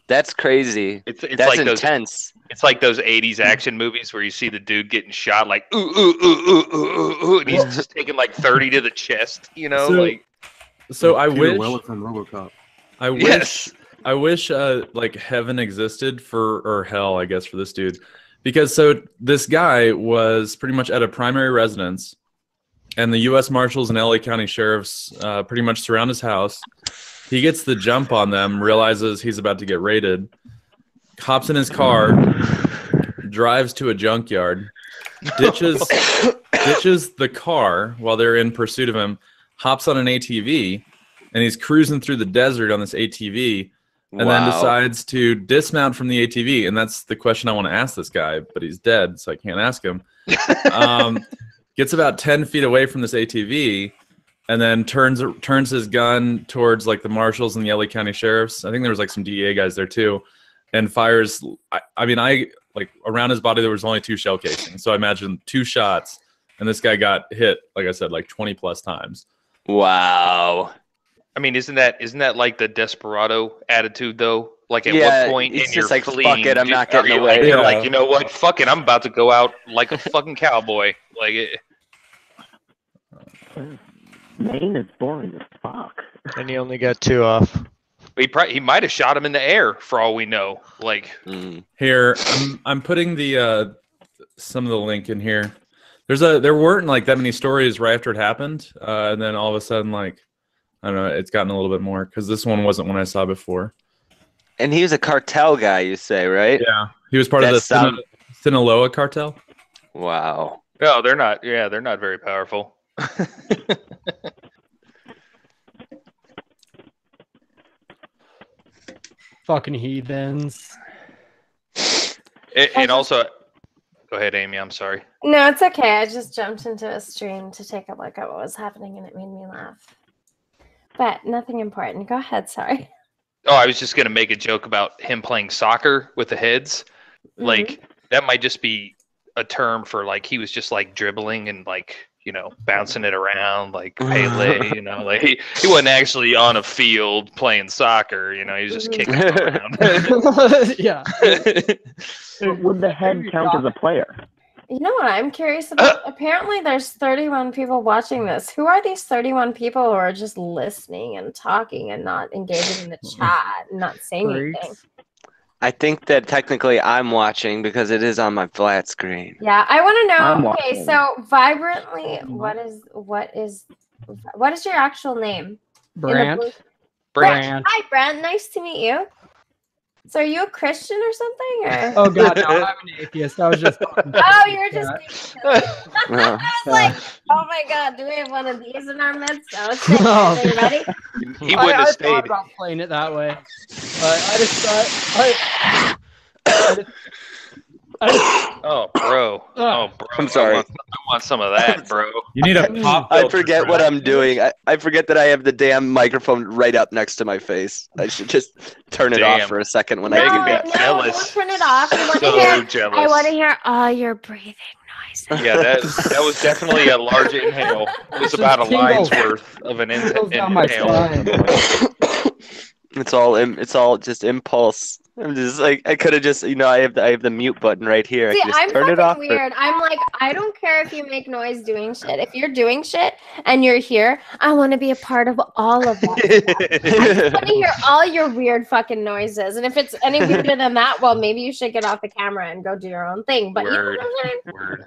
That's crazy. It's That's like intense. It's like those 80s action movies where you see the dude getting shot like ooh, and he's just taking like 30 to the chest, you know, So, like So I Peter wish Weller from RoboCop. I wish Yes. I wish like heaven existed or hell, I guess, for this dude. Because so this guy was pretty much at a primary residence, and the US Marshals and LA County Sheriffs pretty much surround his house. He gets the jump on them, realizes he's about to get raided, hops in his car, drives to a junkyard, ditches the car while they're in pursuit of him, hops on an ATV, and he's cruising through the desert on this ATV, and then Wow. decides to dismount from the ATV. And that's the question I want to ask this guy, but he's dead, so I can't ask him. Gets about 10 feet away from this ATV, and then turns his gun towards like the marshals and the LA County Sheriffs. I think there was like some DEA guys there too, and fires. I mean, like around his body there was only 2 shell casings, so I imagine 2 shots, and this guy got hit, like I said, like 20 plus times. Wow. I mean, isn't that like the desperado attitude though? Like at Yeah, what point it's in just your like, fuck fleeing, it, I'm not getting are you away. like, you're Yeah. like, you know what? Fuck it, I'm about to go out like a fucking cowboy. Like it. Maine is boring as fuck. And he only got 2 off. He might have shot him in the air for all we know. Like Here, I'm putting the some of the link in here. There weren't like that many stories right after it happened, and then all of a sudden, like, I don't know, it's gotten a little bit more because this one wasn't one I saw before. And he was a cartel guy, you say, right? Yeah, he was part of the Sinaloa cartel. Wow. no, they're not. Yeah, they're not very powerful. Fucking heathens. And also, go ahead, Amy. I'm sorry. No, it's okay. I just jumped into a stream to take a look at what was happening, and it made me laugh. But nothing important. Go ahead. Sorry. Oh, I was just gonna make a joke about him playing soccer with the heads. Like that might just be a term for like he was just like dribbling and like, you know, bouncing it around like Pele, you know, like he wasn't actually on a field playing soccer, you know, he was just kicking it around. Yeah. Would the head count as a player? You know what I'm curious about? Apparently, there's 31 people watching this. Who are these 31 people who are just listening and talking and not engaging in the chat and not saying anything? I think that technically I'm watching because it is on my flat screen. Yeah, I want to I'm know. Okay, watching. so Vibrantly, what is your actual name? In the Brant. blue- Brant. Hi, Brant. Nice to meet you. So are you a Christian or something? Or? Oh god, no, I'm an atheist. I was just. Oh, you were just. Yeah. I was like, oh my god, do we have one of these in our midst? Oh, it's Oh, Are you ready? He wouldn't have I thought stayed. about playing it that way. I just Oh, bro. Oh, bro. I'm sorry. I want some of that, bro. You need a pop. I forget what I'm doing. I forget that I have the damn microphone right up next to my face. I should just turn it off Damn. for a second when No, I do no, that. don't turn it off. I want to So hear. jealous. I want to hear all your breathing noises. Yeah, that was definitely a large inhale. It was about a line's worth of an inhale. It's all just impulse. I'm just like I could have just I have the mute button right here. See, I can just I'm turn it fucking off. weird. I'm like, I don't care if you make noise doing shit. If you're doing shit and you're here, I want to be a part of all of that. I just want to hear all your weird fucking noises. And if it's any weirder than that, well, maybe you should get off the camera and go do your own thing. But you know Word. what I'm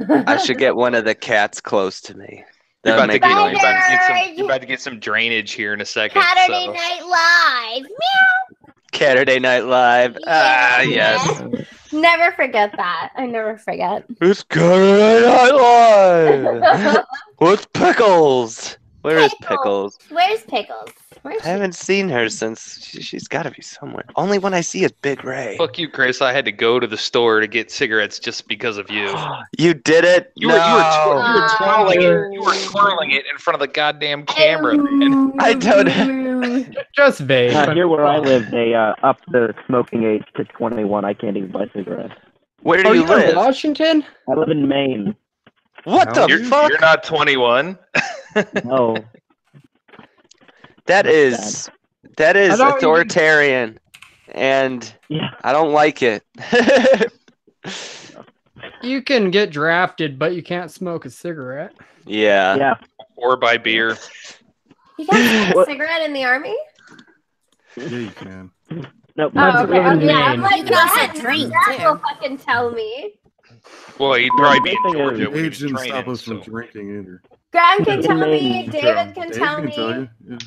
saying? I should get one of the cats close to me. You're That'll about, to make get, noise. you're about to get some drainage here in a second. Saturday so. Night Live. Meow. Saturday Night Live. Ah, yes. Never forget that. I never forget. It's Saturday Night Live. What's Pickles? Where is Pickles? Where's Pickles? Where's I haven't seen her since she's got to be somewhere. Only when I see is Big Ray. Fuck you, Chris. I had to go to the store to get cigarettes just because of you. You did it. You were twirling it. You were twirling it in front of the goddamn camera, man. I don't. Just vague. Here where I live, they upped the smoking age to 21. I can't even buy cigarettes. Where do you live? Washington? I live in Maine. What the fuck? You're not 21. No. That is I don't authoritarian, and I don't like it. You can get drafted, but you can't smoke a cigarette. Yeah. Or buy beer. You guys smoke a cigarette in the army? Yeah, you can. No, Oh, okay. Yeah, I'm like, You can also Grant, drink, Grant will too. fucking tell me. Well, he'd Well, probably the be in thing is, Georgia when he Age was didn't stop training. us from So. drinking either. Grant can In tell me. Maine, David can Dave tell can tell me. you.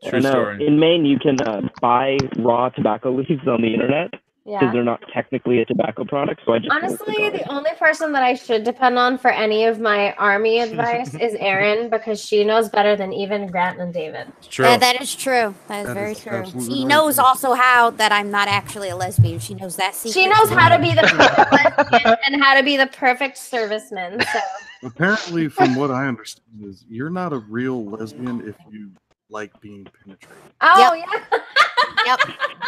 Yeah. True no, story. in Maine, you can buy raw tobacco leaves on the internet because Yeah. they're not technically a tobacco product. So I just smoke Honestly, cigars. the only person that I should depend on for any of my army advice is Erin because she knows better than even Grant and David. It's true. Yeah, that is true. That is That very is true. absolutely She right, knows yeah. also how that I'm not actually a lesbian. She knows that secret. She knows how to be the perfect lesbian and how to be the perfect serviceman. So Apparently, from what I understand, is you're not a real lesbian if you like being penetrated. oh Yep. yeah. Yep,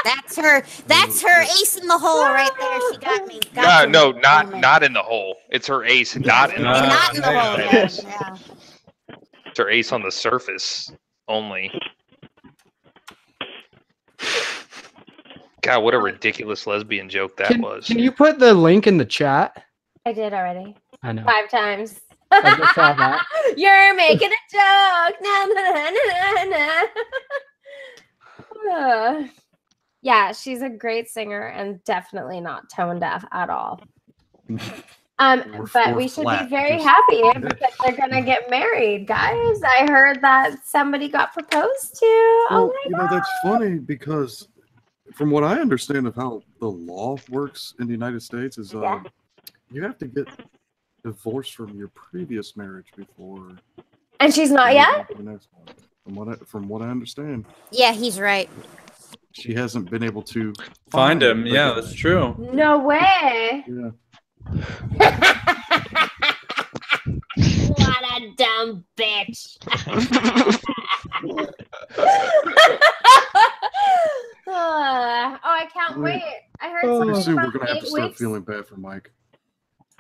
that's her. That's her ace in the hole right there. She got me. No, Got no, me. not in the hole. It's her ace, not in the And hole. not in the hole. Yeah, Yes. yeah. It's her ace on the surface only. God, what a ridiculous lesbian joke that was. Can you put the link in the chat? I did already. I know. 5 times. I just saw that. You're making a joke. Na, na, na, na, na. Yeah, she's a great singer and definitely not tone deaf at all. But we should be flat, very just- happy because they're gonna get married, guys. I heard that somebody got proposed to. Well, Oh my god. that's funny because from what I understand of how the law works in the United States is Yeah. you have to get divorced from your previous marriage before And she's not you yet? go to the next one. From what I understand, Yeah, he's right. she hasn't been able to Find him. a Yeah, guy. that's true. No way. Yeah. What a dumb bitch. Oh, I can't wait. I heard Pretty something soon we're about gonna have 8 to start weeks. feeling bad for Mike.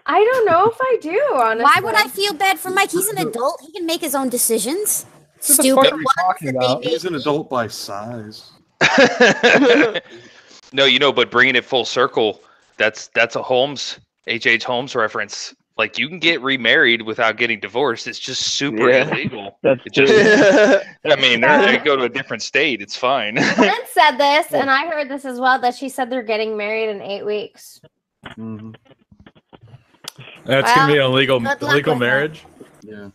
I don't know if I do, honestly. Why would I feel bad for Mike? He's an adult. He can make his own decisions. What the Stupid fuck are we ones talking that they about? make. He's an adult by size. No, but bringing it full circle, that's a Holmes, H.H. Holmes reference. Like, you can get remarried without getting divorced. It's just super Yeah. illegal. That's It just, yeah. I mean, they go to a different state. It's fine. Brent said this, and I heard this as well, that she said they're getting married in 8 weeks. Mm-hmm. That's gonna be a legal good luck legal with that. marriage. Yeah.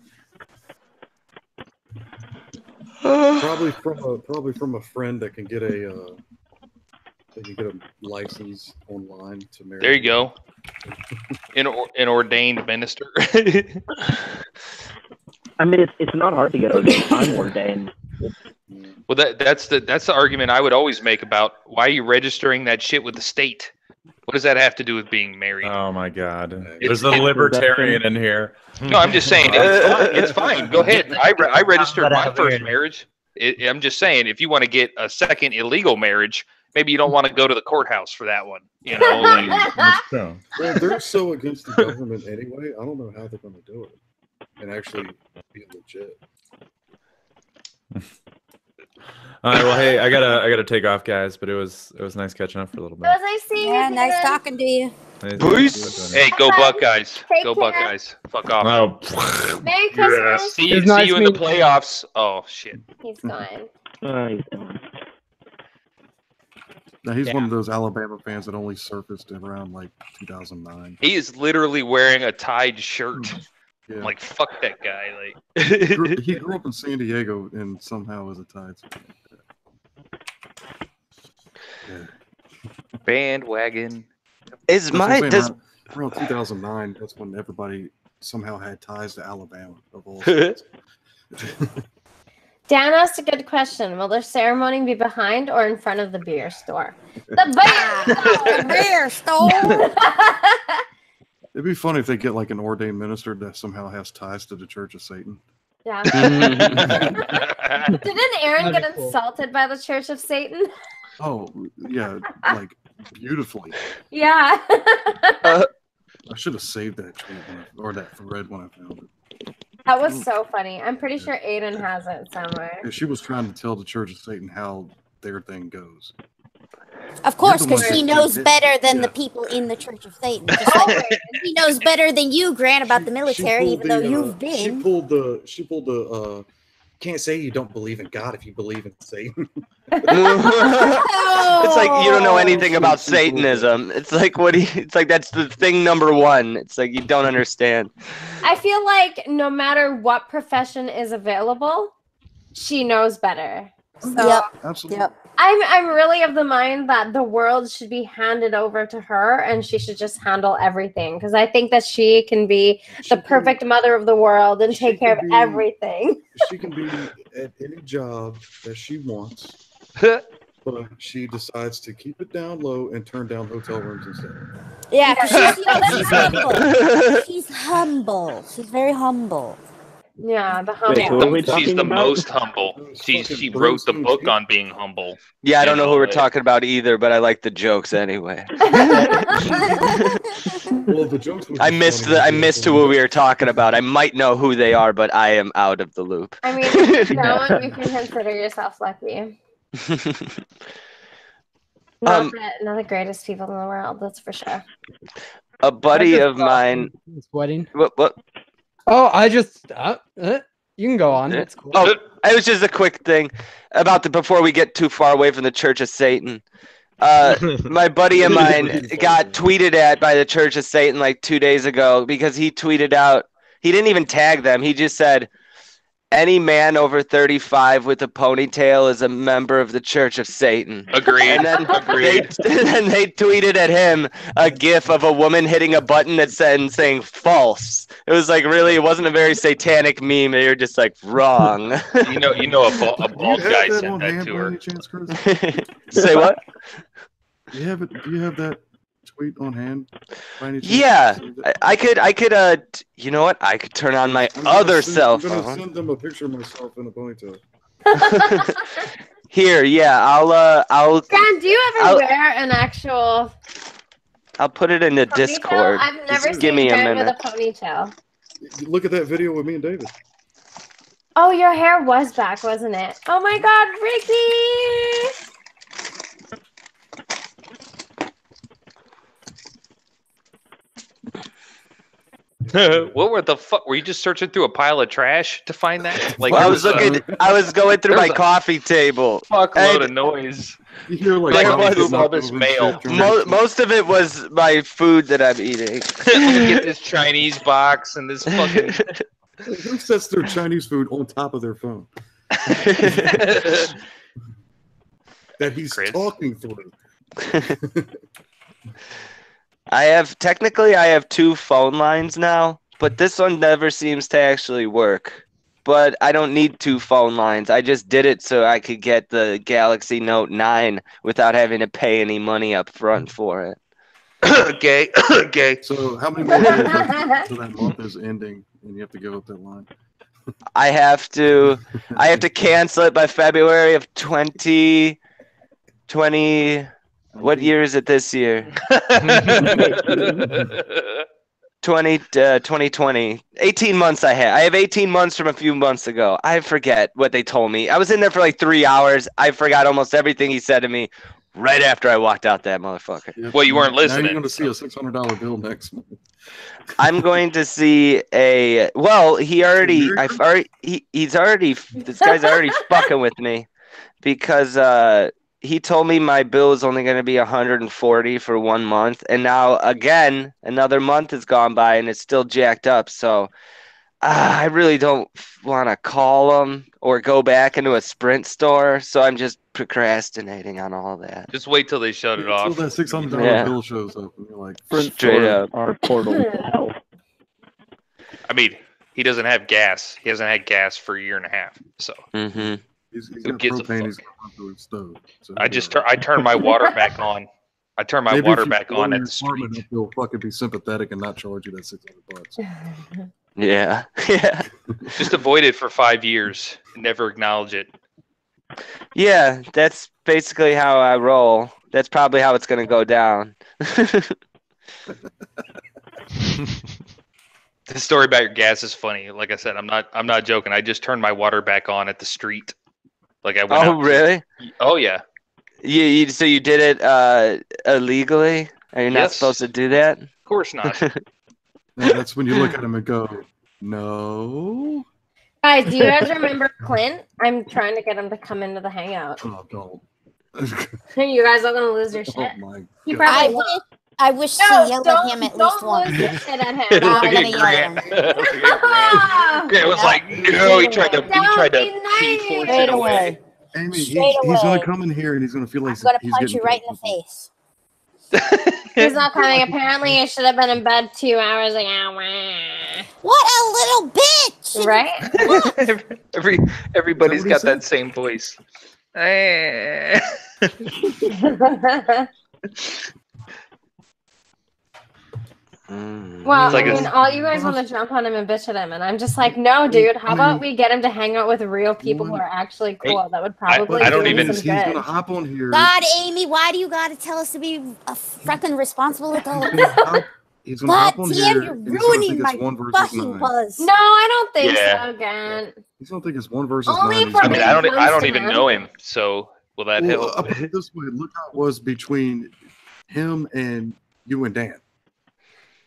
Probably from a friend that can get a license online to marry. There you go. An ordained minister. I mean, it's not hard to get ordained. I'm ordained. Well, that's the argument I would always make about why are you registering that shit with the state? What does that have to do with being married? Oh my God! It's- There's a it's- libertarian in here. No, I'm just saying it's fine. Go ahead. I registered my first marriage. I'm just saying if you want to get a second illegal marriage, maybe you don't want to go to the courthouse for that one. You know, like, That's true. Well, they're so against the government anyway. I don't know how they're going to do it and actually be legit. All right. Well, hey, I gotta take off, guys. But it was nice catching up for a little It bit. was nice seeing Yeah, you. nice David. talking to you. Nice- hey, go Bye. Buckeyes. Take Go care. Buckeyes. Fuck off. Oh, Merry Christmas. See It's you nice in the meeting- playoffs. Oh shit. He's gone. He's gone. Now he's one of those Alabama fans that only surfaced around like 2009. He is literally wearing a tied shirt. Yeah. I'm like, fuck that guy. He grew up in San Diego and somehow was a Tides fan. Yeah. Bandwagon. Is That's what I'm my saying, does around 2009, that's when everybody somehow had ties to Alabama of all states. Dan asked a good question. Will the ceremony be behind or in front of the beer store? The Beer store. It'd be funny if they get like an ordained minister that somehow has ties to the Church of Satan. Yeah. Didn't Aaron get insulted by the Church of Satan? Oh, yeah, like beautifully. Yeah. I should have saved that tweet or that thread when I found it. That was so funny. I'm pretty sure Aiden has it somewhere. Yeah, she was trying to tell the Church of Satan how their thing goes. Of course, You're the because one she that knows did- better than yeah. the people in the Church of Satan. Just like she knows better than you, Grant, about the military, She even though pulled you've She been. pulled the can't say you don't believe in God if you believe in Satan. It's like you don't know anything about Satanism. It's like it's like that's the thing number one. It's like you don't understand. I feel like no matter what profession is available, she knows better. So Absolutely. Yep. I'm really of the mind that the world should be handed over to her and she should just handle everything, because I think that she can be the perfect mother of the world and take care of everything. She can be at any job that she wants, but she decides to keep it down low and turn down hotel rooms instead. Yeah, 'cause she's humble. She's humble. She's very humble. Yeah, the Wait, humble. who are we She's talking the about? most humble. She wrote the book on being humble. Yeah, I don't know who we're Yeah. talking about either, but I like the jokes anyway. Well, the jokes were I just missed funny. I missed who we were talking about. I might know who they are, but I am out of the loop. I mean, if you don't, you can consider yourself lucky. Not the greatest people in the world, that's for sure. A buddy of mine. Sweating. What? Oh, I just. You can go on. It's cool. Oh, it was just a quick thing about before we get too far away from the Church of Satan. My buddy of mine got tweeted at by the Church of Satan like 2 days ago because he tweeted out. He didn't even tag them. He just said, "Any man over 35 with a ponytail is a member of the Church of Satan." Agreed. And then Agreed. they tweeted at him a gif of a woman hitting a button that said saying false. It was like really, it wasn't a very satanic meme. They were just like wrong. You know, a bald Do you guy have sent on that hand to by her. any chance, Chris? Say what? Do you have that tweet on hand by any chance? Yeah, I could. You know what? I could turn on my other cell I'm gonna phone. send them a picture of myself in a ponytail. Here, yeah, I'll Grant, do you ever I'll- wear an actual I'll put it in the ponytail? Discord. I've never Just give seen me a Grant with minute. a ponytail. Look at that video with me and David. Oh, your hair was back, wasn't it? Oh my God, Ricky! What were the fuck? Were you just searching through a pile of trash to find that? Like Well, I there was looking. I was going through there my was a coffee table. fuckload And of noise. You hear like Like Bobby what getting is all up this and mail? shit, Most of it was my food that I'm eating. Let me get this Chinese box and this fucking. Who sets their Chinese food on top of their phone? That he's Chris. talking through. I have 2 phone lines now, but this one never seems to actually work. But I don't need 2 phone lines. I just did it so I could get the Galaxy Note 9 without having to pay any money up front for it. Okay. Okay. So how many more days until that month is ending and you have to give up that line? I have to cancel it by February of 2020. What year is it this year? 2020. 18 months I have 18 months from a few months ago. I forget what they told me. I was in there for like 3 hours. I forgot almost everything he said to me right after I walked out that motherfucker. Yep. Well, you weren't Now you're listening. going to see a $600 bill next month. I'm going to see he's already this guy's already fucking with me because he told me my bill is only going to be $140 for 1 month, and now again another month has gone by and it's still jacked up. So I really don't want to call him or go back into a Sprint store. So I'm just procrastinating on all that. Just wait till they shut it Until off. that $600 Yeah. bill shows up and you're like, Straight up. Our portal to hell. I mean, he doesn't have gas. He hasn't had gas for a year and a half. So Mm-hmm. he's Who got gives a propane, fuck? he's got through his stove. So I turn my water back on. I turn my maybe water if you back go on to at your the apartment, street. He'll fucking be sympathetic and not charge you that $600. Yeah. Yeah. Just avoid it for 5 years and never acknowledge it. Yeah, that's basically how I roll. That's probably how it's gonna go down. The story about your gas is funny. Like I said, I'm not joking. I just turned my water back on at the street. Like I went Oh, out. really? Oh yeah. So you did it illegally? Are you not Yes. supposed to do that? Of course not. And that's when you look at him and go, no. Guys, do you guys remember Clint? I'm trying to get him to come into the hangout. Oh, don't. You guys are gonna lose your shit. Oh my He God. probably will. I wish to No, yell don't- at him at don't least once. lose your shit at him. Look I'm at gonna yell at Grant. him. Look at Grant. Grant was like, no, he tried to P-force it away. Amy, Straight he's gonna away. come in here and he's gonna feel like I'm gonna he's punch getting you right in paid. the face. He's not coming. Apparently, you should have been in bed 2 hours ago. What a little bitch! Right? Everybody's got that same voice. Well, It's like I mean, a- all you guys want to jump on him and bitch at him, and I'm just like, no, dude. How about we get him to hang out with real people who are actually cool? That would probably I don't do him even- some He's good. gonna hop on here. God, Amy, why do you gotta tell us to be a fucking responsible adult? He's gonna God hop on damn, here. you're and he's gonna ruining think my it's 1 versus fucking 9. buzz. No, I don't think Yeah. so, Grant. He's gonna think it's 1 versus Only 9. for I mean, me. I don't Close to even him. know him, so will that Well, help? I'll put it this way: look how it was between him and you and Dan.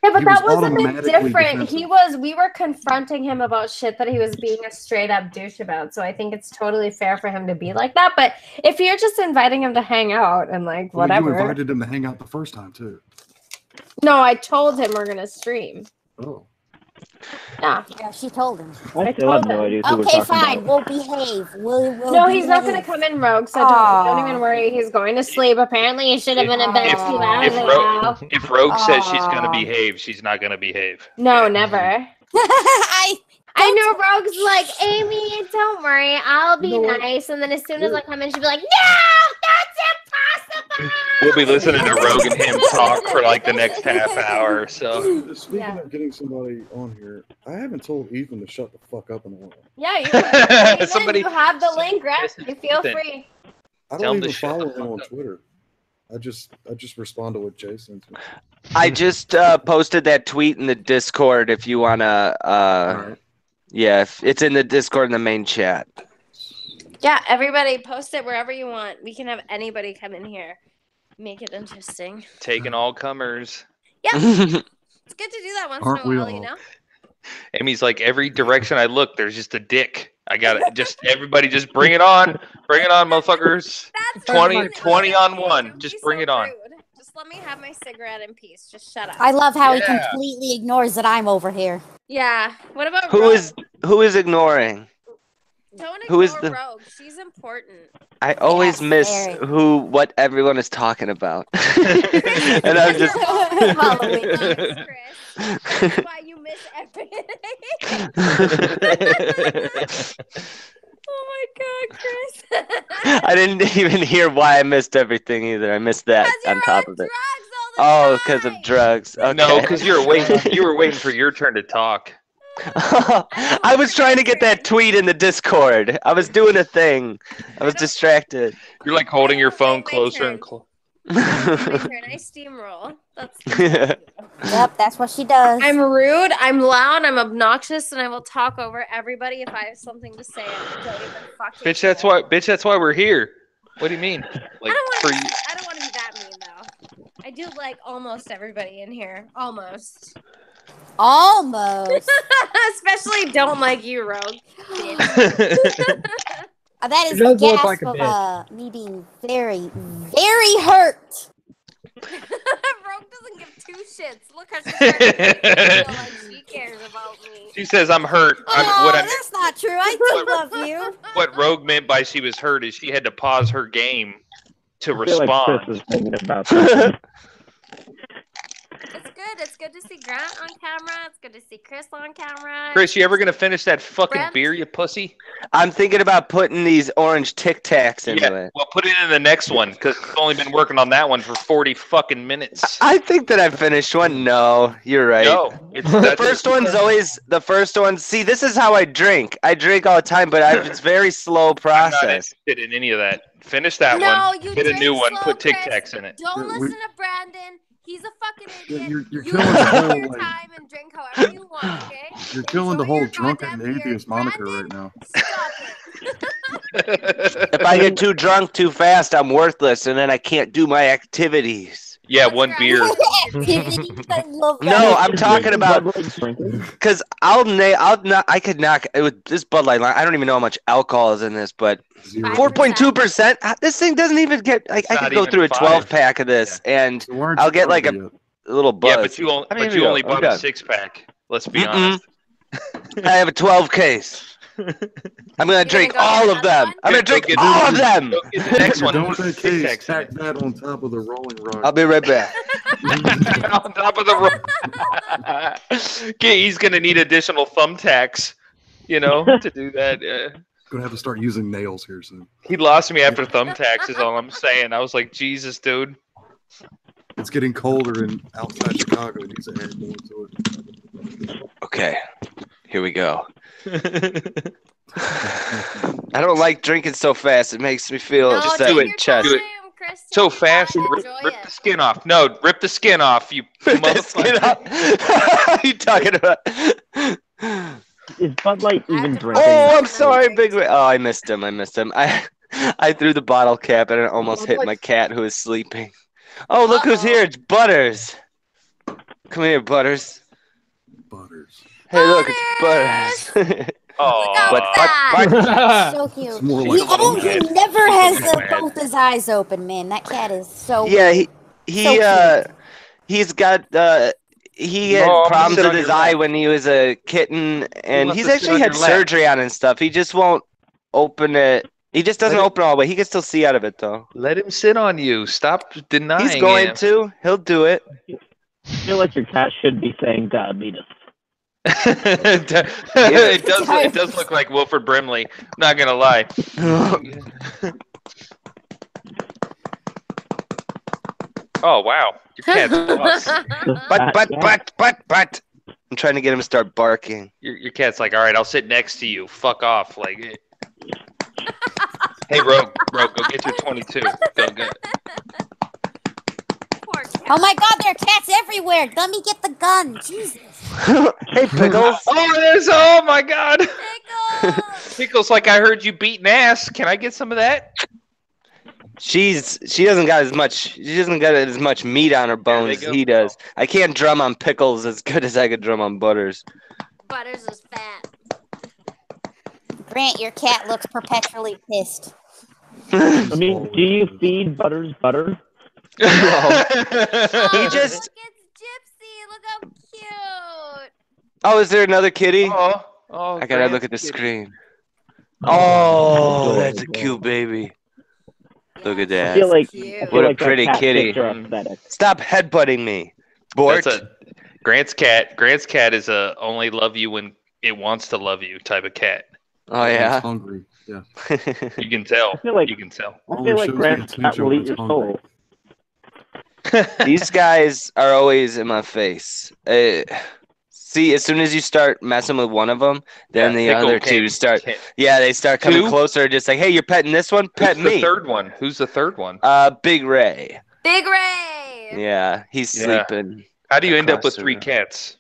Yeah, but He that was was a bit automatically different. defensive. We were confronting him about shit that he was being a straight up douche about. So I think it's totally fair for him to be like that. But if you're just inviting him to hang out and like Well, whatever. you invited him to hang out the first time too. No, I told him we're gonna stream. Oh. Yeah. Yeah, she told him. I still have no idea who we're Okay, talking fine. about. We'll behave. We'll No, he's not gonna behave. come in, Rogue. So Aw. don't even worry. He's going to sleep. Apparently, you should have been in bed 2 hours ago. If Rogue says she's gonna Aw. behave, she's not gonna behave. No, never. I I know Rogue's like, Amy, don't worry, I'll be You know what? nice. And then as soon as I come in, she'll be like, no, that's impossible. We'll be listening to Rogue and him talk for like the next half hour. So Speaking Yeah. of getting somebody on here, I haven't told Ethan to shut the fuck up in a while. Yeah, you, Somebody- you have the link, right? You feel Ethan. free. I Tell him don't to even shut follow the him fuck on up. Twitter. I just respond to what Jay sends me. I just posted that tweet in the Discord if you wanna. Alright. Yeah, it's in the Discord in the main chat. Yeah, everybody post it wherever you want. We can have anybody come in here. Make it interesting. taking all comers. It's good to do that once Aren't in a we while, all? you know? Amy's like, every direction I look, there's just a dick. I got it. Just everybody, just bring it on. Bring it on, motherfuckers. That's 20 really 20 rude. on one. Don't Just be bring so it on. rude. Just let me have my cigarette in peace. Just shut up. I love how he Yeah. completely ignores that I'm over here. Yeah. What about Who Rogue? is ignoring? Don't who is ignore the- Rogue. She's important. I always Yes, miss very. what everyone is talking about, and I'm just. Halloween, Chris. That's why you miss everything. Oh my god, Chris. I didn't even hear why I missed everything either. I missed that on top of it. Oh, because of drugs. Okay. No, because you were waiting for your turn to talk. I was trying to get that tweet in the Discord. I was doing a thing. I was distracted. You're like holding your phone my closer turn. and closer. My turn. I steamroll. That's Yep, that's what she does. I'm rude, I'm loud, I'm obnoxious, and I will talk over everybody if I have something to say. I don't even fucking Bitch, that's why we're here. What do you mean? Like for you. I don't want to be that mean though. I do like almost everybody in here. Almost. Almost. Especially don't like you, Rogue. That is It a does look gasp like a of me being very, very hurt. Rogue doesn't give two shits. Look how she's trying to feel like she cares about me. She says I'm hurt. Oh, that's not true. I do love you. What Rogue meant by she was hurt is she had to pause her game to I feel like respond. Chris is thinking about that. It's good. It's good to see Grant on camera. It's good to see Chris on camera. Chris, you ever gonna finish that fucking Brent? beer, you pussy? I'm thinking about putting these orange Tic Tacs into it. Well, put it in the next one because I've only been working on that one for 40 fucking minutes. I think that I finished one. No, you're right. No, it's The first one's always the first one. See, this is how I drink. I drink all the time, but it's very slow I'm not process. interested in any of that. Finish that No, one. you Get a drink new one. slow, Put Tic Chris. Tacs in it. Don't Yeah, listen to Brandon. He's a fucking idiot. You're You killing the take whole your like, time and drink however you want, okay? you're killing the Enjoy whole your drunken goddamn beer. atheist moniker right now. Stop it. If I get too drunk too fast, I'm worthless, and then I can't do my activities. Yeah, one beer. Activities, I love that. No, I'm talking about because I could knock it with this Bud Light line. I don't even know how much alcohol is in this, but 4.2%. This thing doesn't even get like I not could go even through a 5. 12 pack of this, and I'll get like a little buzz. Yeah, but you only bought a 6-pack. Let's be honest. I have a 12 case. I'm gonna drink all of them. I'm gonna drink all of them. The next one. Don't that case, stack that on top of the rolling rod. I'll be right back. On top of the okay, he's gonna need additional thumbtacks, to do that. Gonna have to start using nails here soon. He lost me after thumbtacks. Is all I'm saying. I was like, Jesus, dude. It's getting colder in outside Chicago. It needs to add more to it. Okay, here we go. I don't like drinking so fast. It makes me feel just that in chest. Do it so fast. Rip the skin off. No, rip the skin off. You motherfucker. What are you talking about? Is Bud Light even drinking? Oh, I'm sorry, Big Ray. Oh, I missed him. I threw the bottle cap and it almost hit my cat who was sleeping. Oh, look who's here. It's Butters. Come here, Butters. Hey, look, it's Butters. But so cute. It's more like He never has both his eyes open, man. That cat is so. Yeah, so he's got he had problems with his eye when he was a kitten, and he's actually had surgery on it and stuff. He just won't open it. He just doesn't open all the way. He can still see out of it though. Let him sit on you. Stop denying. He's going to. He'll do it. I feel like your cat should be saying diabetes. It does look like Wilford Brimley. Not gonna lie. Oh wow, your cat's awesome. But. I'm trying to get him to start barking. Your cat's like, all right, I'll sit next to you. Fuck off, like. Hey, Rogue, go get your 22. Go. Oh my God, there are cats everywhere. Let me get the gun. Jesus. Hey, Pickles. Oh my God. Pickles, like I heard you beating ass. Can I get some of that? She doesn't got as much meat on her bones as he does. I can't drum on Pickles as good as I could drum on Butters. Butters is fat. Grant, your cat looks perpetually pissed. I mean, do you feed Butters butter? He It's just. Gypsy. Look how cute. Oh, is there another kitty? Oh, I gotta look at the screen. Oh, that's a cute baby. Look at that. I feel like what a pretty kitty. Stop headbutting me, Bort. Grant's cat is a only love you when it wants to love you type of cat. Oh yeah. It's hungry. Yeah. You can tell. I feel like Grant's cat will eat your soul. These guys are always in my face. See, as soon as you start messing with one of them, then the other two start. Yeah, they start coming closer. Just like, hey, you're petting this one. Pet me. Who's the third one? Big Ray. Big Ray. Yeah, he's sleeping. How do you end up with 3 cats?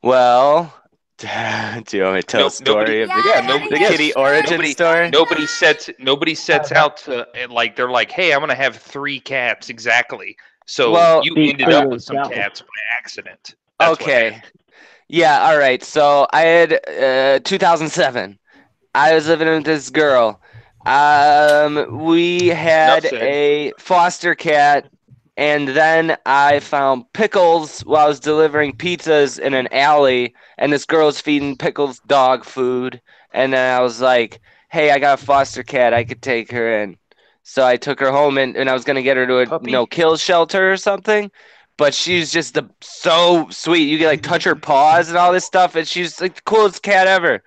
Well, do you want me to tell a story of the kitty origin story? Nobody sets out to like. They're like, hey, I'm gonna have 3 cats exactly. So you ended up with some cats by accident. Okay. Yeah, all right. So I had 2007. I was living with this girl. We had a foster cat, and then I found Pickles while I was delivering pizzas in an alley, and this girl was feeding Pickles dog food. And then I was like, hey, I got a foster cat. I could take her in. So I took her home, and I was going to get her to a no-kill shelter or something. But she's just so sweet. You can like touch her paws and all this stuff, and she's like the coolest cat ever.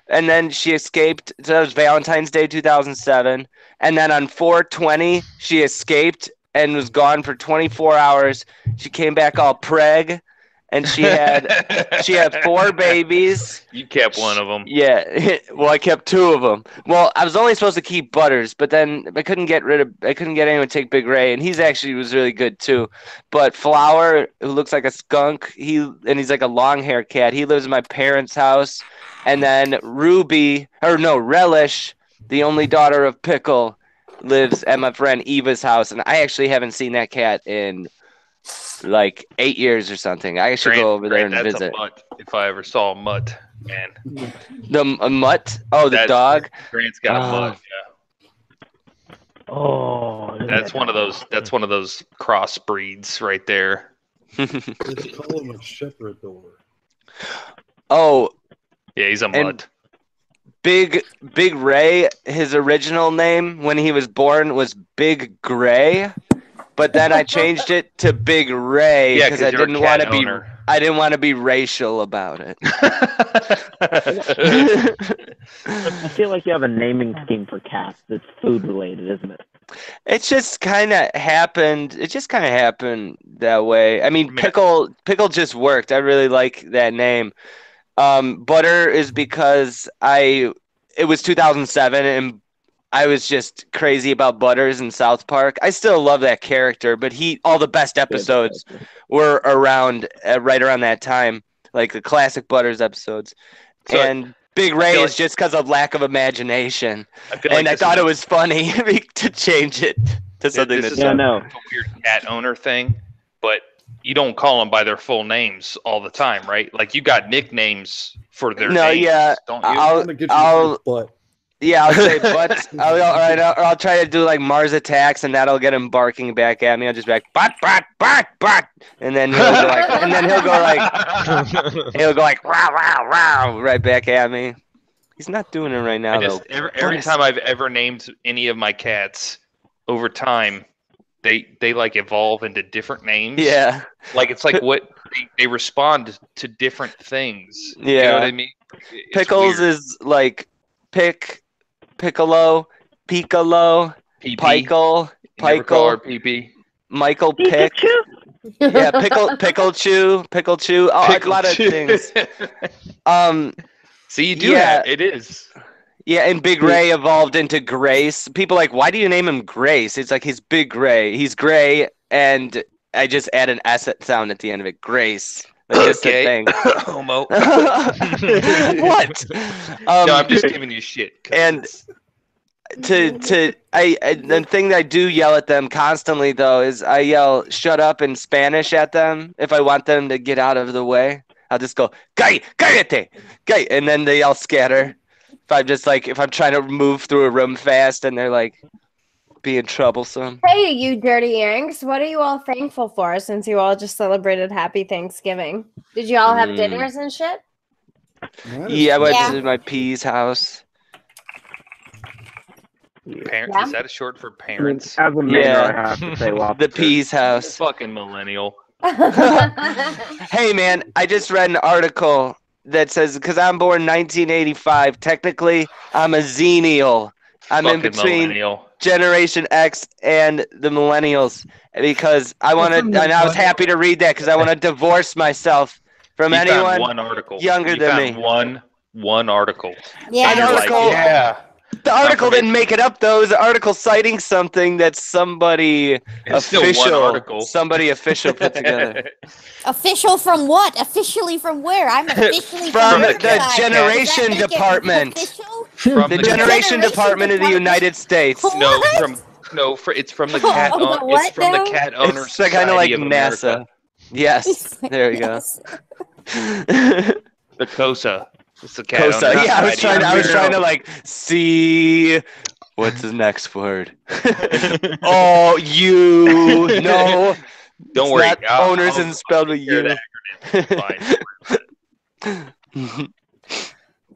And then she escaped. So that was Valentine's Day 2007. And then on 4/20, she escaped and was gone for 24 hours. She came back all preg, and she had 4 babies. You kept one of them. Yeah, well, I kept 2 of them. Well, I was only supposed to keep Butters, but then I couldn't get anyone to take Big Ray, and he's actually was really good too. But Flower, who looks like a skunk, he's like a long hair cat. He lives in my parents' house, and then Relish, the only daughter of Pickle, lives at my friend Eva's house, and I actually haven't seen that cat in like 8 years or something. I should go over there and that's visit. a mutt. If I ever saw a mutt, man. A mutt? Oh, the dog. Grant's got a mutt. Yeah. Oh, That's one of those. That's one of those crossbreeds right there. Let's call him a shepherd door. Oh, yeah, he's a mutt. Big Ray, his original name when he was born was Big Gray, but then I changed it to Big Ray because I didn't want to be I didn't want to be racial about it. I feel like you have a naming scheme for cats that's food related, isn't it? It just kind of happened. It just kind of happened that way. I mean, Pickle just worked. I really like that name. Butter is because it was 2007 and I was just crazy about Butters in South Park. I still love that character, but all the best episodes were around right around that time, like the classic Butters episodes. And Big Ray is just because of lack of imagination. I thought it was funny to change it to something that's a weird cat owner thing, but you don't call them by their full names all the time, right? Like you got nicknames for their names, don't you? I'll say but. I'll try to do like Mars Attacks, and that'll get him barking back at me. I'll just be like but, and then he'll go like wow right back at me. He's not doing it right now though. Every time I've ever named any of my cats over time, they like evolve into different names. Yeah. Like it's like what they respond to different things. Yeah. You know what I mean? It's Pickles weird. is like Piccolo, Piccolo, Pickle, Or PP. Michael Pick. Yeah, Pickle Chew. Oh, a lot of things. See, you do that. It is. Yeah, and Big Ray evolved into Grace. People are like, why do you name him Grace? It's like he's Big Gray. He's gray, and I just add an S sound at the end of it. Grace. Like it's the thing. Homo. What? No, I'm just giving you shit. And the thing that I do yell at them constantly though is I yell "shut up" in Spanish at them if I want them to get out of the way. I'll just go "cállate," and then they all scatter. If I'm trying to move through a room fast and they're like being troublesome. Hey, you dirty Yanks, what are you all thankful for since you all just celebrated Happy Thanksgiving? Did you all have dinners and shit? Yeah, I went to my P's house. Parents? Is that a short for parents? As a man, I have to say the P's house. Fucking millennial. Hey, man, I just read an article that says, because I'm born 1985, technically I'm a Xennial. I'm in between millennial. Generation X and the millennials because I want to, and I was happy to read that because I want to divorce myself from anyone one article. younger than me. One article. Yeah. An article. The article didn't make it up though. It was an article citing something that somebody official put together. Official from what? Officially from where? I'm officially from your the side. Generation Does that make it Department. official? From the Generation Department of the United States. It's from the cat. It's from the cat owner. It's kind of like NASA. America. Yes, there we go. The COSA. It's the cat COSA. owner. Yeah, I was trying to like see what's the next word. Oh, you no. Don't worry. Owners isn't spelled with U.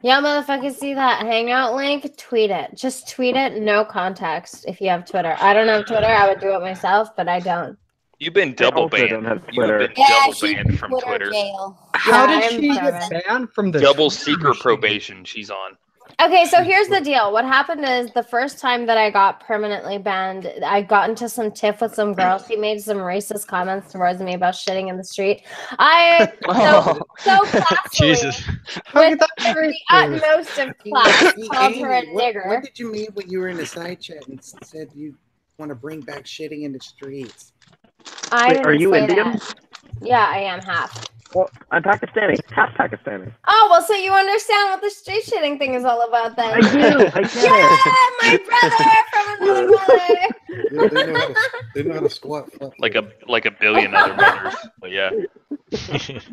Yeah, motherfuckers, see that hangout link? Tweet it. Just tweet it, no context if you have Twitter. I don't have Twitter. I would do it myself, but I don't. You've been double banned. You've been double banned from Twitter. How did she get banned from the double seeker probation she's on? Okay, so here's the deal. What happened is the first time that I got permanently banned, I got into some tiff with some girl. She made some racist comments towards me about shitting in the street. So classily, with the utmost of class, called her a nigger. What did you mean when you were in a side chat and said you want to bring back shitting in the streets? Are you Indian? That. Yeah, I am half. Well, I'm Pakistani, half Pakistani. Oh, well, so you understand what the street shitting thing is all about then. I do. I get it. My brother from another mother. They know how to squat. Like a billion other mothers. But yeah.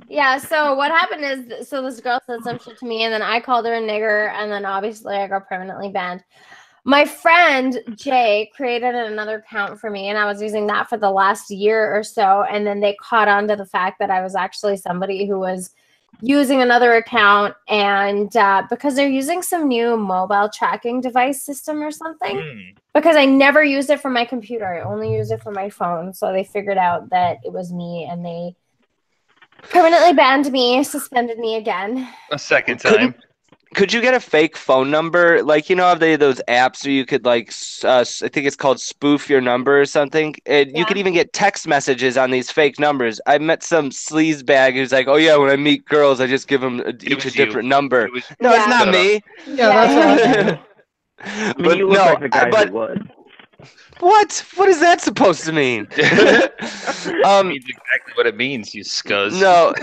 Yeah, so what happened is, so this girl said some shit to me, and then I called her a nigger, and then obviously I got permanently banned. My friend Jay created another account for me, and I was using that for the last year or so, and then they caught on to the fact that I was actually somebody who was using another account, and because they're using some new mobile tracking device system or something, because I never used it for my computer, I only used it for my phone, so they figured out that it was me, and they permanently banned me, suspended me again. A second time. Could you get a fake phone number? Like, you know, have they those apps where you could like, I think it's called spoof your number or something. And you could even get text messages on these fake numbers. I met some sleaze bag who's like, oh yeah, when I meet girls, I just give them each a different number. No, it's not me. Yeah, that's I mean, you look like the guy who would. What? What is that supposed to mean? It means exactly what it means, you scuzz. No.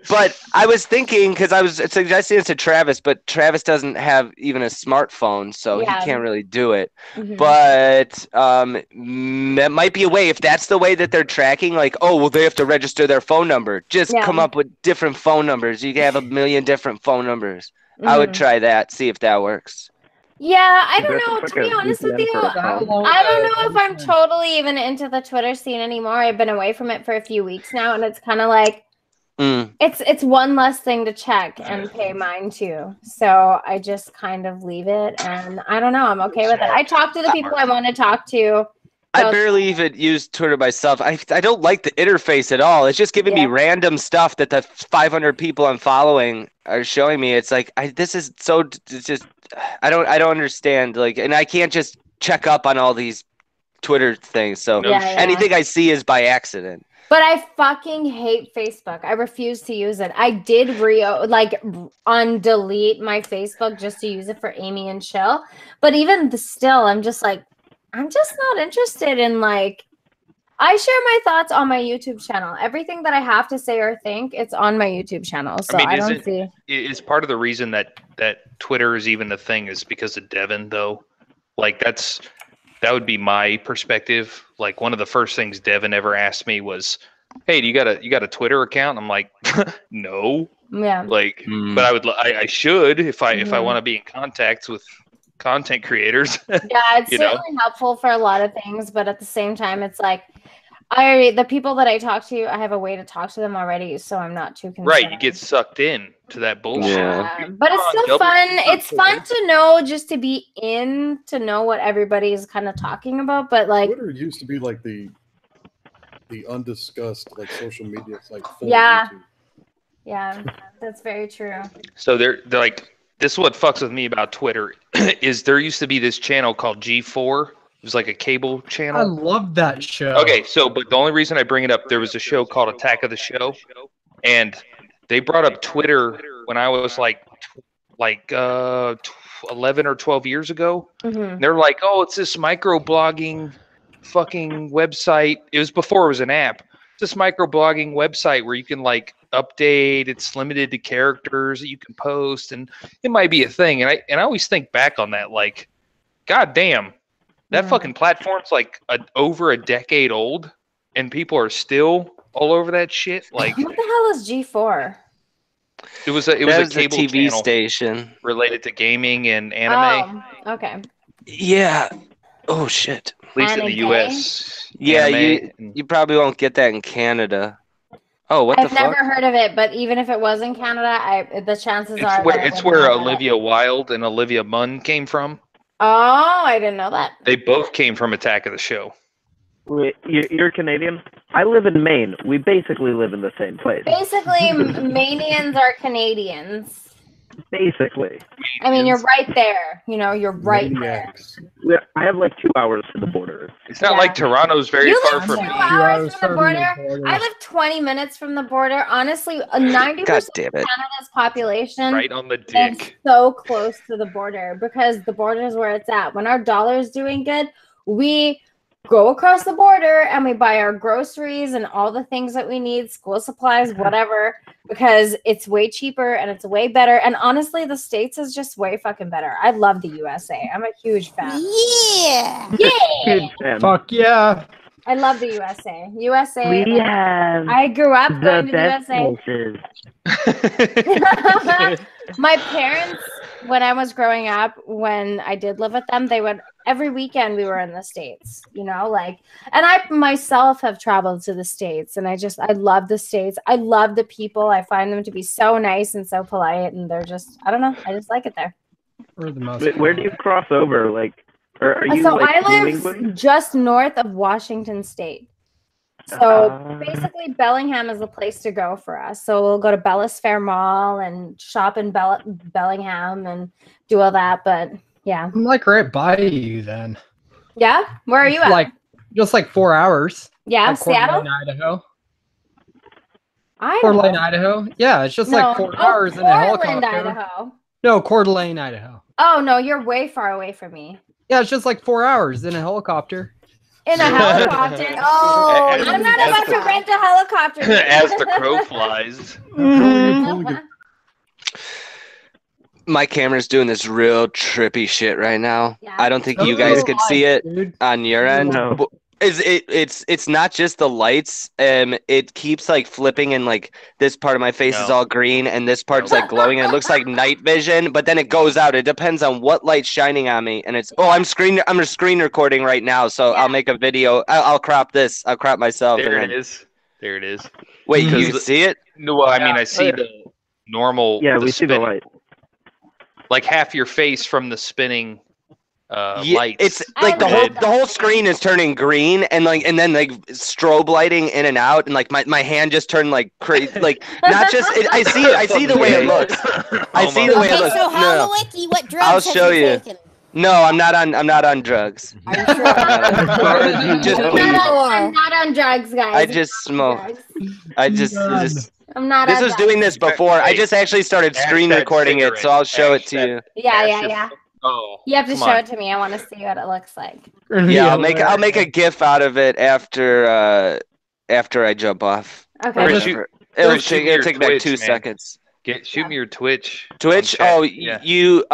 But I was thinking, because I was suggesting it to Travis, but Travis doesn't have even a smartphone, so he can't really do it. But that might be a way, if that's the way that they're tracking, like, oh, well, they have to register their phone number. Just come up with different phone numbers. You can have a million different phone numbers. I would try that, see if that works. Yeah, I don't know. To be honest with you, I don't know if I'm totally even into the Twitter scene anymore. I've been away from it for a few weeks now, and it's kind of like it's one less thing to check and pay mind to. So I just kind of leave it, and I don't know. I'm okay with it. I talk to the people I want to talk to. I barely even use Twitter myself. I don't like the interface at all. It's just giving me random stuff that the 500 people I'm following are showing me. It's like this is so. It's just I don't understand. Like, and I can't just check up on all these Twitter things. So anything I see is by accident. But I fucking hate Facebook. I refuse to use it. I did undelete my Facebook just to use it for Amy and Chill. But even still, I'm just like, I'm just not interested in like, I share my thoughts on my YouTube channel. Everything that I have to say or think, it's on my YouTube channel. So I don't see. Is part of the reason that Twitter is even a thing is because of Devin, though? Like that would be my perspective. Like one of the first things Devin ever asked me was, "Hey, you got a Twitter account?" I'm like, "No." Yeah. Like, but I should if I want to be in contact with content creators. Yeah, it's certainly helpful for a lot of things, but at the same time, it's like the people that I talk to, I have a way to talk to them already, so I'm not too concerned. Right, you get sucked in to that bullshit. Yeah. But it's still fun. It's fun to know, just to be in, to know what everybody's kind of talking about. But like, Twitter used to be like the undiscussed like social media. It's like yeah, that's very true. So they're like, this is what fucks with me about Twitter is there used to be this channel called G4. It was like a cable channel. I love that show. Okay, but the only reason I bring it up, there was a show called Attack of the Show, and they brought up Twitter when I was like 11 or 12 years ago. They're like, oh, it's this microblogging fucking website. It was before it was an app. It's this microblogging website where you can like update. It's limited to characters that you can post, and it might be a thing. And I always think back on that, like, god damn. That fucking platform's like over a decade old, and people are still all over that shit. Like, what the hell is G4? It was a cable TV channel station related to gaming and anime. Oh, okay. Yeah. Oh shit. At least in the U.S. Yeah, you probably won't get that in Canada. Oh, what the fuck? I've never heard of it, but even if it was in Canada, the chances are it's where Olivia Wilde and Olivia Munn came from. Oh, I didn't know that. They both came from Attack of the Show. Wait, you're Canadian? I live in Maine. We basically live in the same place. Basically, Mainians are Canadians. Basically. I mean, you're right there. You know, you're right there. I have like 2 hours to the border. It's not like Toronto's very far from me. 2 hours from the border. I live 20 minutes from the border. Honestly, 90% of Canada's population right on the dick. Is so close to the border because the border is where it's at. When our dollar is doing good, we go across the border and we buy our groceries and all the things that we need, school supplies, whatever, because it's way cheaper and it's way better. And honestly, the States is just way fucking better. I love the USA. I'm a huge fan. Yeah. Yeah. Fuck yeah. I love the USA. USA. We have I grew up the going to the best USA. pulses. My parents, when I was growing up, when I did live with them, they would every weekend we were in the States, you know, like, and I myself have traveled to the States, and I love the States. I love the people. I find them to be so nice and so polite, and they're just, I don't know, I just like it there. Where do you cross over? Like, are you So like I New live England? just north of Washington State. So basically, Bellingham is the place to go for us. So we'll go to Bellis Fair Mall and shop in Bellingham and do all that. But yeah, I'm like right by you then. yeah. Where are you at? Like just like 4 hours. Yeah, like Coeur Seattle? d'Alene, Idaho. Idaho. Coeur d'Alene, Idaho. Yeah, it's just like 4 hours in a Portland, helicopter. Idaho. No, Coeur d'Alene, Idaho. Oh no, you're way far away from me. Yeah, it's just like 4 hours in a helicopter. In a helicopter. Oh, I'm not about to rent a helicopter. As the crow flies. My camera's doing this real trippy shit right now. Yeah. I don't think you guys could see it on your end. No. But it's not just the lights. It keeps like flipping, and like this part of my face is all green, and this part's like glowing, and it looks like night vision. But then it goes out. It depends on what light's shining on me, and it's I'm a screen recording right now, so I'll make a video. I'll crop this. I'll crop myself. There and it is. There it is. Wait, Because you can see it? No, well, I mean, I see the normal. Yeah, we see the spinning. light. Like half your face from the spinning Yeah, lights. it's like the whole screen is turning green, and then like strobe lighting in and out, and like my hand just turned like crazy. Like not just I see the way it looks. I see the way it Okay, looks. so No, Holowicki, what drugs I'll have show you you. taken? No, I'm not on drugs. I'm not on drugs, guys. I just smoke. I just I'm not this on was drugs. doing this before. I just actually started screen recording it, so I'll show it to you. Yeah. Oh, You have to come show on. it to me. I want to see what it looks like. Yeah, I'll make a GIF out of it after I jump off. Okay. It'll shoot me take your like Twitch, 2 man. seconds. Shoot me your Twitch. Twitch? on chat. Oh, Yeah. you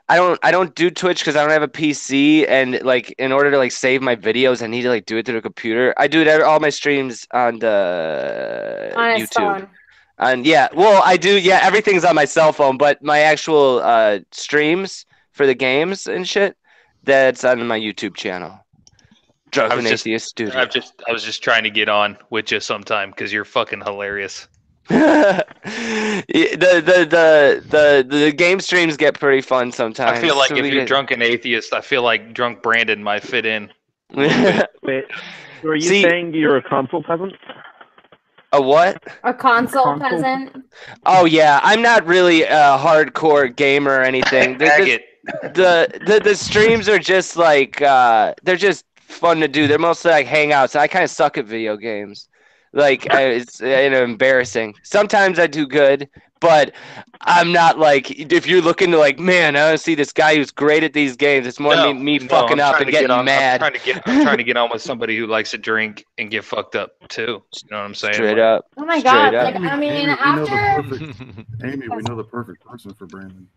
I don't do Twitch because I don't have a PC, and like in order to like save my videos, I need to like do it through the computer. I do it all my streams on the On his YouTube. phone. And yeah, well, I do. Yeah, everything's on my cell phone, but my actual streams for the games and shit, that's on my YouTube channel. Drunken Atheist Studio. I was just trying to get on with you sometime because you're fucking hilarious. the game streams get pretty fun sometimes. I feel like So if we you're get- drunken atheist, I feel like drunk Brandon might fit in. Wait, were you See- saying you're a console peasant? A what? A console Console. peasant. Oh yeah, I'm not really a hardcore gamer or anything. The streams are just like they're just fun to do. They're mostly like hangouts. I kind of suck at video games. Like it's embarrassing. Sometimes I do good, but I'm not like if you're looking to like, man, I want to see this guy who's great at these games. It's more me fucking I'm up trying and to getting get on, mad. I'm trying to get on with somebody who likes to drink and get fucked up too. You know what I'm saying? Straight up. Oh my Straight god! up. Like, I mean, Amy, we know after the perfect, Amy, we know the perfect person for Brandon.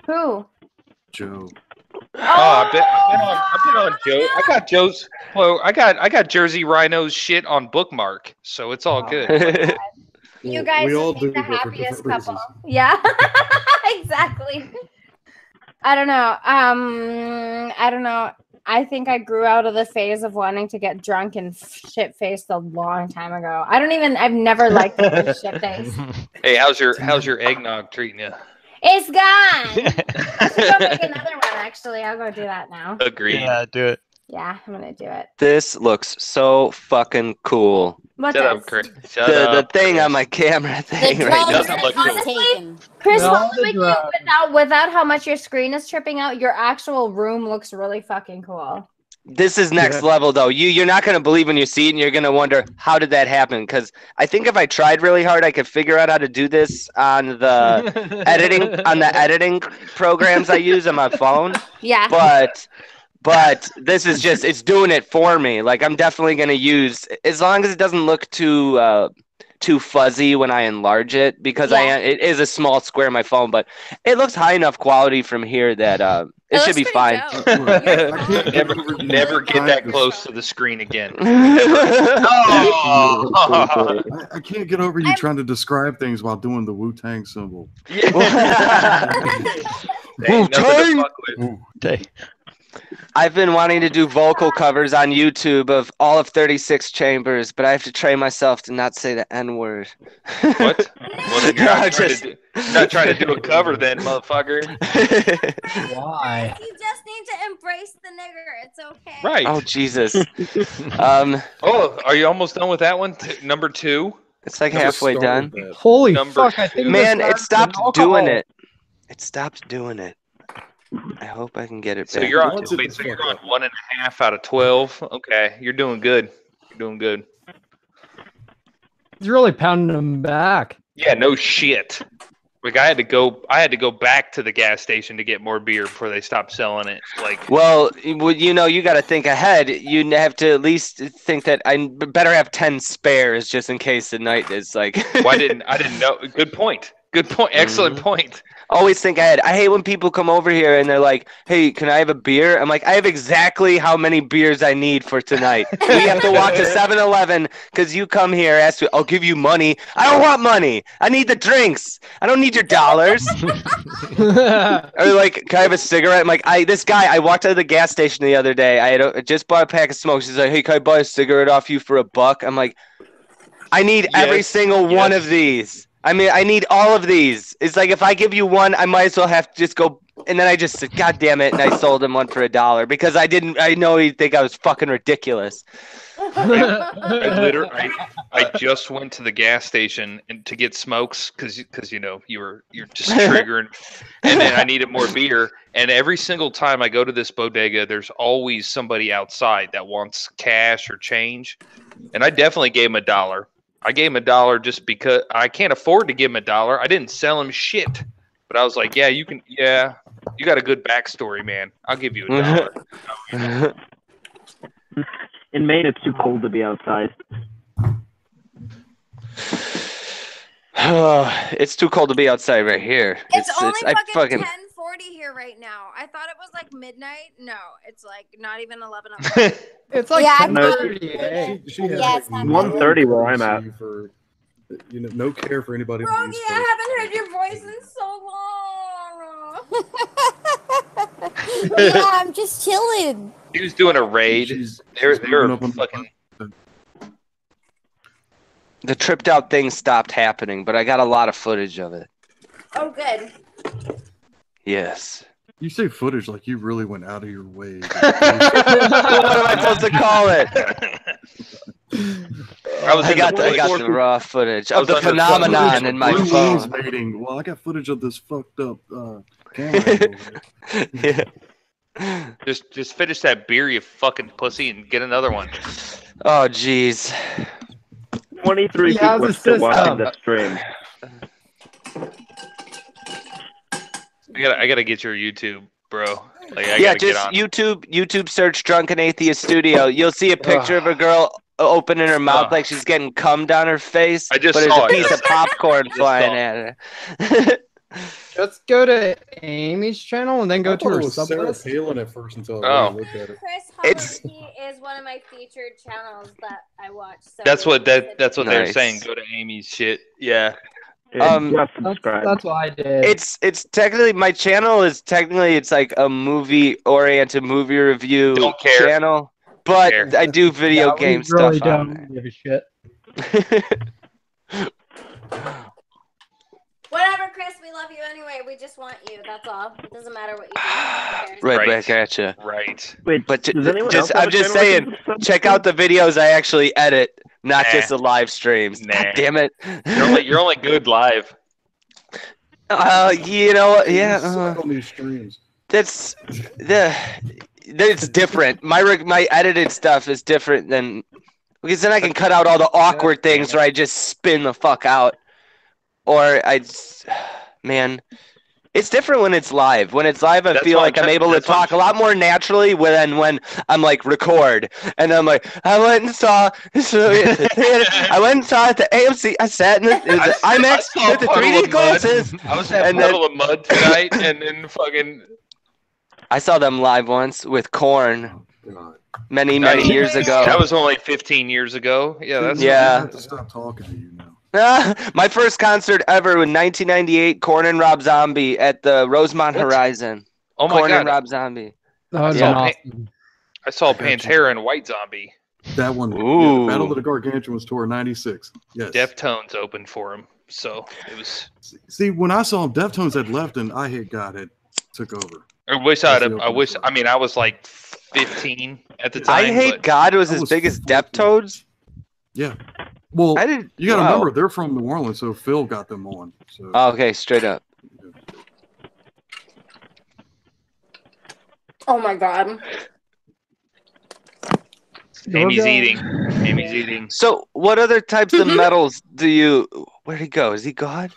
who? Joe. Oh, I've been on Joe. I got Joe's. Well, I got Jersey Rhino's shit on bookmark, so it's all good. You guys we all would do, be the but for happiest different couple. reasons. Yeah, exactly. I don't know. I don't know. I think I grew out of the phase of wanting to get drunk and shit faced a long time ago. I've never liked the shit face. Hey, how's your eggnog treating you? It's gone. I should go make another one. Actually, I'll go do that now. Agreed. Yeah, do it. Yeah, I'm gonna do it. This looks so fucking cool. What's Shut this? up, Chris. Shut The up. thing on my camera thing right now. Doesn't look cool. Taken. Chris, No, what the would you, drugs. without how much your screen is tripping out, your actual room looks really fucking cool. This is next level though. You're not gonna believe when you see it, and you're gonna wonder how did that happen? Because I think if I tried really hard, I could figure out how to do this on the editing programs I use on my phone. Yeah. But But this is just, it's doing it for me. Like, I'm definitely going to use, as long as it doesn't look too fuzzy when I enlarge it, because it is a small square on my phone, but it looks high enough quality from here that it should be fine. Never get that close to the screen again. I can't get over you trying to describe things while doing the Wu-Tang symbol. Wu-Tang! I've been wanting to do vocal covers on YouTube of all of 36 Chambers, but I have to train myself to not say the N-word. What? Well, then you're not trying to do a cover then, motherfucker. Why? You just need to embrace the nigger. It's okay. Right. Oh, Jesus. Oh, are you almost done with that one? Number 2? It's like halfway done. Holy Number fuck! I think Man, this it stopped alcohol. doing it. It stopped doing it. I hope I can get it So back. you're on 1.5 out of 12. Okay, you're doing good. You're doing good. He's really pounding him back. Yeah, no shit. Like I had to go back to the gas station to get more beer before they stopped selling it. Like, Well, you know, you got to think ahead. You have to at least think that I better have 10 spares just in case the night is like. I didn't know. Good point. Good point. Excellent point. Always think ahead. I hate when people come over here and they're like, "Hey, can I have a beer?" I'm like, "I have exactly how many beers I need for tonight. We have to walk to 7-Eleven because you come here, ask me, I'll give you money. I don't want money. I need the drinks. I don't need your dollars." Or like, "Can I have a cigarette?" I'm like, this guy, I walked out of the gas station the other day. I had just bought a pack of smokes. He's like, "Hey, can I buy a cigarette off you for $1?" I'm like, "I need every single one of these. I mean, I need all of these." It's like, if I give you one, I might as well have to just go. And then I just said, "God damn it." And I sold him one for $1 because I know he'd think I was fucking ridiculous. I just went to the gas station to get smokes because you know you're just triggering, and then I needed more beer. And every single time I go to this bodega, there's always somebody outside that wants cash or change, and I definitely gave him $1. I gave him $1 just because I can't afford to give him $1. I didn't sell him shit, but I was like, "Yeah, you can. Yeah, you got a good backstory, man. I'll give you $1." In Maine, it's too cold to be outside. It's too cold to be outside right here. It's only I fucking 10:40 here right now. I thought it was like midnight. No, it's like not even 11 o'clock. It's like Yeah, 10:30. She has Yeah, it's not 1:30 where I'm at. For, no care for anybody. Rogie, I haven't heard your voice in so long. Yeah, I'm just chilling. He was doing a raid. They're fucking. The tripped out thing stopped happening, but I got a lot of footage of it. Oh, good. Yes. You say footage like you really went out of your way. What am I supposed to call it? I got the raw footage of the phenomenon in my phone. Well, I got footage of this fucked up camera. Yeah. Just finish that beer, you fucking pussy, and get another one. Oh, jeez. 23 people are still watching the stream. I gotta get your YouTube, bro. Like, Yeah, just YouTube search Drunken Atheist Studio. You'll see a picture of a girl opening her mouth like she's getting cum down her face. I just but saw there's a it. piece of popcorn flying at her. Just go to Amy's channel and then go to her Sarah sublist. Palin at first until I Oh. really looked at it. Chris Hummer is one of my featured channels that I watch. So That's what they're Nice. saying. Go to Amy's shit. Yeah. Just subscribe. That's what I did. It's technically, my channel is technically, it's like a movie oriented movie review Don't care. channel, but care. I do video Yeah, we game really stuff on don't give a shit. there. whatever, Chris. We love you anyway. We just want you. That's all. It doesn't matter what you do. Who cares? Right Right. back at you. Right. Wait, But does anyone else have I'm a just channel saying, they can subscribe check to? out the videos I actually edit, not Nah. just the live streams. Nah. God damn it. You're only good live. You know, yeah. Suck on these streams. That's it's different. My edited stuff is different than, because then I can cut out all the awkward things where I just spin the fuck out, or man, It's different when it's live. When it's live, I That's feel why like I'm I'm able to that's why I'm talk a lot more naturally than when I'm like record. And I'm like, I went and saw I went and saw it at the AMC. I sat in the IMAX saw a with the puddle 3D of glasses. mud. I was at a And then- puddle of mud tonight, and then fucking. I saw them live once with Korn many years ago. That was only 15 years ago. Yeah, that's Yeah. I have to stop talking to you now. My first concert ever in 1998, Korn and Rob Zombie at the Rosemont Horizon. Oh my Korn and God. Rob Zombie. That was Yeah. awesome. I saw Pantera and White Zombie. That one. Yeah, Ooh. the Battle of the Gargantuans tour '96. Yes. Deftones opened for him, so it was. See, when I saw him, Deftones had left and I Hate God had took over. I wish That's I'd. the I wish. opening I mean, I was like 15 at the time. I Hate but God was I as was big as Deftones. Yeah. Well, I didn't. you got to wow. remember they're from New Orleans, so Phil got them on. So Oh, okay, straight up. Oh my god. Amy's eating. Amy's eating. So, what other types of metals do you? Where'd he go? Is he gone?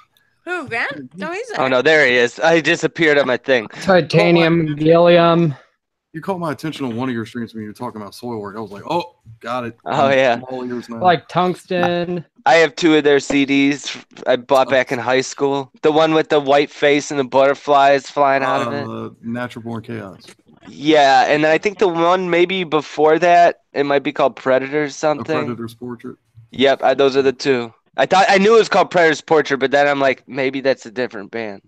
Who, Grant? No, he's Oh no, there he is. I disappeared on my thing. Titanium, gallium. you caught my attention on one of your streams when you were talking about soil work. I was like, oh, got it. Oh, yeah. I'm all ears now. Like tungsten. I have 2 of their CDs I bought back in high school. The one with the white face and the butterflies flying out of it. Natural Born Chaos. Yeah, and then I think the one maybe before that, it might be called Predator or A something. Predator's Portrait. Yep, those are the 2. I knew it was called Predator's Portrait, but then I'm like, maybe that's a different band.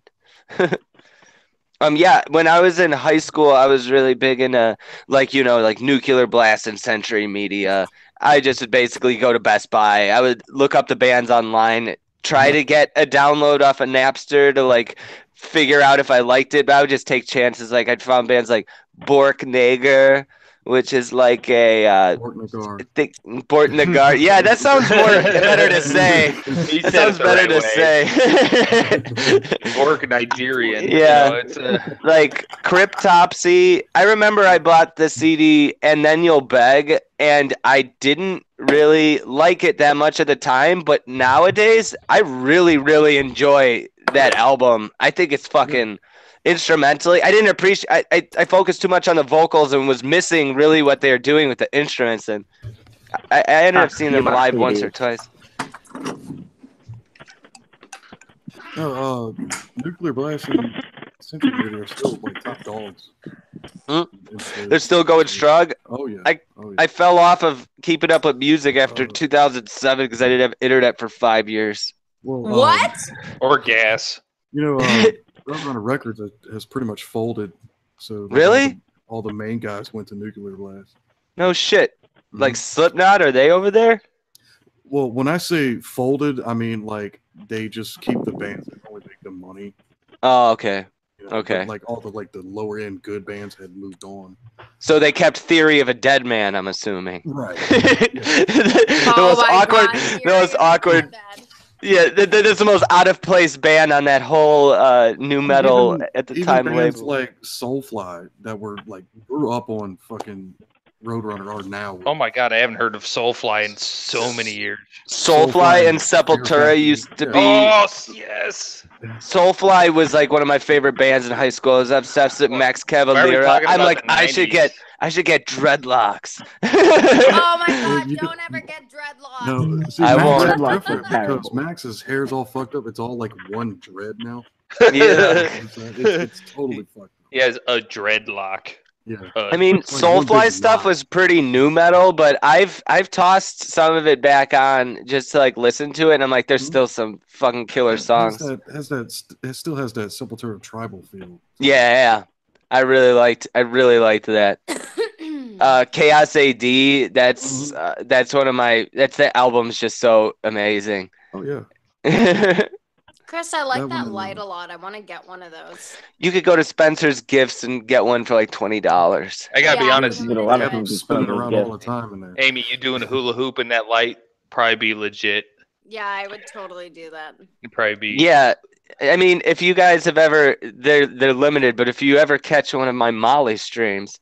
Yeah, when I was in high school, I was really big into like Nuclear Blast and Century Media. I just would basically go to Best Buy. I would look up the bands online, try to get a download off of Napster to like figure out if I liked it, but I would just take chances. Like I'd found bands like Borknagar, which is like a Borknagar. Yeah, that sounds better to say. He That said sounds it the better right to say. Orc Nigerian. Yeah. You know, it's Like Cryptopsy. I remember I bought the CD And Then You'll Beg, and I didn't really like it that much at the time, but nowadays I really, really enjoy that album. I think it's fucking instrumentally. I didn't appreciate. I focused too much on the vocals and was missing really what they were doing with the instruments. And I ended up seeing them live once or twice. No, Nuclear Blast and Century Media are still like top dogs. They're still going strong. Oh yeah. I fell off of Keeping Up with Music after 2007 because I didn't have internet for 5 years. Well, What? or gas. You know, Roadrunner Records has pretty much folded. So Really? all the main guys went to Nuclear Blast. No shit. Like Slipknot, are they over there? Well, when I say folded, I mean like they just keep the bands that only make them money. Oh, okay. You know, Okay. but, like all the lower end good bands had moved on. So they kept Theory of a Dead Man, I'm assuming. Right. The most awkward. Yeah, that's the most out of place band on that whole new metal at the Even time bands label. like Soulfly that were like grew up on fucking Roadrunner are now. Oh my god, I haven't heard of Soulfly in so many years. Soulfly and Sepultura used to be. Oh yes. Soulfly was like one of my favorite bands in high school. I was obsessed with Max Cavalera. talking I'm about like, the I should 90s? get dreadlocks. Oh my god, don't ever get dreadlocks. No, see, I Max won't. is different because Max's hair's all fucked up. It's all like one dread now. Yeah. It's totally fucked. He has a dreadlock. Yeah. I mean, It's like one Soulfly big stuff knot. was pretty new metal, but I've tossed some of it back on just to like listen to it, and I'm like, there's still some fucking killer songs. It still has that Sepultura tribal feel. Yeah. I really liked that. Chaos AD, that's one of my that album's just so amazing. Oh yeah. Chris, I like That that one- light a lot. I want to get one of those. You could go to Spencer's Gifts and get one for like $20. I gotta be Yeah. honest. You get a lot of I'm things spinning from around those all the time in there. Amy, you doing a hula hoop in that light? Probably be legit. Yeah, I would totally do that. You'd probably be. Yeah, I mean, if you guys have ever, they're limited, but if you ever catch one of my Molly streams,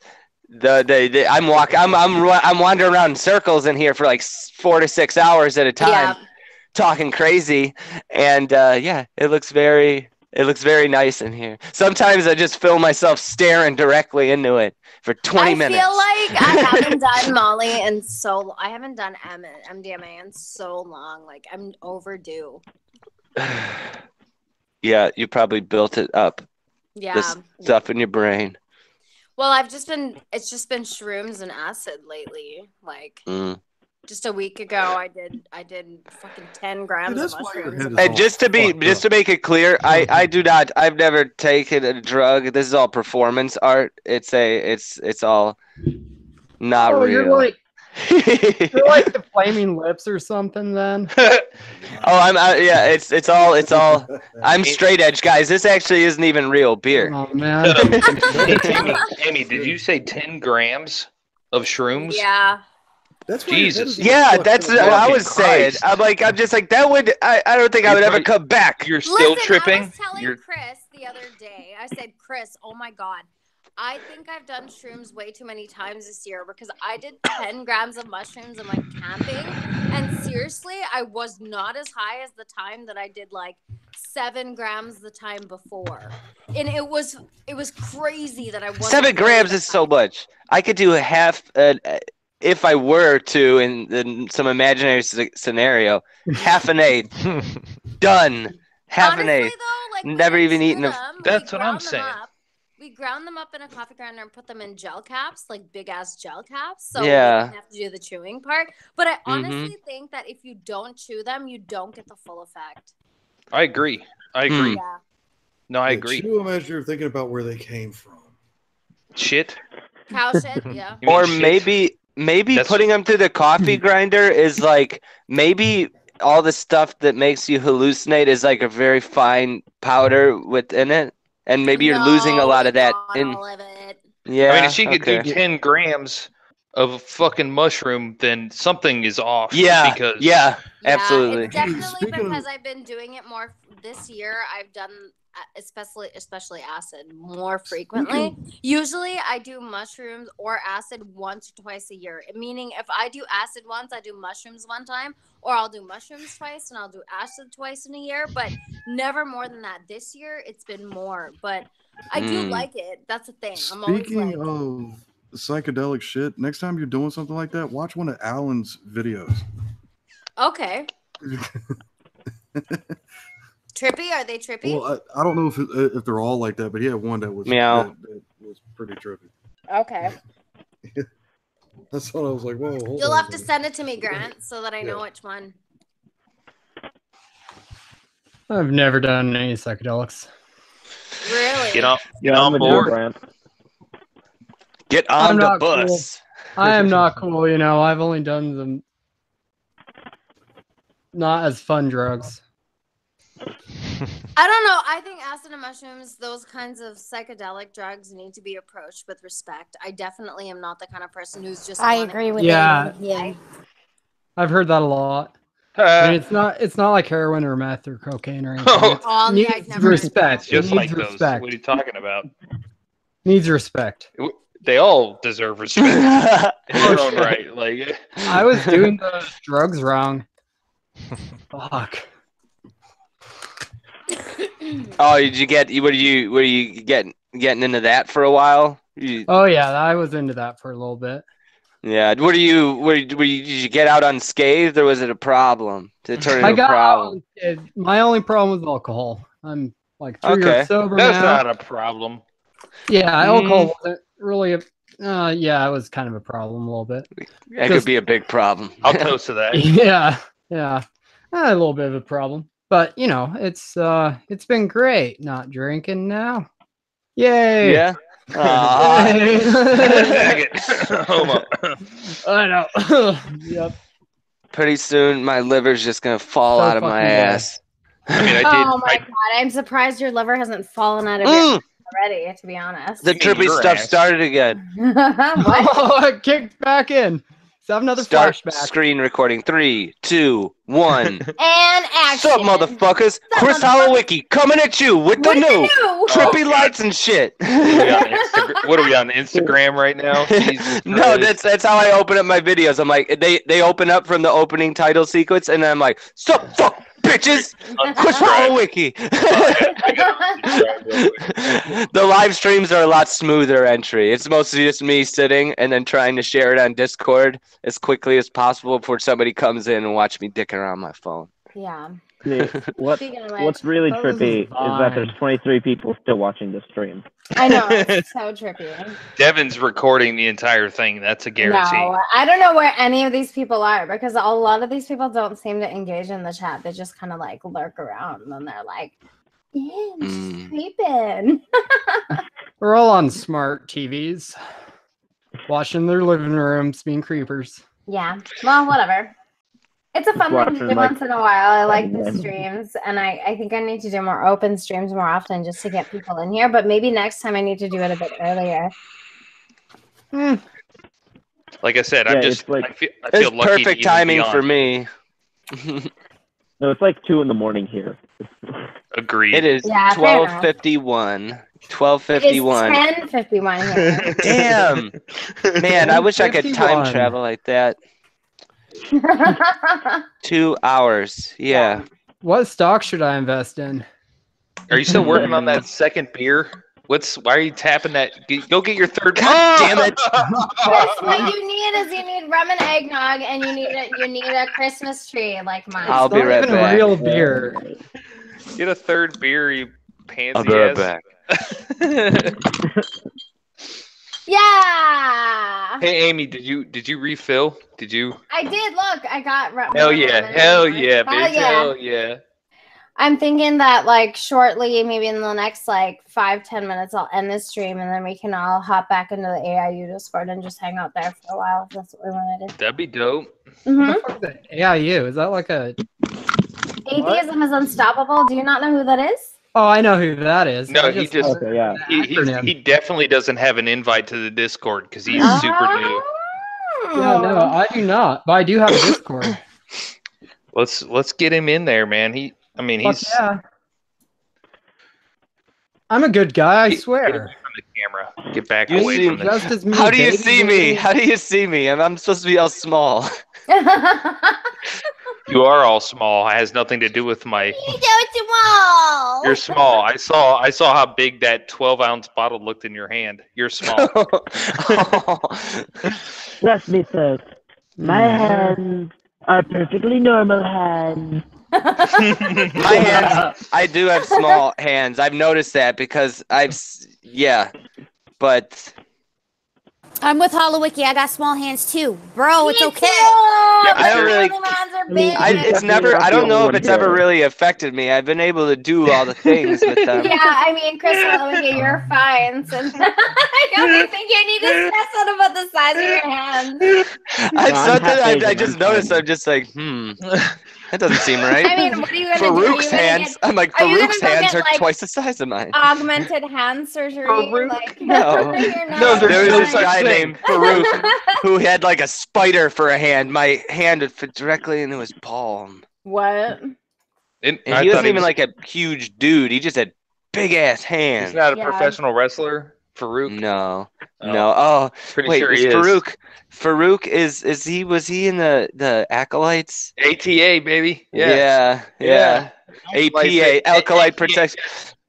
I'm wandering around in circles in here for like 4 to 6 hours at a time, Yeah. talking crazy, and yeah, it looks very It looks very nice in here. Sometimes I just film myself staring directly into it for 20 minutes. I feel like I haven't done Molly in so. I haven't done MDMA in so long. Like I'm overdue. Yeah, you probably built it up. Yeah. This stuff in your brain. Well, it's just been shrooms and acid lately. Like just a week ago, I did fucking 10 grams of mushrooms. And just to make it clear, I've never taken a drug. This is all performance art. It's all not real. You're like the Flaming Lips or something then. Yeah, it's all I'm straight edge, guys. This actually isn't even real beer. Oh man. Amy, did you say 10 grams of shrooms? Yeah. That's Jesus. Yeah, that's what I was saying. I'm just like that would. I don't think I would ever come back. You're still tripping. I was telling Chris the other day. I said, Chris, oh my god, I think I've done shrooms way too many times this year because I did 10 grams of mushrooms and went camping, and seriously, I was not as high as the time that I did like 7 grams the time before, and it was crazy that I wasn't. 7 grams is so much. I could do a half. If I were to, in some imaginary scenario, half an eighth, done. Half an eighth. Though, like, never even eaten a. That's what I'm saying. We ground them up in a coffee grinder and put them in gel caps, like big ass gel caps. So yeah, we didn't have to do the chewing part. But I honestly think that if you don't chew them, you don't get the full effect. I agree. Yeah. No, I Yeah, agree. chew them as you're thinking about where they came from. Shit. Cow shit, yeah. Or maybe putting them through the coffee grinder is like maybe all the stuff that makes you hallucinate is like a very fine powder within it, and maybe you're losing a lot of that. All of it. Yeah, I mean, if she could do 10 grams of fucking mushroom, then something is off. Yeah, because absolutely. It's definitely because I've been doing it more this year. I've done especially acid more frequently. Usually I do mushrooms or acid once or twice a year, meaning if I do acid once, I do mushrooms one time, or I'll do mushrooms twice and I'll do acid twice in a year, but never more than that. This year it's been more, but I do like it. That's the thing. Speaking of psychedelic shit, next time you're doing something like that, watch one of Alan's videos. Okay. Trippy? Are they trippy? Well, I don't know if they're all like that, but he had one that was Meow. that was pretty trippy. Okay. That's what I was like, whoa. You'll have to send it to me, Grant, so that I know which one. I've never done any psychedelics. Really? Get on board. Grant. Get on the bus. Cool. I am not cool, you know. I've only done them not as fun drugs. I don't know. I think acid and mushrooms, those kinds of psychedelic drugs, need to be approached with respect. I definitely am not the kind of person who's just. I agree with you. Yeah. I've heard that a lot. I mean, it's not like heroin or meth or cocaine or anything. It needs respect. Just it like needs those. respect. What are you talking about? Needs respect. They all deserve respect in their own right. Like I was doing those drugs wrong. Fuck. Oh, did you get? Were you getting into that for a while? Oh yeah, I was into that for a little bit. Yeah. Did you get out unscathed, or was it a problem? Did it turn into a problem? My only problem was alcohol. I'm like 3 years sober now. That's not a problem. Yeah, alcohol wasn't really yeah, it was kind of a problem a little bit. That could be a big problem. I'll toast to that. Yeah. A little bit of a problem. But you know, it's been great not drinking now. Yay! Yeah. I know. Yep. Pretty soon, my liver's just gonna fall out of my ass. I mean, Oh my god! I'm surprised your liver hasn't fallen out of your ass already. To be honest, The trippy stuff started again. What? Oh, it kicked back in. So I have another flashback. Screen recording. 3, 2, 1. And action. What's up, motherfuckers? Chris Holowicki coming at you with the new trippy lights and shit. What are we on Instagram right now? No, that's how I open up my videos. I'm like, they open up from the opening title sequence, and I'm like, sup, fuck, bitches. Push Hollow Wiki. The live streams are a lot smoother entry. It's mostly just me sitting and then trying to share it on Discord as quickly as possible before somebody comes in and watch me dicking around my phone. Yeah. Speaking of what's which, really those trippy is is that there's fine. 23 people still watching this stream. I know, it's so trippy. Devin's recording the entire thing. That's a guarantee. No, I don't know where any of these people are because a lot of these people don't seem to engage in the chat. They just kind of like lurk around and then they're like, yeah, I'm just creeping. We're all on smart TVs, watching their living rooms, being creepers. Yeah, well, whatever. It's a fun thing to watching, do like, once in a while. I like the Batman. streams, and I think I need to do more open streams more often just to get people in here. But maybe next time I need to do it a bit earlier. Like I said, Yeah, I'm just it's like- I feel It's lucky to perfect even timing be on. for me. No, it's like 2 in the morning here. Agreed. It is Yeah, fair enough. 12:51. It is 12:51. 10:51 here. Damn. Man, I wish I could time 10:51. travel like that. 2 hours. Yeah. What stock should I invest in? Are you still working on that second beer? Why are you tapping that? Go get your third. God damn it! Chris, what you need is you need rum and eggnog, and you need a Christmas tree like mine. I'll be right Even back. real beer. Get a third beer, you pansy I'll be right ass. back. Yeah, Hey Amy, did you refill? Did you? I did. Look, I got rum. Hell yeah! Hell yeah, Hell bitch! yeah. Hell yeah! I'm thinking that like shortly, maybe in the next like 5-10 minutes, I'll end this stream and then we can all hop back into the AIU Discord and just hang out there for a while. If that's what we want to do. That'd be dope. Mm-hmm. AIU, is that like a... Atheism is unstoppable. Do you not know who that is? Oh, I know who that is. No, I he just Okay, yeah. he definitely doesn't have an invite to the Discord because he's super new. Yeah, no, I do not, but I do have a Discord. Let's get him in there, man. Fuck He's yeah. I'm a good guy, I Get swear. away from the camera. Get back You away see- from the Just as me, How do you baby. see me? How do you see me? I'm supposed to be all small. You are all small. It has nothing to do with my. Small. You're small. I saw how big that 12-ounce bottle looked in your hand. You're small. Trust me, folks. My hands are perfectly normal hands. My hands, I do have small hands. I've noticed that because but I'm with Holowiki. I got small hands too, bro. It's okay. I don't really. It's never. I don't know if it's ever Yeah. really affected me. I've been able to do all the things with them. Yeah, I mean, Chris, you're fine. So I don't think you need to stress out about the size of your hands. I just noticed. I'm just like, that doesn't seem right. I mean, what are you gonna do? Are you Farouk's gonna hands. get- I'm like, are you Farouk's gonna go hands get, are like, twice the size of mine. Augmented hand surgery? Like, No. you're not. No, there was no this such guy thing. named Farouk who had like a spider for a hand. My hand would fit directly into his palm. What? And I he thought wasn't even was- like a huge dude. He just had big ass hands. He's not a Yeah. professional wrestler. Farouk. No. Oh. No. Oh, Pretty wait, sure is he is. Farouk. Farouk was he in the Acolytes? ATA baby. Yes. Yeah. Alkalyte- APA, Alkalyte Protection.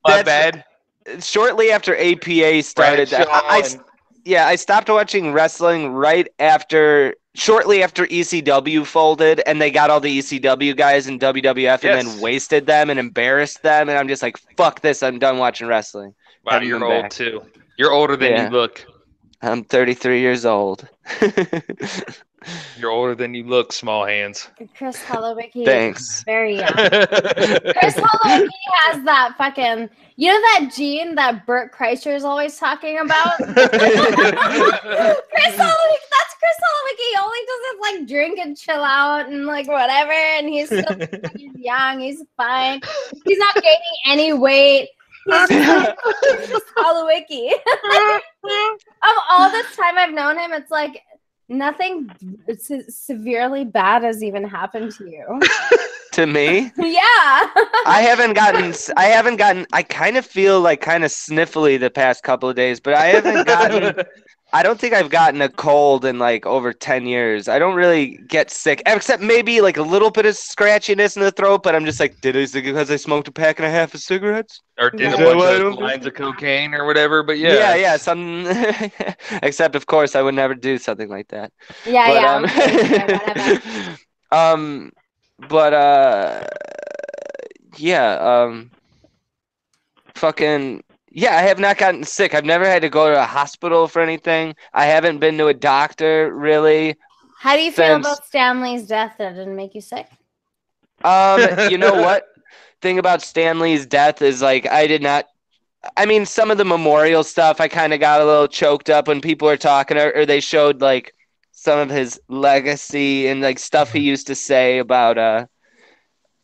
My That's- bad. Shortly after APA started, Bradshaw and- I stopped watching wrestling shortly after ECW folded, and they got all the ECW guys in WWF and Yes. then wasted them and embarrassed them, and I'm just like, fuck this, I'm done watching wrestling. Wow, Haven't you're been old back. too. You're older than Yeah. you look. I'm 33 years old. You're older than you look. Small hands. Chris Holowicki. Thanks. Very young. Chris Holowicki has that fucking. You know that gene that Bert Kreischer is always talking about? Chris Holowicki. That's Chris Holowicki. He only does it like drink and chill out and like whatever. And he's still he's young. He's fine. He's not gaining any weight. He's just Holowicki. Of all this time I've known him, it's like nothing severely bad has even happened to you. To me? Yeah. I haven't gotten. I kind of feel like kind of sniffly the past couple of days, but I haven't gotten. I don't think I've gotten a cold in like over 10 years. I don't really get sick, except maybe like a little bit of scratchiness in the throat. But I'm just like, did it because I smoked a pack and a half of cigarettes? Or did a bunch of lines of cocaine or whatever? But yeah, yeah. Some, except of course I would never do something like that. Yeah, fucking. Yeah, I have not gotten sick. I've never had to go to a hospital for anything. I haven't been to a doctor really. How do you feel about Stanley's death? That didn't make you sick? You know what? Thing about Stanley's death is like I mean, some of the memorial stuff I kind of got a little choked up when people were talking, or they showed like some of his legacy and like stuff he used to say about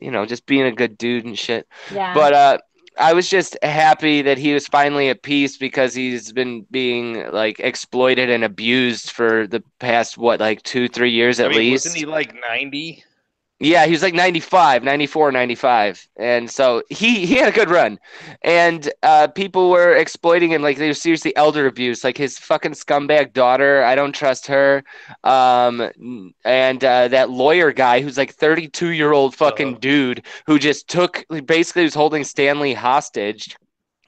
just being a good dude and shit. Yeah. But I was just happy that he was finally at peace because he's been being like exploited and abused for the past 2-3 years at least. Wasn't he like 90? Yeah, he was like 95, 94, 95. And so he had a good run. And people were exploiting him like they were seriously elder abuse, like his fucking scumbag daughter. I don't trust her. And that lawyer guy who's like 32-year-old fucking dude who just basically was holding Stanley hostage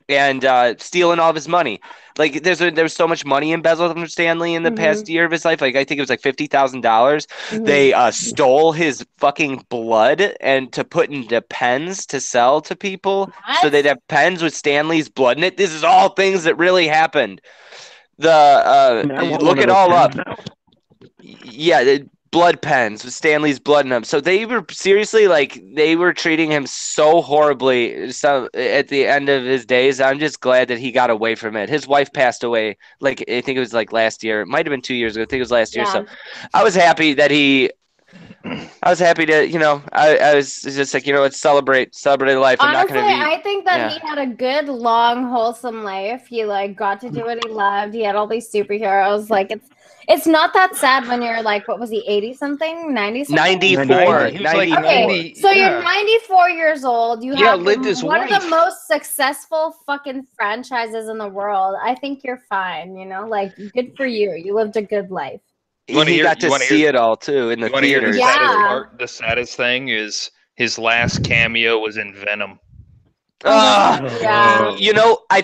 and stealing all of his money. Like there's so much money embezzled from Stanley in the past year of his life. Like I think it was like $50,000. They stole his fucking blood and to put into pens to sell to people. So they'd have pens with Stanley's blood in it. This is all things that really happened. Look it all up. Yeah, blood pens with Stanley's blood in them. So they were seriously they were treating him so horribly. So at the end of his days, I'm just glad that he got away from it. His wife passed away. I think it was last year. It might have been 2 years ago. I think it was last year. So I was happy that I was happy to, I was just like, let's celebrate life. Honestly, I think that he had a good, long, wholesome life. He got to do what he loved. He had all these superheroes. It's not that sad when you're what was he, 80 something, 90 something? 94. Okay, so you're 94 years old. You have lived his one life. of the most successful fucking franchises in the world. I think you're fine. Good for you. You lived a good life. He got to see it all too in the theaters. The saddest thing is his last cameo was in Venom. I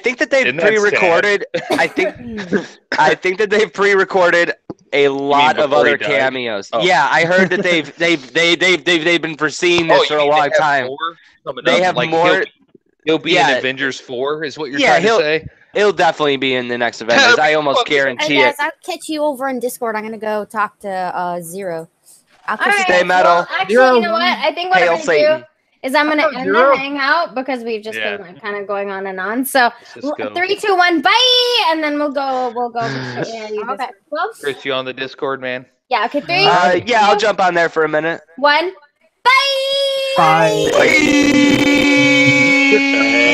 think that they've pre-recorded. I think that they've pre-recorded a lot of other cameos. Oh. Yeah, I heard that they've been foreseeing this for a long time. They have more. He'll be in Avengers 4, is what you're trying to say? He'll definitely be in the next Avengers. I almost guarantee it. I'll catch you over in Discord. I'm gonna go talk to Zero. All right, stay metal. Well, actually, you know what? I think what I'm gonna do is I'm gonna end the hangout because we've just been kind of going on and on. So 3, 2, 1, bye, and then we'll go. Okay. Chris, you on the Discord, man? Yeah. Okay. 3. I'll jump on there for a minute. 1. Bye. Bye. Bye.